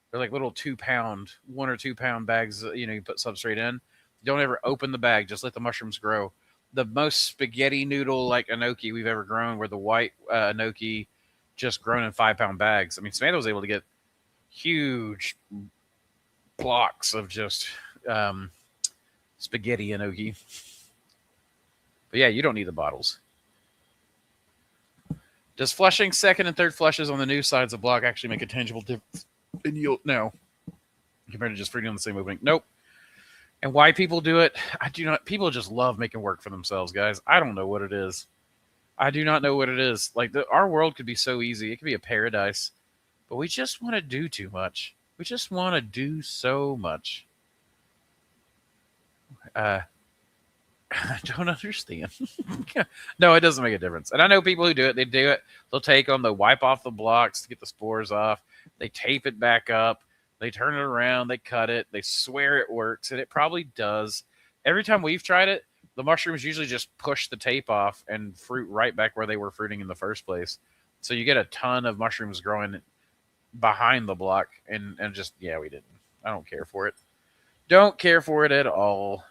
They're like little 2-pound, 1 or 2 pound bags. You put substrate in. Don't ever open the bag. Just let the mushrooms grow. The most spaghetti noodle like enoki we've ever grown were the white enoki, just grown in 5-pound bags. I mean, Samantha was able to get huge blocks of just spaghetti enoki. But yeah, you don't need the bottles. Does flushing second and third flushes on the new sides of block actually make a tangible difference in yield? No. Compared to just fruiting on the same opening? Nope. And why people do it, I do not. People just love making work for themselves, guys. I don't know what it is. I do not know what it is. Like, our world could be so easy. It could be a paradise. But we just want to do too much. We just want to do so much. I don't understand. No, it doesn't make a difference. And I know people who do it. They do it. They'll take them. They'll wipe off the blocks to get the spores off. They tape it back up. They turn it around. They cut it. They swear it works. And it probably does. Every time we've tried it, the mushrooms usually just push the tape off and fruit right back where they were fruiting in the first place. So you get a ton of mushrooms growing behind the block. And just, yeah, we didn't. I don't care for it. Don't care for it at all.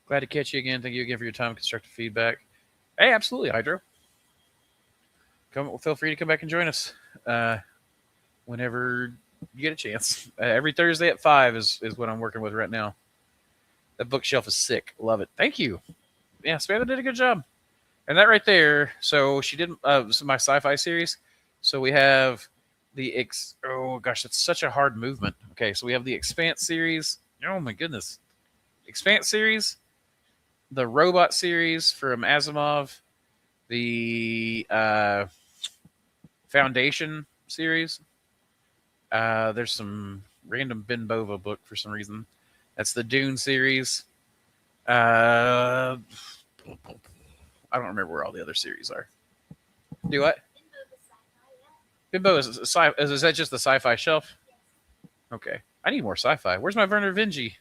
Glad to catch you again. Thank you again for your time and constructive feedback. Hey, absolutely, Hydro. Feel free to come back and join us whenever you get a chance. Every Thursday at 5 is what I'm working with right now. That bookshelf is sick. Love it. Thank you. Yeah, Samantha did a good job. And that right there, so she did my sci-fi series. So we have the oh gosh, that's such a hard movement. Okay, so we have the Expanse series. Oh my goodness. Expanse series. The Robot series from Asimov, the Foundation series. There's some random Ben Bova book for some reason. That's the Dune series. I don't remember where all the other series are. Do what? Bimbo is that just the sci-fi shelf? Okay. I need more sci-fi. Where's my Werner Vinci?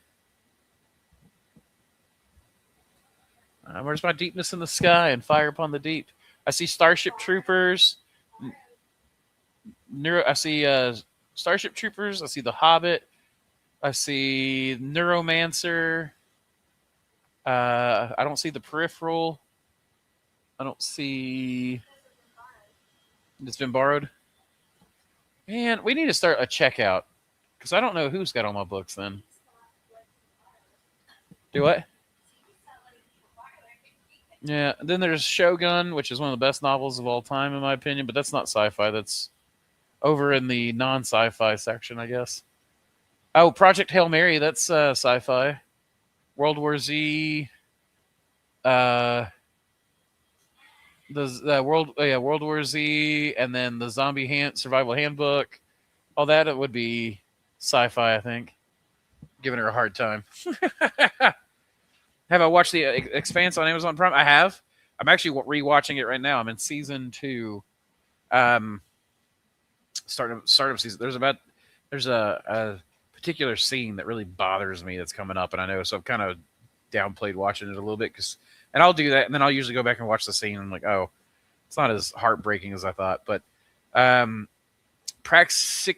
Where's my Deepness in the Sky and Fire Upon the Deep? I see Starship Troopers. I see Starship Troopers. I see The Hobbit. I see Neuromancer. I don't see The Peripheral. I don't see... It's been borrowed. Man, we need to start a checkout. Because I don't know who's got all my books then. Do what? Yeah, and then there's Shogun, which is one of the best novels of all time, in my opinion, but that's not sci-fi. That's over in the non-sci-fi section, I guess. Oh, Project Hail Mary, that's sci-fi. World War Z, World War Z, and then the Zombie Survival Handbook. All that, it would be sci-fi, I think. Giving her a hard time. Have I watched the Expanse on Amazon Prime? I have. I'm actually rewatching it right now. I'm in season 2. Startup season. There's a particular scene that really bothers me that's coming up, and I know, so I've kind of downplayed watching it a little bit, and I'll do that, and then I'll usually go back and watch the scene, and I'm like, oh, it's not as heartbreaking as I thought. But Praxitike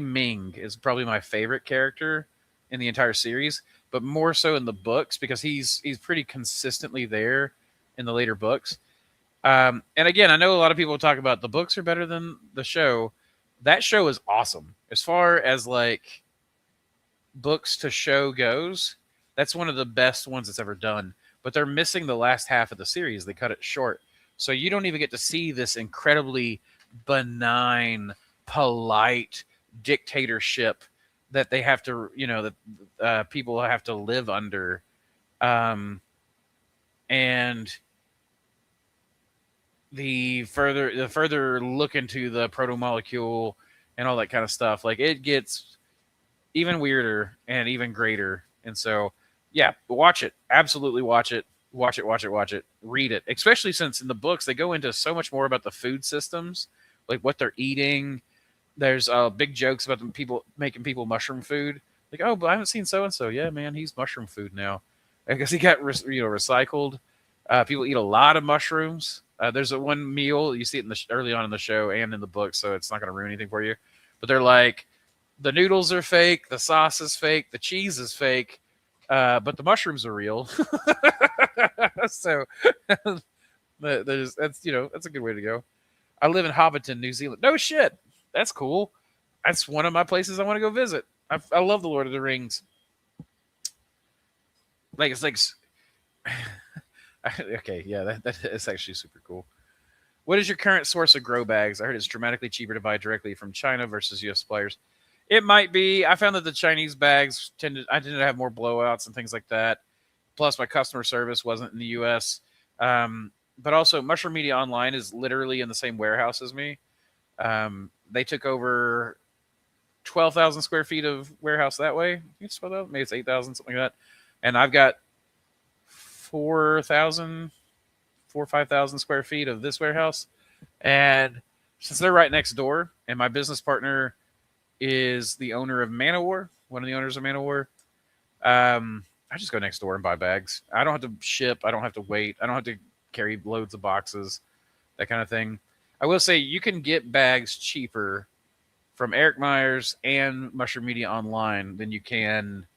Ming is probably my favorite character in the entire series, but more so in the books because he's pretty consistently there in the later books. And again, I know a lot of people talk about the books are better than the show. That show is awesome. As far as like books to show goes, that's one of the best ones that's ever done. But they're missing the last half of the series. They cut it short. So you don't even get to see this incredibly benign, polite, dictatorship that they have to, that people have to live under. And the further look into the proto-molecule and all that kind of stuff, like it gets even weirder and even greater. And so, yeah, watch it. Absolutely watch it. Watch it. Read it. Especially since in the books, they go into so much more about the food systems, like what they're eating. There's big jokes about them people making people mushroom food. Like, oh, but I haven't seen so-and-so. Yeah, man, he's mushroom food now. Because he got recycled. People eat a lot of mushrooms. There's a one meal, you see it early on in the show and in the book, so it's not going to ruin anything for you. But they're like, the noodles are fake, the sauce is fake, the cheese is fake, but the mushrooms are real. So that's a good way to go. I live in Hobbiton, New Zealand. No shit, that's cool. That's one of my places I want to go visit. I love the Lord of the Rings. Like it's like, okay, yeah, that is actually super cool. What is your current source of grow bags? I heard it's dramatically cheaper to buy directly from China versus U.S. suppliers. It might be. I found that the Chinese bags tended to have more blowouts and things like that. Plus, my customer service wasn't in the U.S. But also, Mushroom Media Online is literally in the same warehouse as me. They took over 12,000 square feet of warehouse that way. Maybe it's 8,000, something like that. And I've got 4,000 or 5,000 square feet of this warehouse. And since they're right next door, and my business partner is the owner of Manowar, one of the owners of Manowar, I just go next door and buy bags. I don't have to ship. I don't have to wait. I don't have to carry loads of boxes, that kind of thing. I will say you can get bags cheaper from Eric Myers and Mushroom Media Online than you can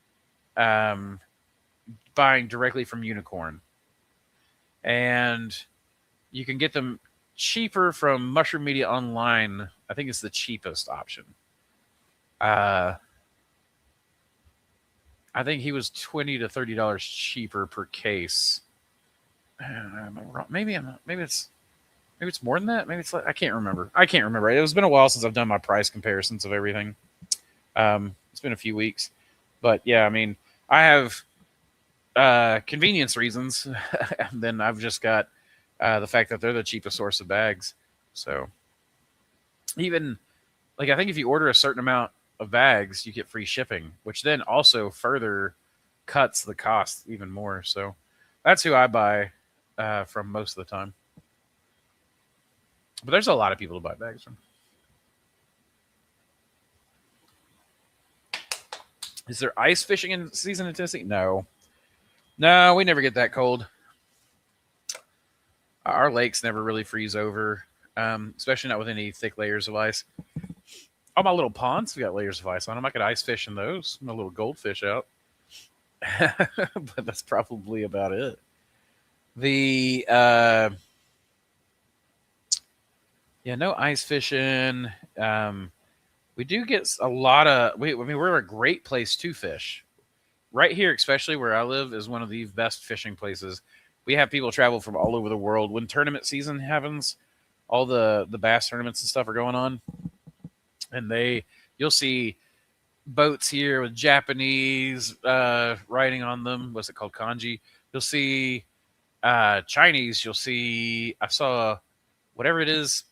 buying directly from Unicorn. And you can get them cheaper from Mushroom Media Online. I think it's the cheapest option. I think he was $20 to $30 cheaper per case. Am I wrong? Maybe it's more than that. Maybe it's like, I can't remember. It's been a while since I've done my price comparisons of everything. It's been a few weeks, but yeah, I mean, I have convenience reasons, and then I've just got the fact that they're the cheapest source of bags. So even like, I think if you order a certain amount of bags, you get free shipping, which then also further cuts the cost even more. So that's who I buy from most of the time. But there's a lot of people to buy bags from. Is there ice fishing in season in Tennessee? No, we never get that cold. Our lakes never really freeze over, especially not with any thick layers of ice. All my little ponds have got layers of ice on them. I could ice fish in those. My little goldfish out. But that's probably about it. No ice fishing. We do get a lot of. We're a great place to fish. Right here, especially where I live, is one of the best fishing places. We have people travel from all over the world. When tournament season happens, all the bass tournaments and stuff are going on. And you'll see boats here with Japanese writing on them. What's it called? Kanji. You'll see Chinese. I saw whatever it is.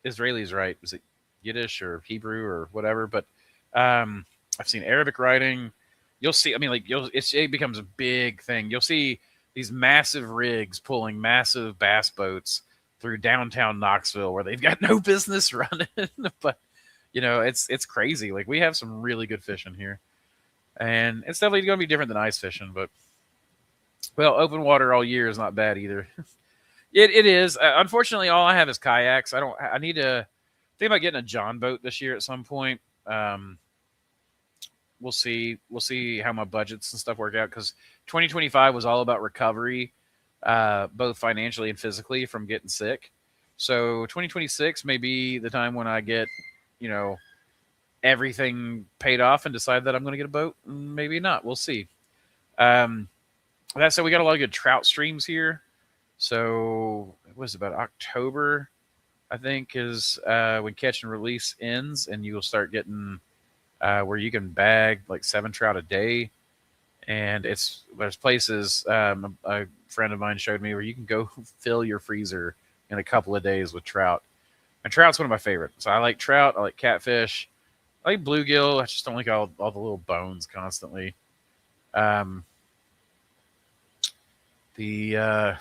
Israelis, right? Was it Yiddish or Hebrew or whatever? But I've seen Arabic writing. You'll see. It becomes a big thing. You'll see these massive rigs pulling massive bass boats through downtown Knoxville where they've got no business running, but. It's crazy. Like, we have some really good fishing here. And it's definitely going to be different than ice fishing, but, well, open water all year is not bad either. It is. Unfortunately, all I have is kayaks. I need to think about getting a John boat this year at some point. We'll see. We'll see how my budgets and stuff work out, because 2025 was all about recovery, both financially and physically, from getting sick. So 2026 may be the time when I get everything paid off and decide that I'm going to get a boat. Maybe not. We'll see. That said, we got a lot of good trout streams here. So it was about October. I think, is when catch and release ends, and you will start getting where you can bag like 7 trout a day. And there's places a friend of mine showed me where you can go fill your freezer in a couple of days with trout. And trout's one of my favorites. So I like trout. I like catfish. I like bluegill. I just don't like all the little bones constantly. The I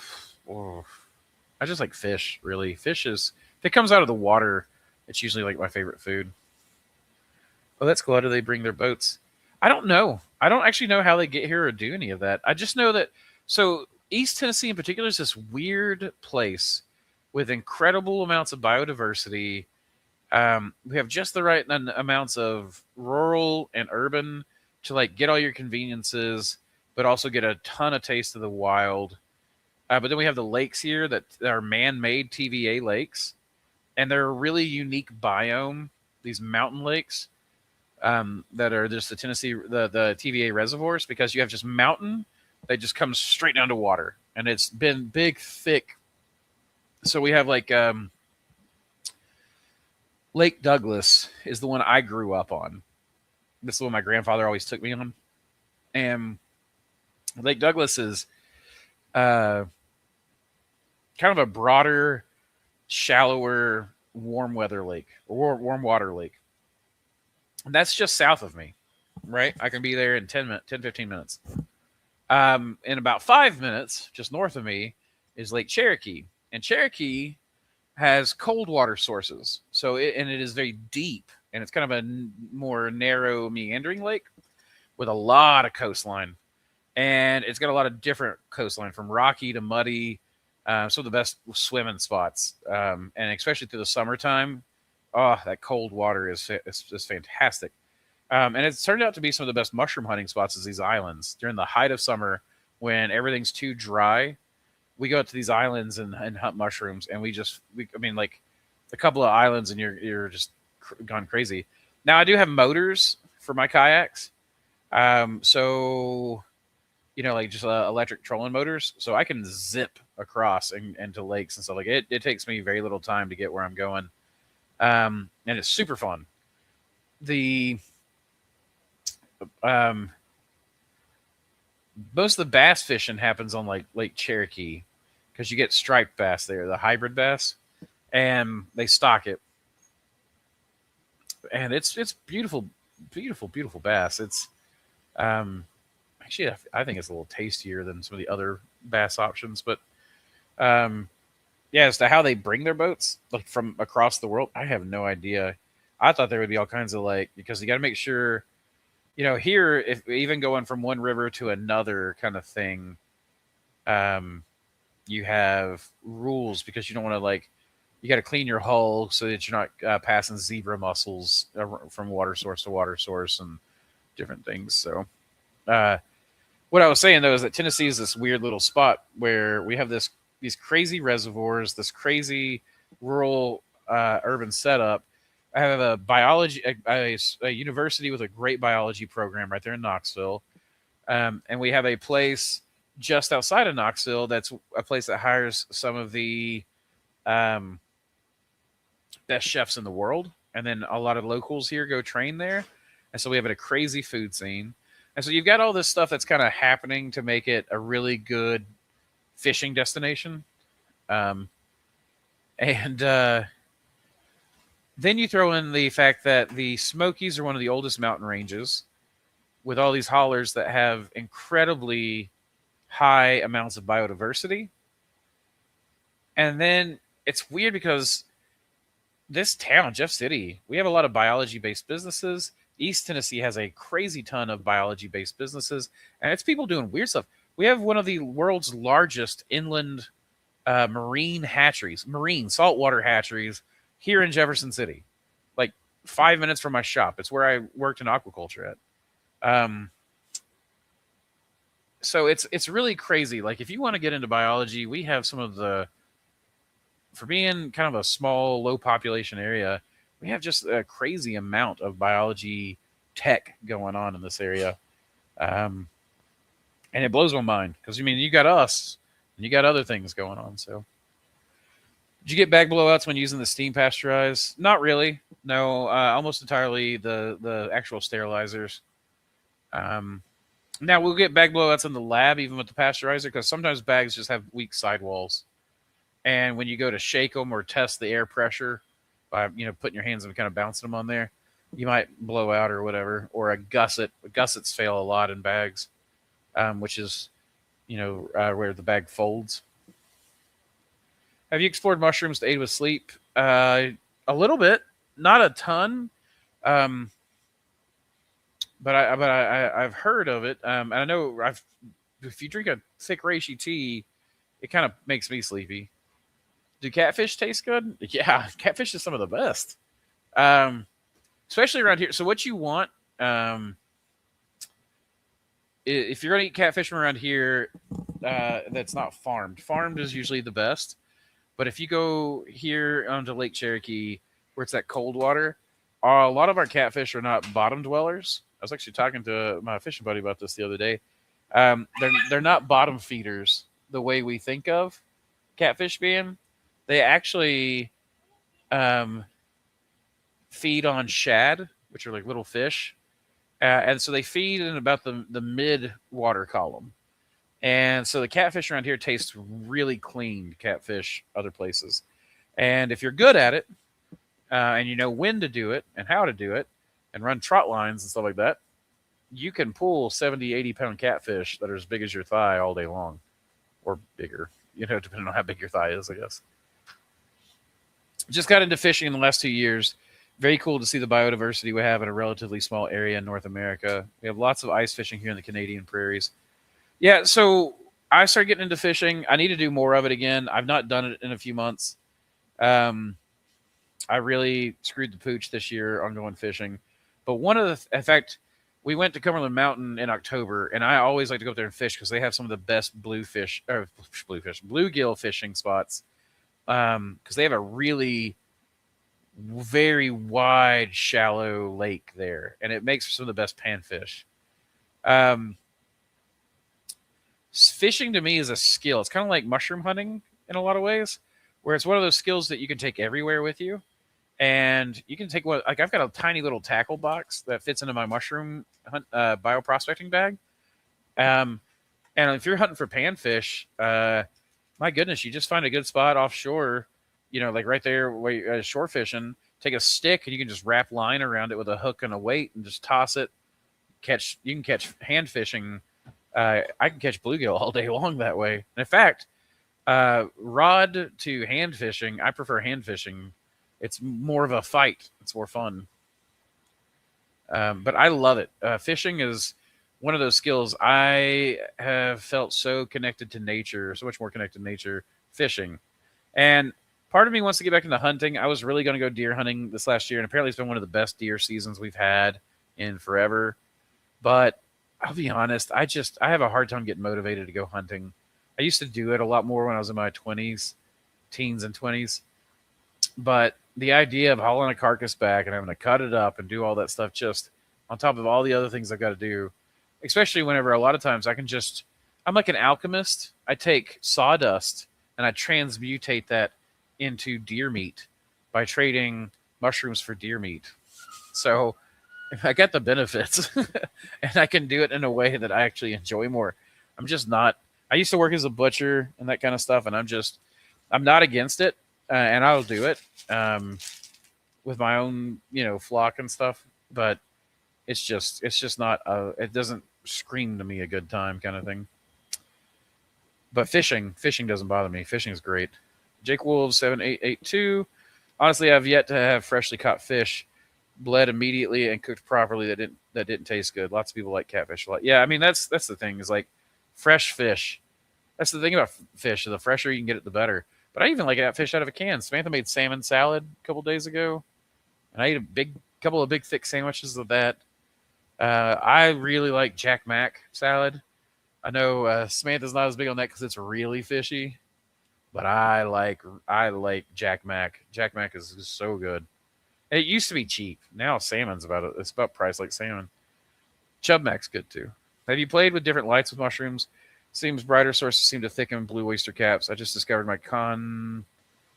just like fish, really. Fish is, if it comes out of the water, it's usually like my favorite food. Oh, that's cool. How do they bring their boats? I don't know. I don't actually know how they get here or do any of that. I just know that, so East Tennessee in particular is this weird place with incredible amounts of biodiversity. We have just the right amounts of rural and urban to like get all your conveniences, but also get a ton of taste of the wild. But then we have the lakes here that are man-made TVA lakes, and they're a really unique biome. These mountain lakes that are just the TVA reservoirs, because you have just mountain that just comes straight down to water, and it's been big, thick. So we have like Lake Douglas is the one I grew up on. This is the one my grandfather always took me on, and Lake Douglas is kind of a broader, shallower, warm weather lake, or warm water lake. And that's just south of me, right? I can be there in 10, 15 minutes. In about 5 minutes, just north of me, is Lake Cherokee. And Cherokee has cold water sources. So it is very deep, and it's kind of a more narrow, meandering lake with a lot of coastline. And it's got a lot of different coastline, from rocky to muddy. Some of the best swimming spots, and especially through the summertime. Oh, that cold water is fantastic. And it's turned out to be some of the best mushroom hunting spots is these islands. During the height of summer, when everything's too dry, we go out to these islands and hunt mushrooms. And I mean, like a couple of islands and you're just gone crazy. Now, I do have motors for my kayaks. So, like just electric trolling motors. So I can zip across and to lakes and stuff. Like it takes me very little time to get where I'm going. And it's super fun. Most of the bass fishing happens on like Lake Cherokee, because you get striped bass there, the hybrid bass, and they stock it. And it's beautiful, beautiful, beautiful bass. It's actually, I think it's a little tastier than some of the other bass options, but yeah, as to how they bring their boats like from across the world, I have no idea. I thought there would be all kinds of because you got to make sure, here, if even going from one river to another kind of thing, you have rules, because you don't want to you got to clean your hull so that you're not passing zebra mussels from water source to water source and different things. So, what I was saying though is that Tennessee is this weird little spot where we have these crazy reservoirs, this crazy rural urban setup. I have a university with a great biology program right there in Knoxville. And we have a place just outside of Knoxville that's a place that hires some of the best chefs in the world. And then a lot of locals here go train there. And so we have a crazy food scene. And so you've got all this stuff that's kind of happening to make it a really good fishing destination. Then you throw in the fact that the Smokies are one of the oldest mountain ranges, with all these hollers that have incredibly high amounts of biodiversity. And then it's weird because this town, Jeff City, we have a lot of biology-based businesses. East Tennessee has a crazy ton of biology-based businesses, and it's people doing weird stuff. We have one of the world's largest inland marine saltwater hatcheries here in Jefferson City, like 5 minutes from my shop. It's where I worked in aquaculture at. So it's really crazy. Like, if you want to get into biology, we have some of for being kind of a small, low population area, we have just a crazy amount of biology tech going on in this area. And it blows my mind, because, you got us and you got other things going on. So Did you get bag blowouts when using the steam pasteurize? Not really. No, almost entirely the actual sterilizers. Now we'll get bag blowouts in the lab, even with the pasteurizer, because sometimes bags just have weak sidewalls. And when you go to shake them or test the air pressure by putting your hands and kind of bouncing them on there, you might blow out or whatever, or a gusset. Gussets fail a lot in bags, which is where the bag folds. Have you explored mushrooms to aid with sleep? A little bit, not a ton, but I've heard of it, and I know if you drink a thick reishi tea, it kind of makes me sleepy. Do catfish taste good? Yeah, catfish is some of the best, especially around here. So what you want, if you're gonna eat catfish from around here, that's not farmed. Farmed is usually the best. But if you go here onto Lake Cherokee, where it's that cold water, a lot of our catfish are not bottom dwellers. I was actually talking to my fishing buddy about this the other day. They're not bottom feeders the way we think of catfish being. They actually feed on shad, which are like little fish, and so they feed in about the mid water column. And so the catfish around here tastes really clean catfish other places. And if you're good at it, and you know when to do it and how to do it, and run trot lines and stuff like that, you can pull 70, 80-pound catfish that are as big as your thigh all day long. Or bigger, depending on how big your thigh is, I guess. Just got into fishing in the last 2 years. Very cool to see the biodiversity we have in a relatively small area in North America. We have lots of ice fishing here in the Canadian prairies. Yeah, so I started getting into fishing. I need to do more of it again. I've not done it in a few months. I really screwed the pooch this year on going fishing. But in fact, we went to Cumberland Mountain in October, and I always like to go up there and fish because they have some of the best bluegill fishing spots. Because they have a really very wide, shallow lake there, and it makes for some of the best panfish. Fishing to me is a skill. It's kind of like mushroom hunting in a lot of ways, where it's one of those skills that you can take everywhere with you. And you can take I've got a tiny little tackle box that fits into my mushroom hunt, bioprospecting bag. And if you're hunting for panfish, my goodness, you just find a good spot offshore, like right there where you're shore fishing, take a stick and you can just wrap line around it with a hook and a weight and just toss it. You can catch hand fishing. I can catch bluegill all day long that way. And in fact, rod to hand fishing, I prefer hand fishing. It's more of a fight. It's more fun. But I love it. Fishing is one of those skills. I have felt so connected to nature, so much more connected to nature, fishing. And part of me wants to get back into hunting. I was really going to go deer hunting this last year, and apparently it's been one of the best deer seasons we've had in forever. But I'll be honest, I have a hard time getting motivated to go hunting. I used to do it a lot more when I was in my teens and 20s. But the idea of hauling a carcass back and having to cut it up and do all that stuff just on top of all the other things I've got to do, especially whenever a lot of times I'm like an alchemist. I take sawdust and I transmutate that into deer meat by trading mushrooms for deer meat. So I got the benefits and I can do it in a way that I actually enjoy more. I used to work as a butcher and that kind of stuff. And I'm not against it. And I'll do it with my own, flock and stuff. But it's just not, it doesn't scream to me a good time kind of thing. But fishing doesn't bother me. Fishing is great. Jake Wolves 7882. Honestly, I've yet to have freshly caught fish bled immediately and cooked properly that didn't taste good. Lots of people like catfish a lot. Yeah, I mean that's the thing, is like fresh fish. That's the thing about fish. The fresher you can get it, the better. But I even like that fish out of a can. Samantha made salmon salad a couple days ago, and I ate a couple of big thick sandwiches of that. I really like Jack Mac salad. I know Samantha's not as big on that because it's really fishy, but I like Jack Mac. Jack Mac is so good. And it used to be cheap. Now salmon's it's about priced like salmon. Chub Mac's good too. Have you played with different lights with mushrooms? Seems brighter sources seem to thicken blue oyster caps. I just discovered my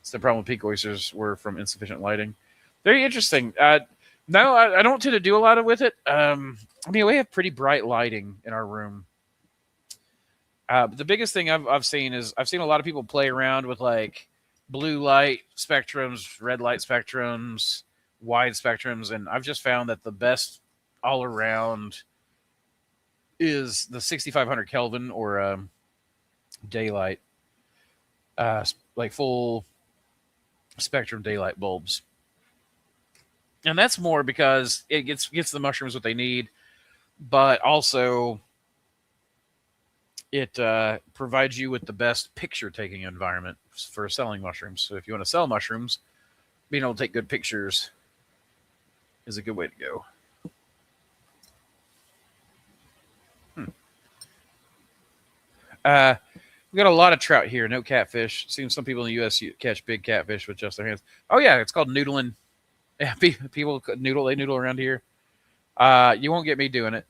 It's the problem with pink oysters were from insufficient lighting. Very interesting. No, I don't tend to do a lot with it. I mean, we have pretty bright lighting in our room. But the biggest thing I've seen is I've seen a lot of people play around with like blue light spectrums, red light spectrums, wide spectrums, and I've just found that the best all around is the 6500 Kelvin or daylight, like full spectrum daylight bulbs. And that's more because it gets the mushrooms what they need, but also it provides you with the best picture taking environment for selling mushrooms. So if you want to sell mushrooms, being able to take good pictures is a good way to go. We got a lot of trout here, no catfish. Seems some people in the U.S. catch big catfish with just their hands. Oh yeah, it's called noodling. Yeah, people noodle. They noodle around here. You won't get me doing it.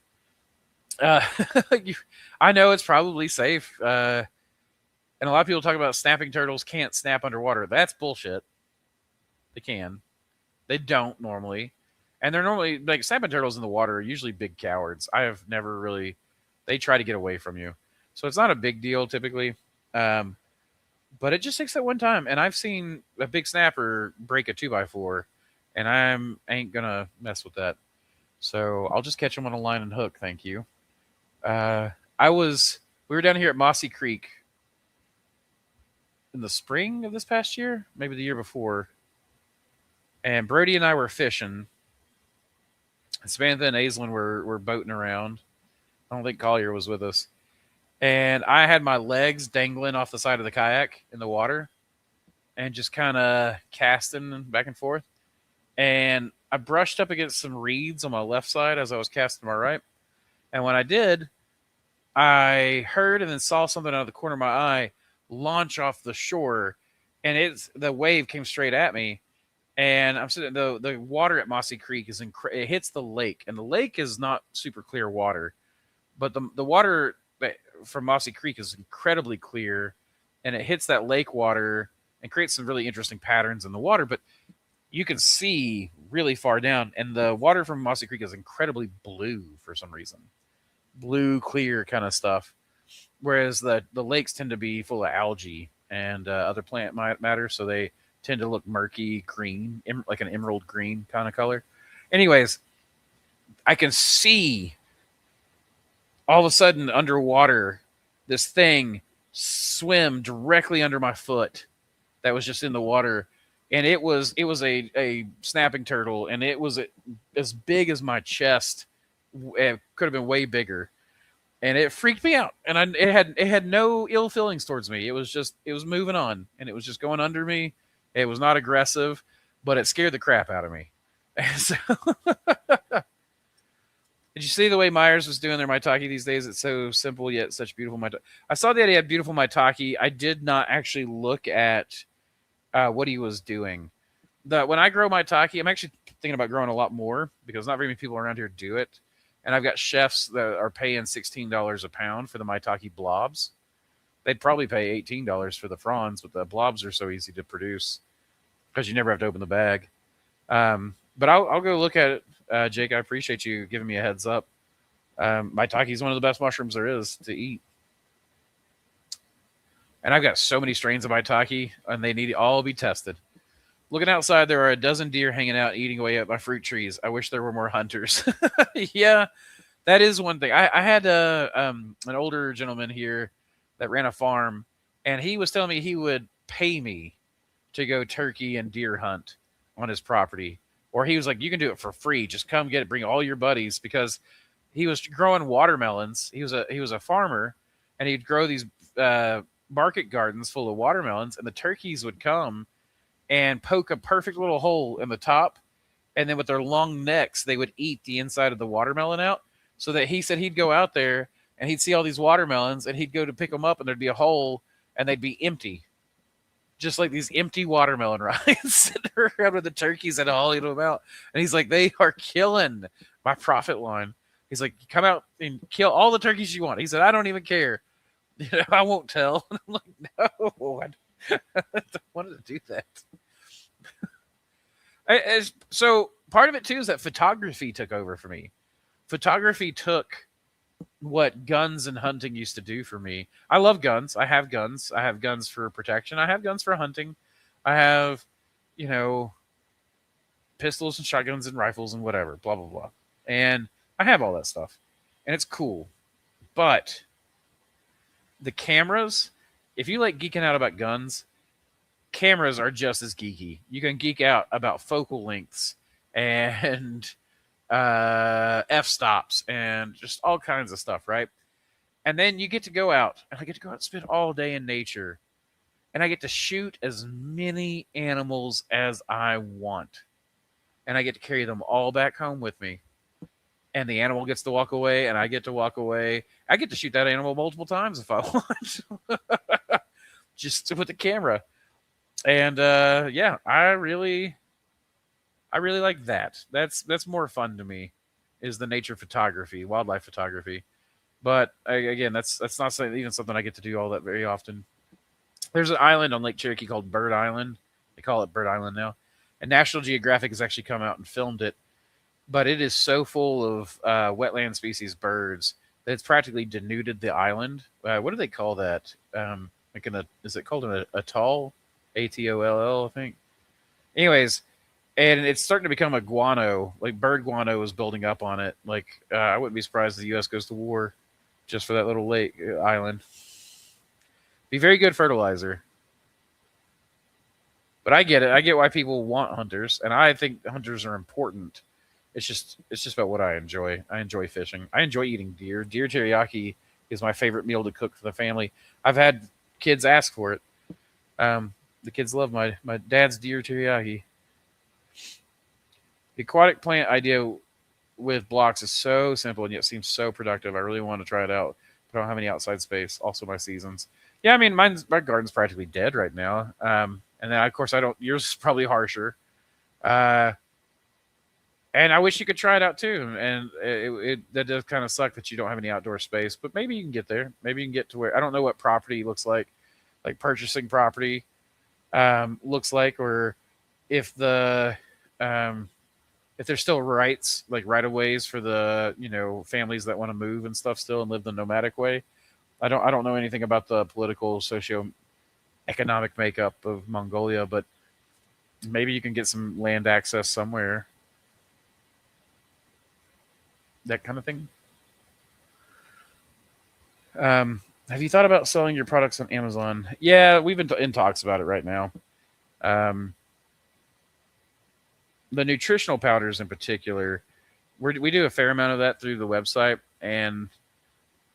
I know it's probably safe. And a lot of people talk about snapping turtles can't snap underwater. That's bullshit. They can. They don't normally. And they're normally, like, snapping turtles in the water are usually big cowards. I have never really, they try to get away from you. So it's not a big deal typically. But it just takes that one time. And I've seen a big snapper break a 2x4. And I ain't going to mess with that. So I'll just catch them on a line and hook. Thank you. We were down here at Mossy Creek in the spring of this past year, maybe the year before. And Brody and I were fishing. Samantha and Aislinn were boating around. I don't think Collier was with us. And I had my legs dangling off the side of the kayak in the water and just kind of casting back and forth. And I brushed up against some reeds on my left side as I was casting my right. And when I did, I heard and then saw something out of the corner of my eye launch off the shore. And the wave came straight at me. And I'm sitting, the water at Mossy Creek is it hits the lake. And the lake is not super clear water. But the water from Mossy Creek is incredibly clear. And it hits that lake water and creates some really interesting patterns in the water. But you can see really far down, and the water from Mossy Creek is incredibly blue for some reason. Blue, clear kind of stuff. Whereas the lakes tend to be full of algae and other plant matter, so they tend to look murky green, like an emerald green kind of color. Anyways, I can see all of a sudden underwater this thing swim directly under my foot that was just in the water. And it was a snapping turtle, and it was as big as my chest. It could have been way bigger, and it freaked me out. And it had no ill feelings towards me. It was moving on, and it was just going under me. It was not aggressive, but it scared the crap out of me. And so, did you see the way Myers was doing their maitake these days? It's so simple yet such beautiful maitake. I saw that he had beautiful maitake. I did not actually look at what he was doing. When I grow maitake, I'm actually thinking about growing a lot more because not very many people around here do it. And I've got chefs that are paying $16 a pound for the maitake blobs. They'd probably pay $18 for the fronds, but the blobs are so easy to produce because you never have to open the bag. But I'll go look at it, Jake. I appreciate you giving me a heads up. Maitake is one of the best mushrooms there is to eat. And I've got so many strains of maitake, and they need to all be tested. Looking outside, there are a dozen deer hanging out, eating away at my fruit trees. I wish there were more hunters. Yeah, that is one thing. I had an older gentleman here that ran a farm, and he was telling me he would pay me to go turkey and deer hunt on his property. Or he was like, you can do it for free. Just come get it. Bring all your buddies. Because he was growing watermelons. He was a farmer, and he'd grow these market gardens full of watermelons, and the turkeys would come and poke a perfect little hole in the top, and then with their long necks they would eat the inside of the watermelon out. So that he said he'd go out there and he'd see all these watermelons, and he'd go to pick them up, and there'd be a hole, and they'd be empty, just like these empty watermelon rinds sitting around with the turkeys and all eat them out. And he's like, they are killing my profit line. He's like, come out and kill all the turkeys you want. He said, I don't even care. I won't tell. I'm like, no, I wanted to do that. So part of it too is that photography took over for me. Photography took what guns and hunting used to do for me. I love guns. I have guns. I have guns for protection. I have guns for hunting. I have, you know, pistols and shotguns and rifles and whatever, blah, blah, blah. And I have all that stuff. And it's cool. But the cameras, if you like geeking out about guns, cameras are just as geeky. You can geek out about focal lengths and f-stops and just all kinds of stuff, right? And then you get to go out, and I get to go out and spend all day in nature, and I get to shoot as many animals as I want, and I get to carry them all back home with me. And the animal gets to walk away, and I get to walk away. I get to shoot that animal multiple times if I want, just with the camera. And yeah, I really like that. That's more fun to me, is the nature photography, wildlife photography. But again, that's not even something I get to do all that very often. There's an island on Lake Cherokee called Bird Island. They call it Bird Island now. And National Geographic has actually come out and filmed it. But it is so full of wetland species birds that it's practically denuded the island. What do they call that? Is it called an atoll? ATOLL, I think. Anyways, and it's starting to become a guano. Like bird guano is building up on it. Like I wouldn't be surprised if the U.S. goes to war just for that little lake island. Be very good fertilizer. But I get it. I get why people want hunters, and I think hunters are important. It's just about what I enjoy. I enjoy fishing. I enjoy eating deer. Deer teriyaki is my favorite meal to cook for the family. I've had kids ask for it. The kids love my dad's deer teriyaki. The aquatic plant idea with blocks is so simple and yet seems so productive. I really want to try it out, but I don't have any outside space. Also, my seasons. Yeah, I mean, my garden's practically dead right now. And then, of course, I don't. Yours is probably harsher. And I wish you could try it out too. And that does kind of suck that you don't have any outdoor space. But maybe you can get there. Maybe you can get to where, I don't know what property looks like purchasing property looks like, or if the if there's still rights, like right of ways for the families that want to move and stuff still and live the nomadic way. I don't know anything about the political socio-economic makeup of Mongolia, but maybe you can get some land access somewhere. That kind of thing. Have you thought about selling your products on Amazon? Yeah, we've been in talks about it right now. The nutritional powders in particular, we do a fair amount of that through the website, and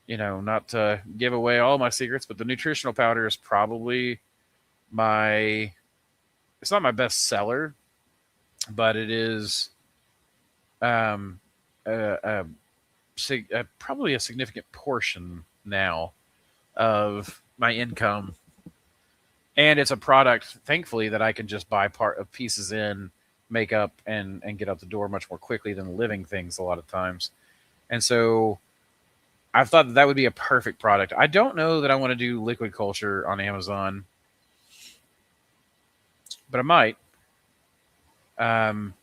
not to give away all my secrets, but the nutritional powder is probably it's not my best seller, but it is probably a significant portion now of my income. And it's a product, thankfully, that I can just buy pieces in, make up, and get out the door much more quickly than living things a lot of times. And so I've thought that would be a perfect product. I don't know that I want to do liquid culture on Amazon, but I might. The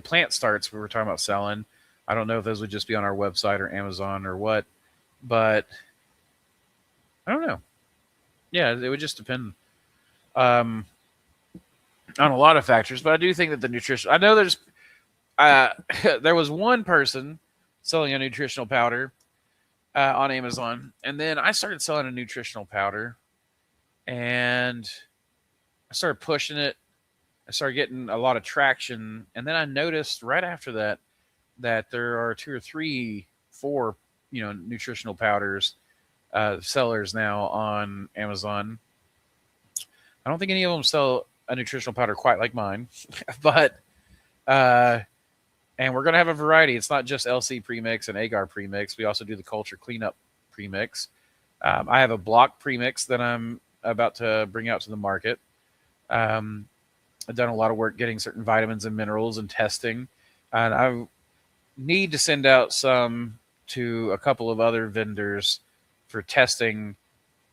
plant starts we were talking about selling. I don't know if those would just be on our website or Amazon or what, but I don't know. Yeah, it would just depend on a lot of factors, but I do think that the nutrition. I know there's there was one person selling a nutritional powder on Amazon, and then I started selling a nutritional powder, and I started pushing it. I started getting a lot of traction, and then I noticed right after that there are 2 or 3, 4, nutritional powders sellers now on Amazon. I don't think any of them sell a nutritional powder quite like mine, but and we're gonna have a variety. It's not just LC premix and agar premix. We also do the culture cleanup premix. I have a block premix that I'm about to bring out to the market. I've done a lot of work getting certain vitamins and minerals and testing, and I need to send out some to a couple of other vendors for testing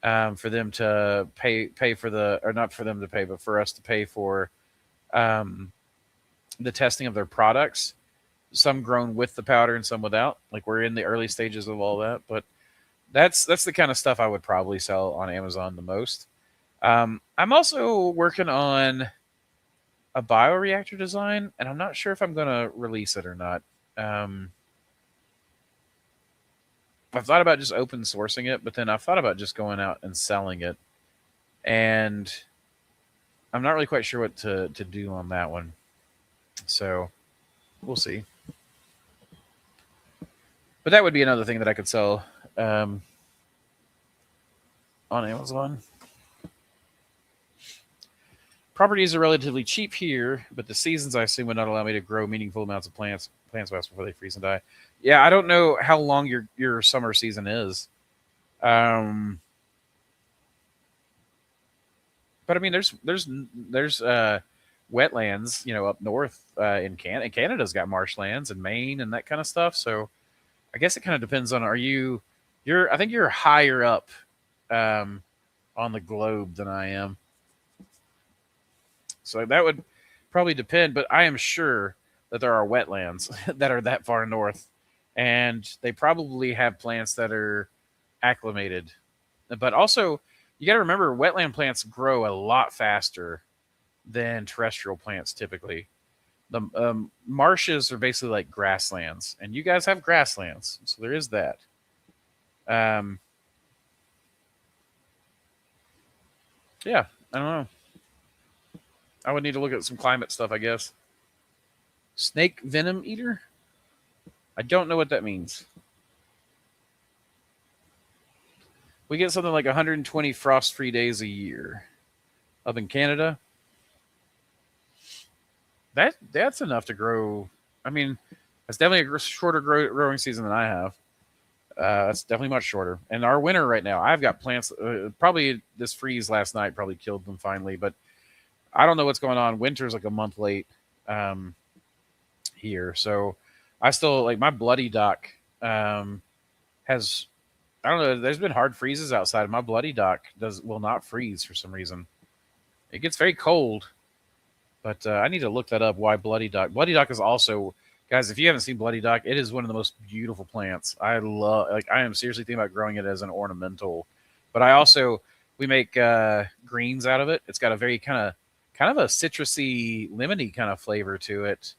for them to pay for the, or not for them to pay, but for us to pay for um, the testing of their products. Some grown with the powder and some without. Like we're in the early stages of all that, but that's the kind of stuff I would probably sell on Amazon the most. I'm also working on a bioreactor design, and I'm not sure if I'm going to release it or not. Um, I've thought about just open sourcing it, but then I've thought about just going out and selling it, and I'm not really quite sure what to do on that one. So we'll see. But that would be another thing that I could sell on Amazon. Properties are relatively cheap here, but the seasons, I assume, would not allow me to grow meaningful amounts of plants fast before they freeze and die. Yeah, I don't know how long your summer season is. But I mean, there's wetlands, up north in Canada. And Canada's got marshlands and Maine and that kind of stuff. So I guess it kind of depends on, I think you're higher up on the globe than I am. So that would probably depend, but I am sure that there are wetlands that are that far north, and they probably have plants that are acclimated. But also, you got to remember, wetland plants grow a lot faster than terrestrial plants typically. The marshes are basically like grasslands, and you guys have grasslands, so there is that. Yeah, I don't know. I would need to look at some climate stuff, I guess. Snake venom eater? I don't know what that means. We get something like 120 frost-free days a year up in Canada. That's enough to grow. I mean, that's definitely a shorter growing season than I have. That's definitely much shorter. And our winter right now, I've got plants. Probably this freeze last night probably killed them finally, but I don't know what's going on. Winter's like a month late here, so I still like my bloody dock has. I don't know. There's been hard freezes outside. My bloody dock will not freeze for some reason. It gets very cold, but I need to look that up. Why bloody dock? Bloody dock is also, guys. If you haven't seen bloody dock, it is one of the most beautiful plants. I love. Like I am seriously thinking about growing it as an ornamental, but we make greens out of it. It's got a very kind of a citrusy, lemony kind of flavor to it.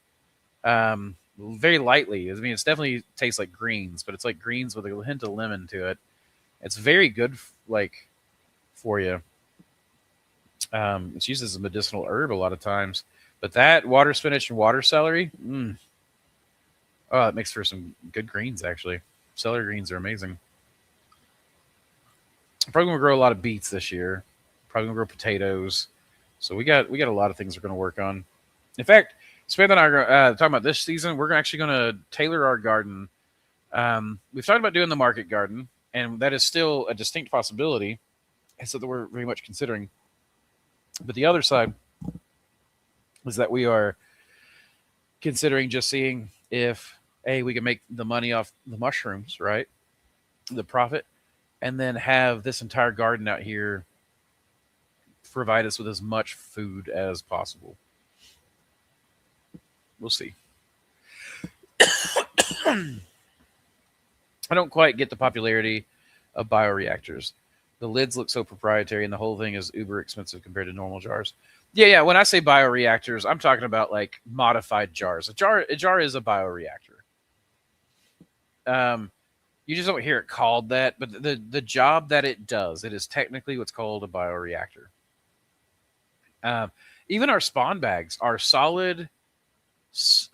Very lightly. I mean, it's definitely tastes like greens, but it's like greens with a hint of lemon to it. It's very good, for you. It's used as a medicinal herb a lot of times. But that water spinach and water celery, oh, it makes for some good greens. Actually, celery greens are amazing. I'm probably gonna grow a lot of beets this year. Probably gonna grow potatoes. So we got a lot of things we're gonna work on. In fact, Samantha and I are talking about this season. We're actually going to tailor our garden. We've talked about doing the market garden, and that is still a distinct possibility. And so that we're very much considering. But the other side is that we are considering just seeing if, we can make the money off the mushrooms, right? The profit, and then have this entire garden out here provide us with as much food as possible. We'll see. I don't quite get the popularity of bioreactors. The lids look so proprietary, and the whole thing is uber expensive compared to normal jars. Yeah. When I say bioreactors, I'm talking about like modified jars. A jar is a bioreactor. You just don't hear it called that, but the job that it does, it is technically what's called a bioreactor. Even our spawn bags are solid. What's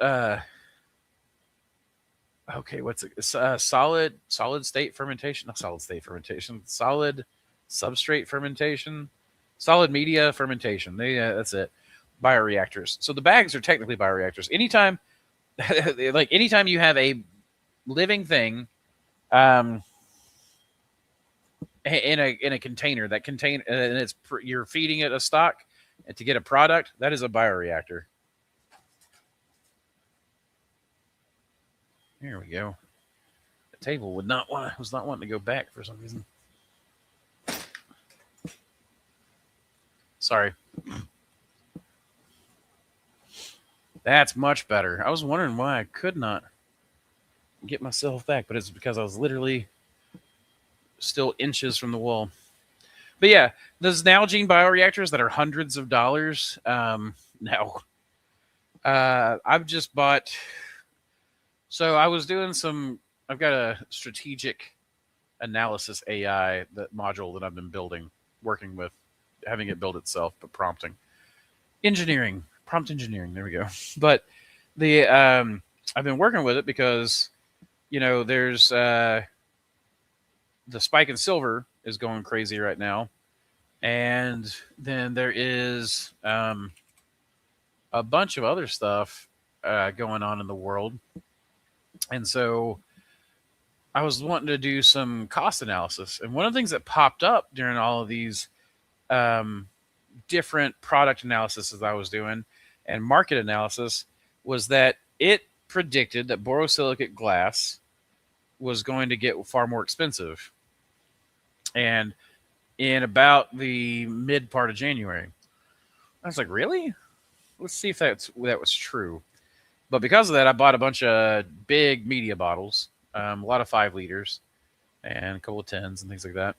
it? Solid state fermentation, not solid state fermentation, solid substrate fermentation, solid media fermentation. That's it. Bioreactors. So the bags are technically bioreactors. Anytime you have a living thing, in a container, that contain and you're feeding it a stock and to get a product, that is a bioreactor. Here we go. The table was not wanting to go back for some reason. Sorry. That's much better. I was wondering why I could not get myself back, but it's because I was literally still inches from the wall. But yeah, those Nalgene bioreactors that are hundreds of dollars. Now, I've just bought. So I was doing some. I've got a strategic analysis AI module that I've been building, working with, having it build itself, but prompting, prompt engineering. There we go. But the I've been working with it because there's the spike in silver is going crazy right now, and then there is a bunch of other stuff going on in the world, and so I was wanting to do some cost analysis. And one of the things that popped up during all of these different product analysis I was doing and market analysis was that it predicted that borosilicate glass was going to get far more expensive. And in about the mid part of January, I was like, really? Let's see if that was true. But because of that, I bought a bunch of big media bottles, a lot of 5 liters and a couple of 10s and things like that.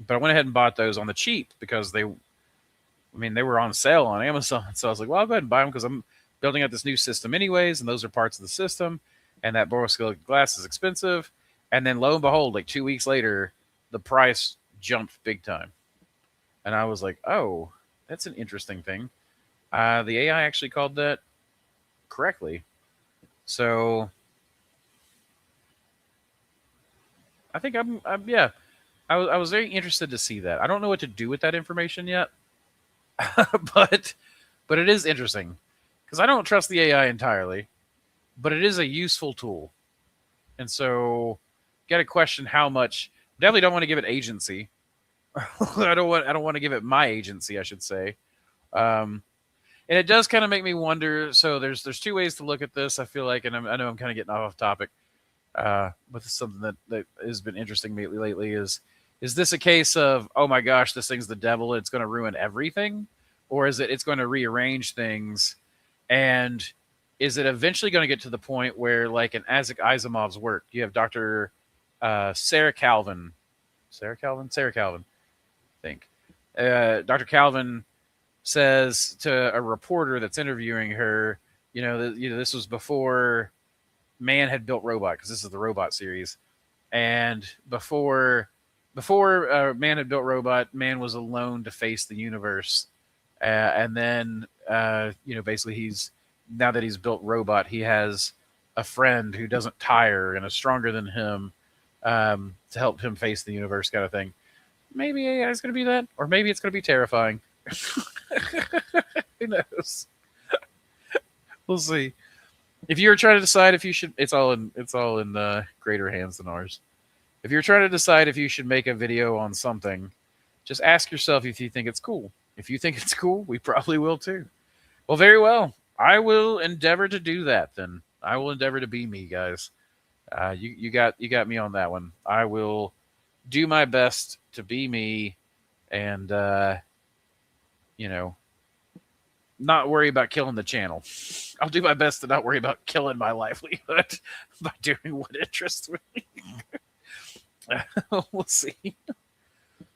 But I went ahead and bought those on the cheap because they were on sale on Amazon. So I was like, well, I'll go ahead and buy them because I'm building out this new system anyways, and those are parts of the system. And that borosilicate glass is expensive. And then lo and behold, like 2 weeks later, the price jumped big time. And I was like, oh, that's an interesting thing. The AI actually called that correctly. So I think I was very interested to see that. I don't know what to do with that information yet, but it is interesting because I don't trust the AI entirely, but it is a useful tool. And so got to question how much. Definitely don't want to give it agency. I don't want to give it my agency, I should say. And it does kind of make me wonder. So there's 2 ways to look at this. I feel like, and I know I'm kind of getting off topic, but it's something that has been interesting me lately. Is this a case of, oh my gosh, this thing's the devil, it's going to ruin everything, or is it's going to rearrange things, and is it eventually going to get to the point where, like in Isaac Asimov's work, you have Dr. Sarah Calvin, I think. Dr. Calvin says to a reporter that's interviewing her, this was before man had built robot, because this is the robot series, and before man had built robot, man was alone to face the universe, and then basically now that he's built robot, he has a friend who doesn't tire and is stronger than him, to help him face the universe, kind of thing. Maybe AI is going to be that, or maybe it's going to be terrifying. Who knows? We'll see. If you're trying to decide if you should, it's all in greater hands than ours. If you're trying to decide if you should make a video on something, just ask yourself if you think it's cool. If you think it's cool, we probably will too. Well, very well. I will endeavor to do that then. I will endeavor to be me, guys. You got me on that one. I will do my best to be me, and not worry about killing the channel. I'll do my best to not worry about killing my livelihood by doing what interests me. We'll see.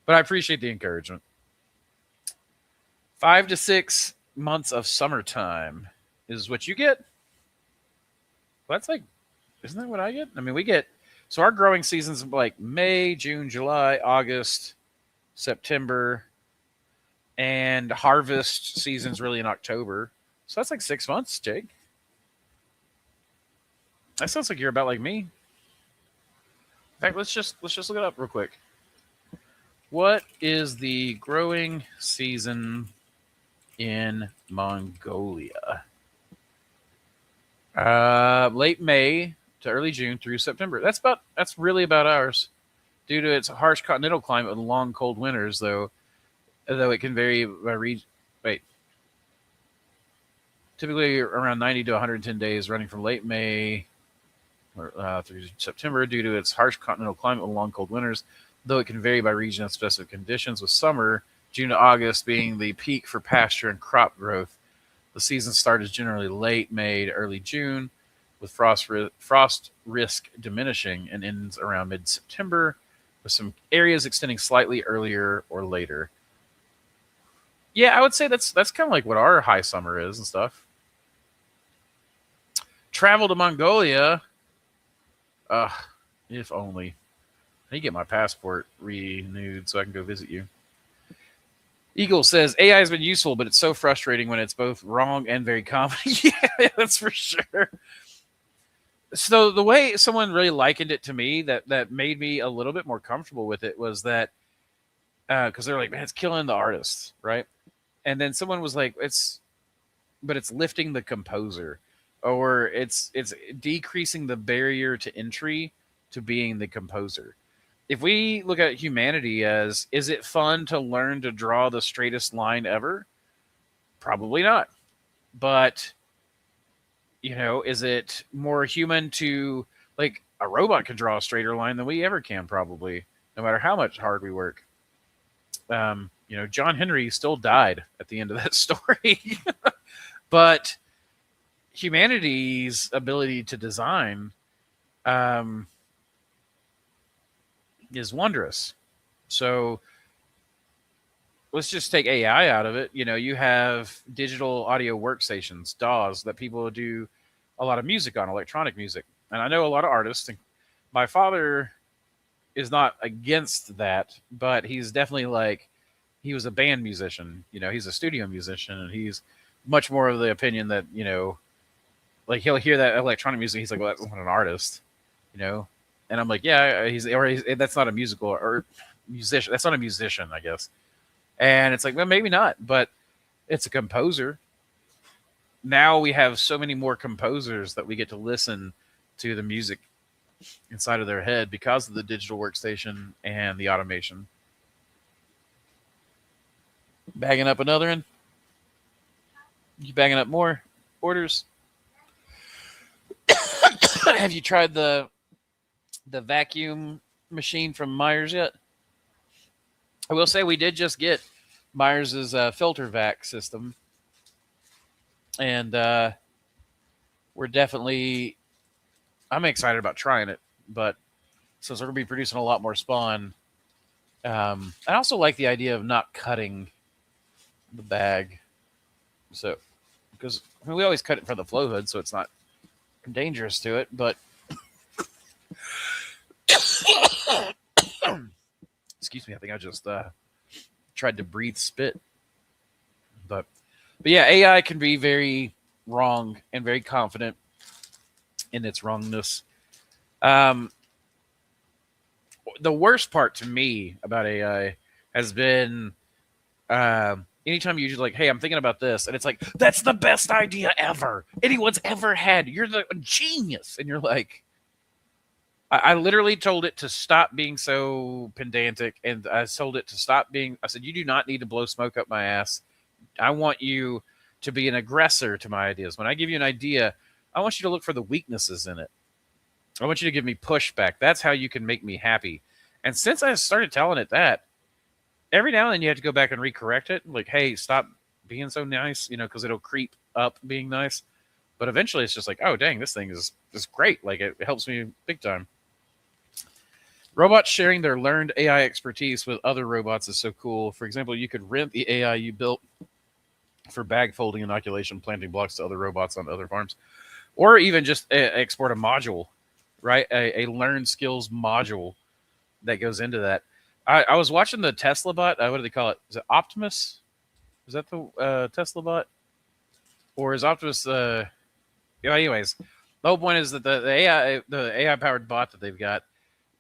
But I appreciate the encouragement. 5 to 6 months of summertime is what you get. Well, that's like, isn't that what I get? I mean, we get, so our growing season's like May, June, July, August, September, and harvest season's really in October. So that's like 6 months, Jake. That sounds like you're about like me. In fact, let's just look it up real quick. What is the growing season in Mongolia? Late May to early June through September. That's really about ours. Due to its harsh continental climate and long cold winters, though it can vary by region. Typically around 90 to 110 days, running from late May through September, due to its harsh continental climate and long cold winters, though it can vary by region and specific conditions, with summer June to August being the peak for pasture and crop growth. The season starts generally late May to early June, with frost risk diminishing and ends around mid-September, with some areas extending slightly earlier or later. Yeah, I would say that's kind of like what our high summer is and stuff. Travel to Mongolia. If only. I need to get my passport renewed so I can go visit you. Eagle says, AI has been useful, but it's so frustrating when it's both wrong and very common. Yeah, that's for sure. So the way someone really likened it to me that made me a little bit more comfortable with it was that, because they're like, man, it's killing the artists, right? And then someone was like, it's lifting the composer, or it's decreasing the barrier to entry to being the composer. If we look at humanity as, is it fun to learn to draw the straightest line ever? Probably not. But, is it more human to, like, a robot can draw a straighter line than we ever can, probably, no matter how much hard we work. John Henry still died at the end of that story. But humanity's ability to design is wondrous. So let's just take AI out of it. You have digital audio workstations, DAWs, that people do a lot of music on, electronic music. And I know a lot of artists. And my father is not against that, but he's definitely he was a band musician. He's a studio musician, and he's much more of the opinion that, he'll hear that electronic music. He's like, well, that's not an artist, And I'm like, yeah, that's not a musical or musician. That's not a musician, I guess. And it's like, well, maybe not, but it's a composer. Now we have so many more composers that we get to listen to the music inside of their head because of the digital workstation and the automation. Bagging up another one? You bagging up more orders? Have you tried the vacuum machine from Myers yet? I will say we did just get Myers' filter vac system, and I'm excited about trying it, but since we're going to be producing a lot more spawn, I also like the idea of not cutting the bag. So, because we always cut it for the flow hood, so it's not dangerous to it, but excuse me, I think I just tried to breathe spit. But yeah, AI can be very wrong and very confident in its wrongness. The worst part to me about AI has been anytime you're like, hey, I'm thinking about this, and it's like, that's the best idea ever anyone's ever had. You're the genius. And you're like, I literally told it to stop being so pedantic, and I told it to stop being, I said, you do not need to blow smoke up my ass. I want you to be an aggressor to my ideas. When I give you an idea, I want you to look for the weaknesses in it. I want you to give me pushback. That's how you can make me happy. And since I started telling it that, every now and then you have to go back and recorrect it. Like, hey, stop being so nice, because it'll creep up being nice. But eventually it's just like, oh, dang, this thing is great. Like, it helps me big time. Robots sharing their learned AI expertise with other robots is so cool. For example, you could rent the AI you built for bag folding, inoculation, planting blocks to other robots on other farms. Or even just export a module, right? A learned skills module that goes into that. I was watching the Tesla bot. What do they call it? Is it Optimus? Is that the Tesla bot? Or is Optimus... anyways, the whole point is that the AI-powered bot that they've got,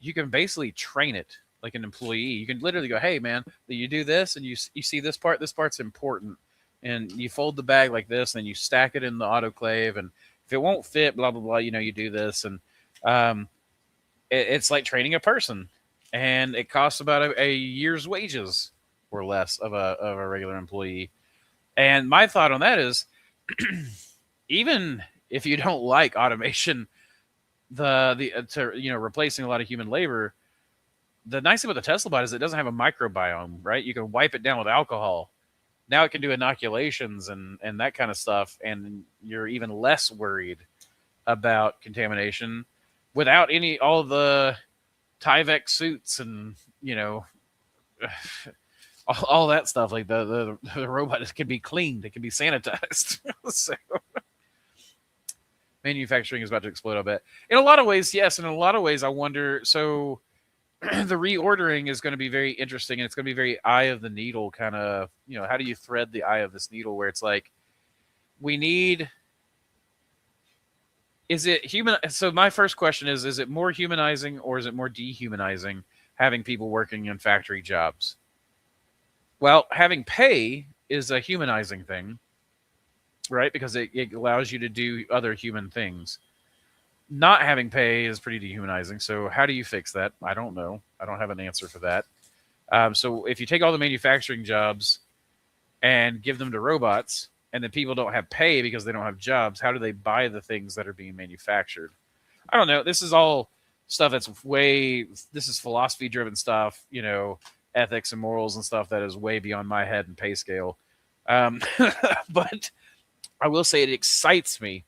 you can basically train it like an employee. You can literally go, hey, man, you do this, and you see this part's important. And you fold the bag like this, and you stack it in the autoclave, and if it won't fit, blah, blah, blah, you do this. And it's like training a person. And it costs about a year's wages or less of a regular employee. And my thought on that is, even if you don't like automation, replacing a lot of human labor, the nice thing about the Tesla bot is it doesn't have a microbiome, right? You can wipe it down with alcohol. Now it can do inoculations and that kind of stuff, and you're even less worried about contamination without all the Tyvek suits and all that stuff. Like the robot can be cleaned, it can be sanitized. So manufacturing is about to explode, I bet. In a lot of ways, yes. In a lot of ways, I wonder. So the reordering is going to be very interesting, and it's going to be very eye of the needle kind of. How do you thread the eye of this needle where it's like we need. Is it human? So my first question is it more humanizing or is it more dehumanizing having people working in factory jobs? Well, having pay is a humanizing thing, right? Because it allows you to do other human things. Not having pay is pretty dehumanizing. So how do you fix that? I don't know. I don't have an answer for that. So if you take all the manufacturing jobs and give them to robots, and then people don't have pay because they don't have jobs, how do they buy the things that are being manufactured? I don't know. This is all stuff this is philosophy-driven stuff, ethics and morals and stuff that is way beyond my head and pay scale. But I will say it excites me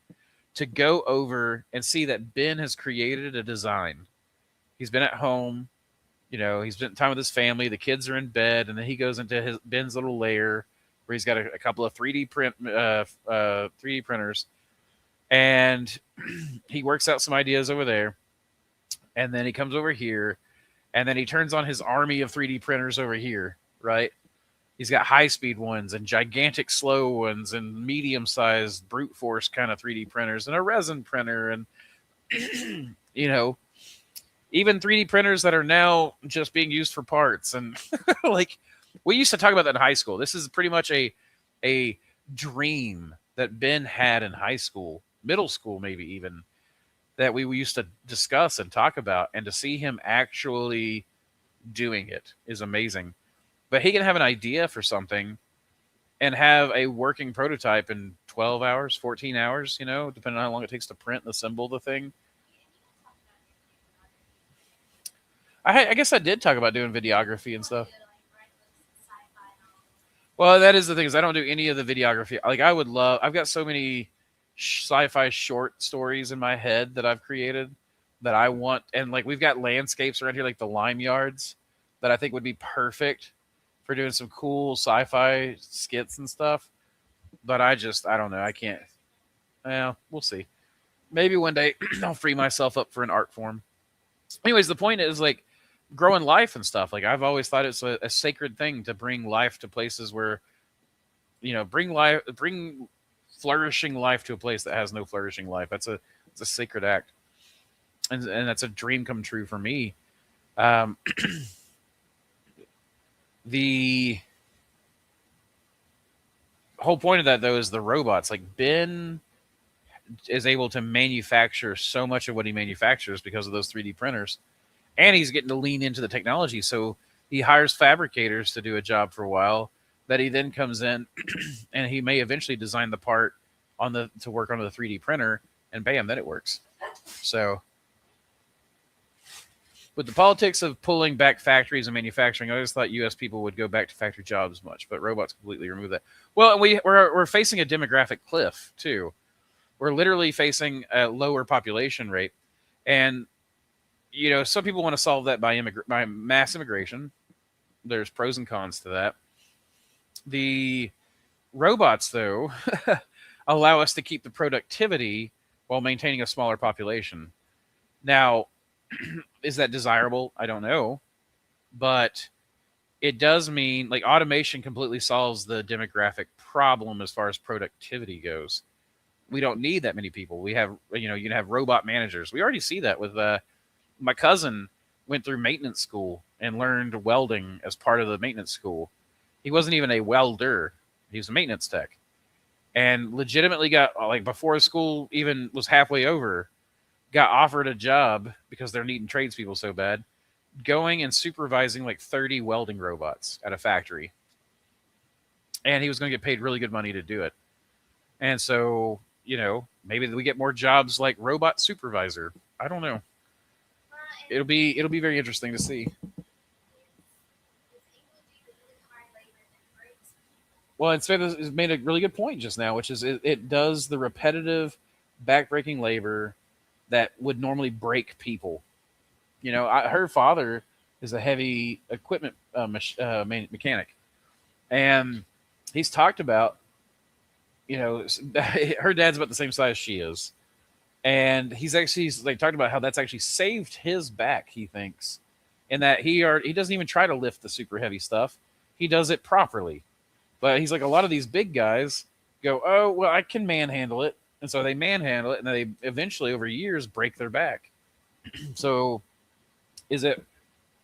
to go over and see that Ben has created a design. He's been at home, he's spent time with his family. The kids are in bed, and then he goes into Ben's little lair where he's got a couple of 3D printers, and he works out some ideas over there, and then he comes over here, and then he turns on his army of 3D printers over here, right? He's got high-speed ones and gigantic slow ones and medium-sized brute force kind of 3D printers and a resin printer and, even 3D printers that are now just being used for parts. And like, we used to talk about that in high school. This is pretty much a dream that Ben had in high school, middle school, maybe even, that we used to discuss and talk about. And to see him actually doing it is amazing. But he can have an idea for something and have a working prototype in 12 hours, 14 hours, depending on how long it takes to print and assemble the thing. I guess I did talk about doing videography and stuff. Well, that is the thing, is I don't do any of the videography. Like, I've got so many sci-fi short stories in my head that I've created that I want. And like, we've got landscapes around here, like the lime yards, that I think would be perfect for doing some cool sci-fi skits and stuff. But I don't know. I can't. Well, we'll see. Maybe one day I'll free myself up for an art form. Anyways, the point is, like, growing life and stuff. Like, I've always thought it's a sacred thing to bring life to places where, bring flourishing life to a place that has no flourishing life. It's a sacred act. And that's a dream come true for me. The whole point of that, though, is the robots. Like, Ben is able to manufacture so much of what he manufactures because of those 3D printers. And he's getting to lean into the technology. So he hires fabricators to do a job for a while, that he then comes in and he may eventually design the part to work on the 3D printer, and bam, then it works. So with the politics of pulling back factories and manufacturing, I always thought U.S. people would go back to factory jobs much, but robots completely remove that. Well, we're facing a demographic cliff too. We're literally facing a lower population rate, and some people want to solve that by mass immigration. There's pros and cons to that. The robots, though, allow us to keep the productivity while maintaining a smaller population. Now, is that desirable? I don't know. But it does mean, like, automation completely solves the demographic problem as far as productivity goes. We don't need that many people. We have, you can have robot managers. We already see that with my cousin went through maintenance school and learned welding as part of the maintenance school. He wasn't even a welder. He was a maintenance tech. And legitimately got, like, before school even was halfway over, got offered a job because they're needing tradespeople so bad, going and supervising like 30 welding robots at a factory. And he was going to get paid really good money to do it. And so, maybe we get more jobs like robot supervisor. I don't know. It'll be very interesting to see. Well, and Sveta has made a really good point just now, which is it does the repetitive, backbreaking labor that would normally break people. You know, her father is a heavy equipment mechanic, and he's talked about, you know, her dad's about the same size she is, and he's like talked about how that's actually saved his back. He thinks, and that he doesn't even try to lift the super heavy stuff. He does it properly. But he's like, a lot of these big guys go, oh, well, I can manhandle it. And so they manhandle it, and they eventually, over years, break their back. So is it,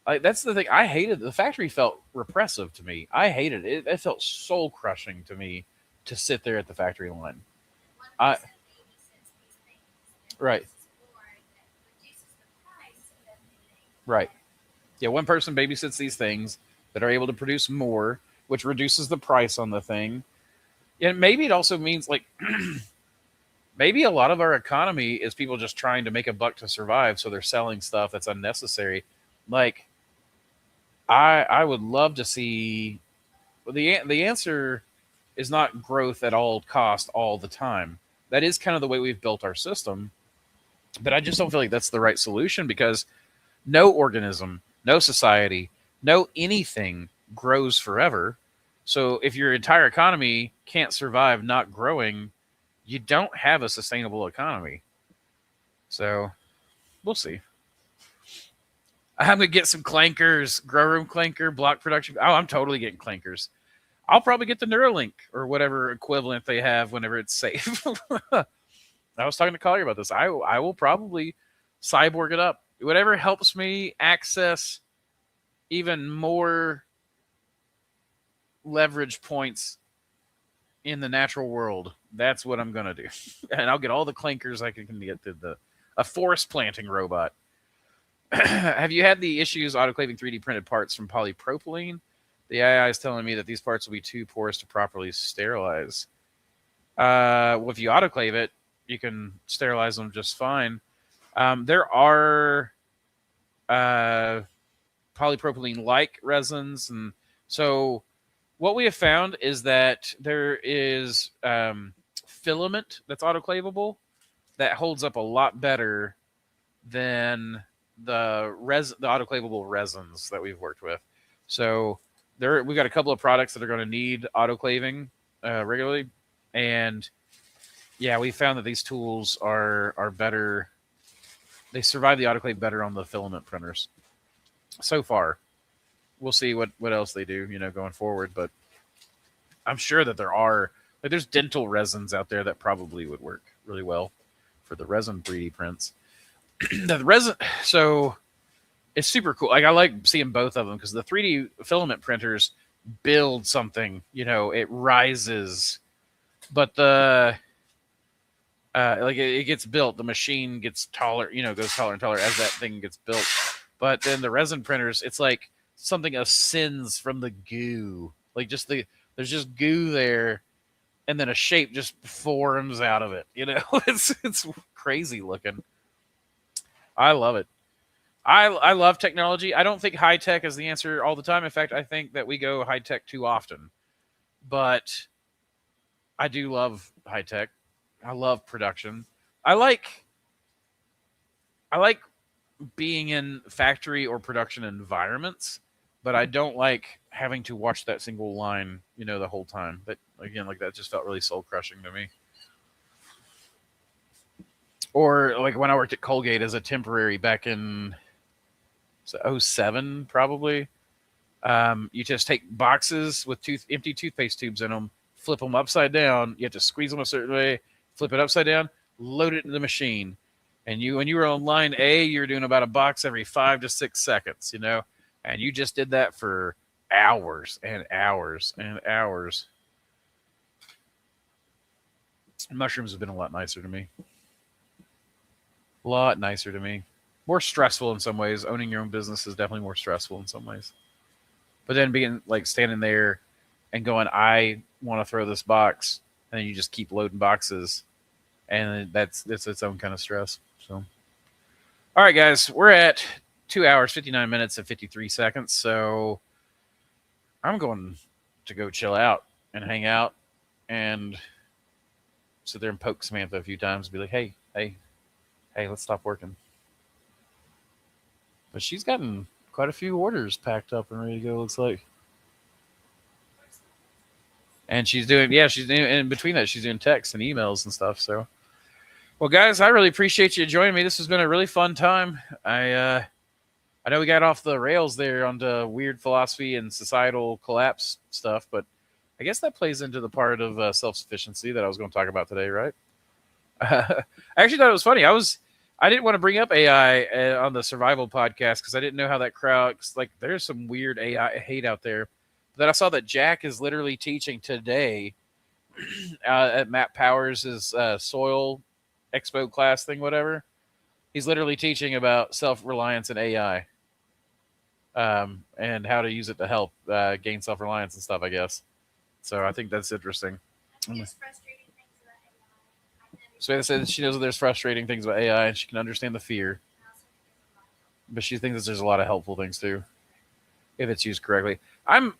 that's the thing. I hated, the factory felt repressive to me. I hated it. It felt soul crushing to me to sit there at the factory line. I, right. Right. Yeah, one person babysits these things that are able to produce more, which reduces the price on the thing. And maybe it also means, like, maybe a lot of our economy is people just trying to make a buck to survive, so they're selling stuff that's unnecessary. Like, I would love to see, the answer is not growth at all cost all the time. That is kind of the way we've built our system, but I just don't feel like that's the right solution, because no organism, no society, no anything grows forever. So if your entire economy can't survive not growing, you don't have a sustainable economy. So we'll see. I'm going to get some clankers, grow room clanker, block production. Oh, I'm totally getting clankers. I'll probably get the Neuralink or whatever equivalent they have whenever it's safe. I was talking to Collier about this. I will probably cyborg it up. Whatever helps me access even more leverage points in the natural world, that's what I'm going to do. And I'll get all the clankers I can get to a forest planting robot. Have you had the issues autoclaving 3D printed parts from polypropylene? The AI is telling me that these parts will be too porous to properly sterilize. Well, if you autoclave it, you can sterilize them just fine. There are polypropylene-like resins, and so what we have found is that there is filament that's autoclavable that holds up a lot better than the autoclavable resins that we've worked with. So we've got a couple of products that are going to need autoclaving regularly, and yeah, we found that these tools are better. They survive the autoclave better on the filament printers so far. We'll see what else they do, going forward. But I'm sure that there's dental resins out there that probably would work really well for the resin 3D prints. The resin, so it's super cool. Like, I like seeing both of them, because the 3D filament printers build something, it rises, but it gets built. The machine gets taller, goes taller and taller as that thing gets built. But then the resin printers, it's like something ascends from the goo. Like, there's just goo there, and then a shape just forms out of it. It's crazy looking. I love it. I love technology. I don't think high tech is the answer all the time. In fact, I think that we go high tech too often. But I do love high tech. I love production. I like being in factory or production environments, but I don't like having to watch that single line, the whole time. But again, like, that just felt really soul crushing to me. Or like when I worked at Colgate as a temporary back in 2007, probably. You just take boxes with empty toothpaste tubes in them, flip them upside down. You have to squeeze them a certain way, flip it upside down, load it in the machine. And when you were on line A, you're doing about a box every 5 to 6 seconds, and you just did that for hours and hours and hours. Mushrooms have been a lot nicer to me. A lot nicer to me. More stressful in some ways. Owning your own business is definitely more stressful in some ways. But then being like standing there and going, I want to throw this box, and then you just keep loading boxes, and that's its own kind of stress. So, all right, guys, we're at 2 hours, 59 minutes, and 53 seconds. So I'm going to go chill out. and hang out and sit there and poke Samantha a few times and be like, hey, let's stop working. But she's gotten quite a few orders packed up and ready to go, looks like. And she's doing, in between that, she's doing texts and emails and stuff. So, well, guys, I really appreciate you joining me. This has been a really fun time. I know we got off the rails there onto weird philosophy and societal collapse stuff, but I guess that plays into the part of self-sufficiency that I was going to talk about today, right? I actually thought it was funny. I didn't want to bring up AI on the survival podcast because I didn't know how that crowd, like, there's some weird AI hate out there. But then I saw that Jack is literally teaching today at Matt Powers' soil expo class thing, whatever. He's literally teaching about self-reliance and AI and how to use it to help gain self-reliance and stuff, I guess. So I think that's interesting. There's frustrating things about AI. So they said she knows that there's frustrating things about AI and she can understand the fear. But she thinks that there's a lot of helpful things too, if it's used correctly. I'm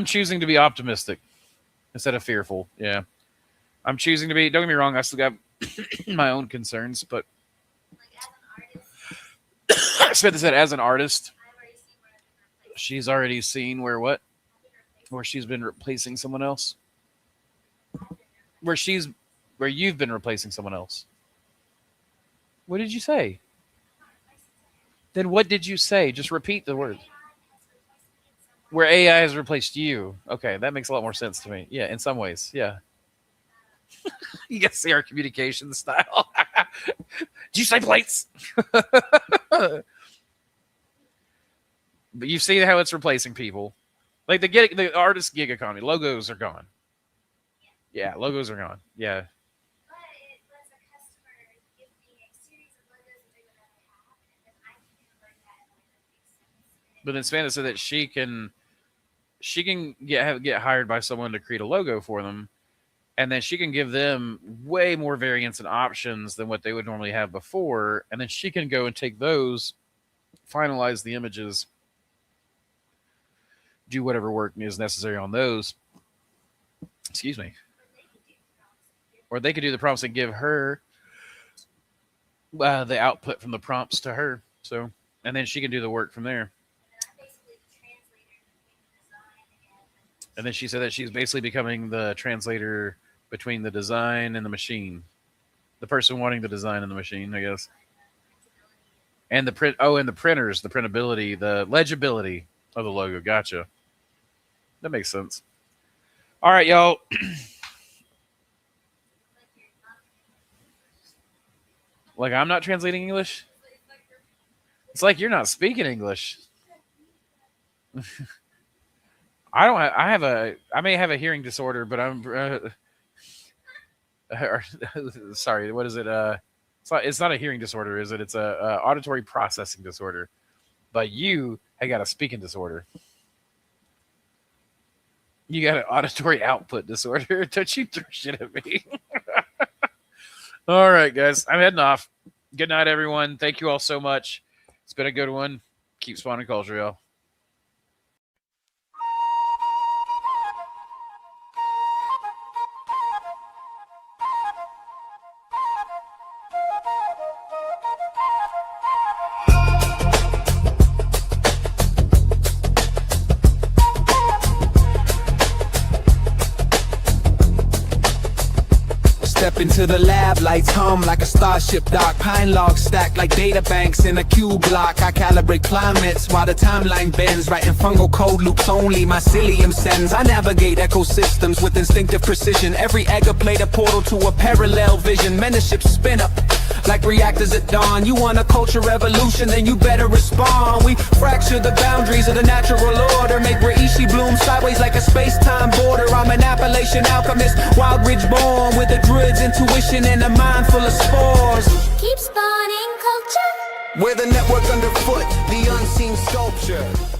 choosing to be optimistic instead of fearful. Yeah. I'm choosing to be, don't get me wrong, I still got my own concerns, but Samantha said as an artist, she's already seen where what? Where she's been replacing someone else? Where you've been replacing someone else. What did you say? Then what did you say? Just repeat the word. Where AI has replaced you. Okay, that makes a lot more sense to me. Yeah, in some ways. Yeah. You guys see our communication style. Did you say plates? But you see how it's replacing people. Like the artist gig economy. Logos are gone. Yeah, logos are gone. Yeah. But it lets a customer give me a series of logos that they would rather have, and then I can convert that in a way that makes sense. But then Savannah said that she can get hired by someone to create a logo for them, and then she can give them way more variants and options than what they would normally have before, and then she can go and take those, finalize the images, do whatever work is necessary on those. Excuse me. Or they could do the prompts and give her the output from the prompts to her. So, and then she can do the work from there. And then she said that she's basically becoming the translator between the design and the machine. The person wanting the design and the machine, I guess. And the print. Oh, and the printers, the printability, the legibility of the logo. Gotcha. That makes sense. All right, y'all. Like I'm not translating English? It's like you're not speaking English. I may have a hearing disorder, but I'm sorry, what is it? It's not a hearing disorder, is it? It's a auditory processing disorder. But you have got a speaking disorder. You got an auditory output disorder. Don't you throw shit at me. All right, guys. I'm heading off. Good night, everyone. Thank you all so much. It's been a good one. Keep spawning culture, y'all. Step into the lab, lights hum like a starship dock. Pine logs stacked like data banks in a cube block. I calibrate climates while the timeline bends. Writing fungal code loops only mycelium sends. I navigate ecosystems with instinctive precision. Every egg a plate a portal to a parallel vision. Mentorships spin up like reactors at dawn. You want a culture revolution, then you better respond. We fracture the boundaries of the natural order. Make Reishi bloom sideways like a space-time border. I'm an Appalachian alchemist, wild ridge born, with a druid's intuition and a mind full of spores. Keep spawning culture. We're the network underfoot, the unseen sculpture.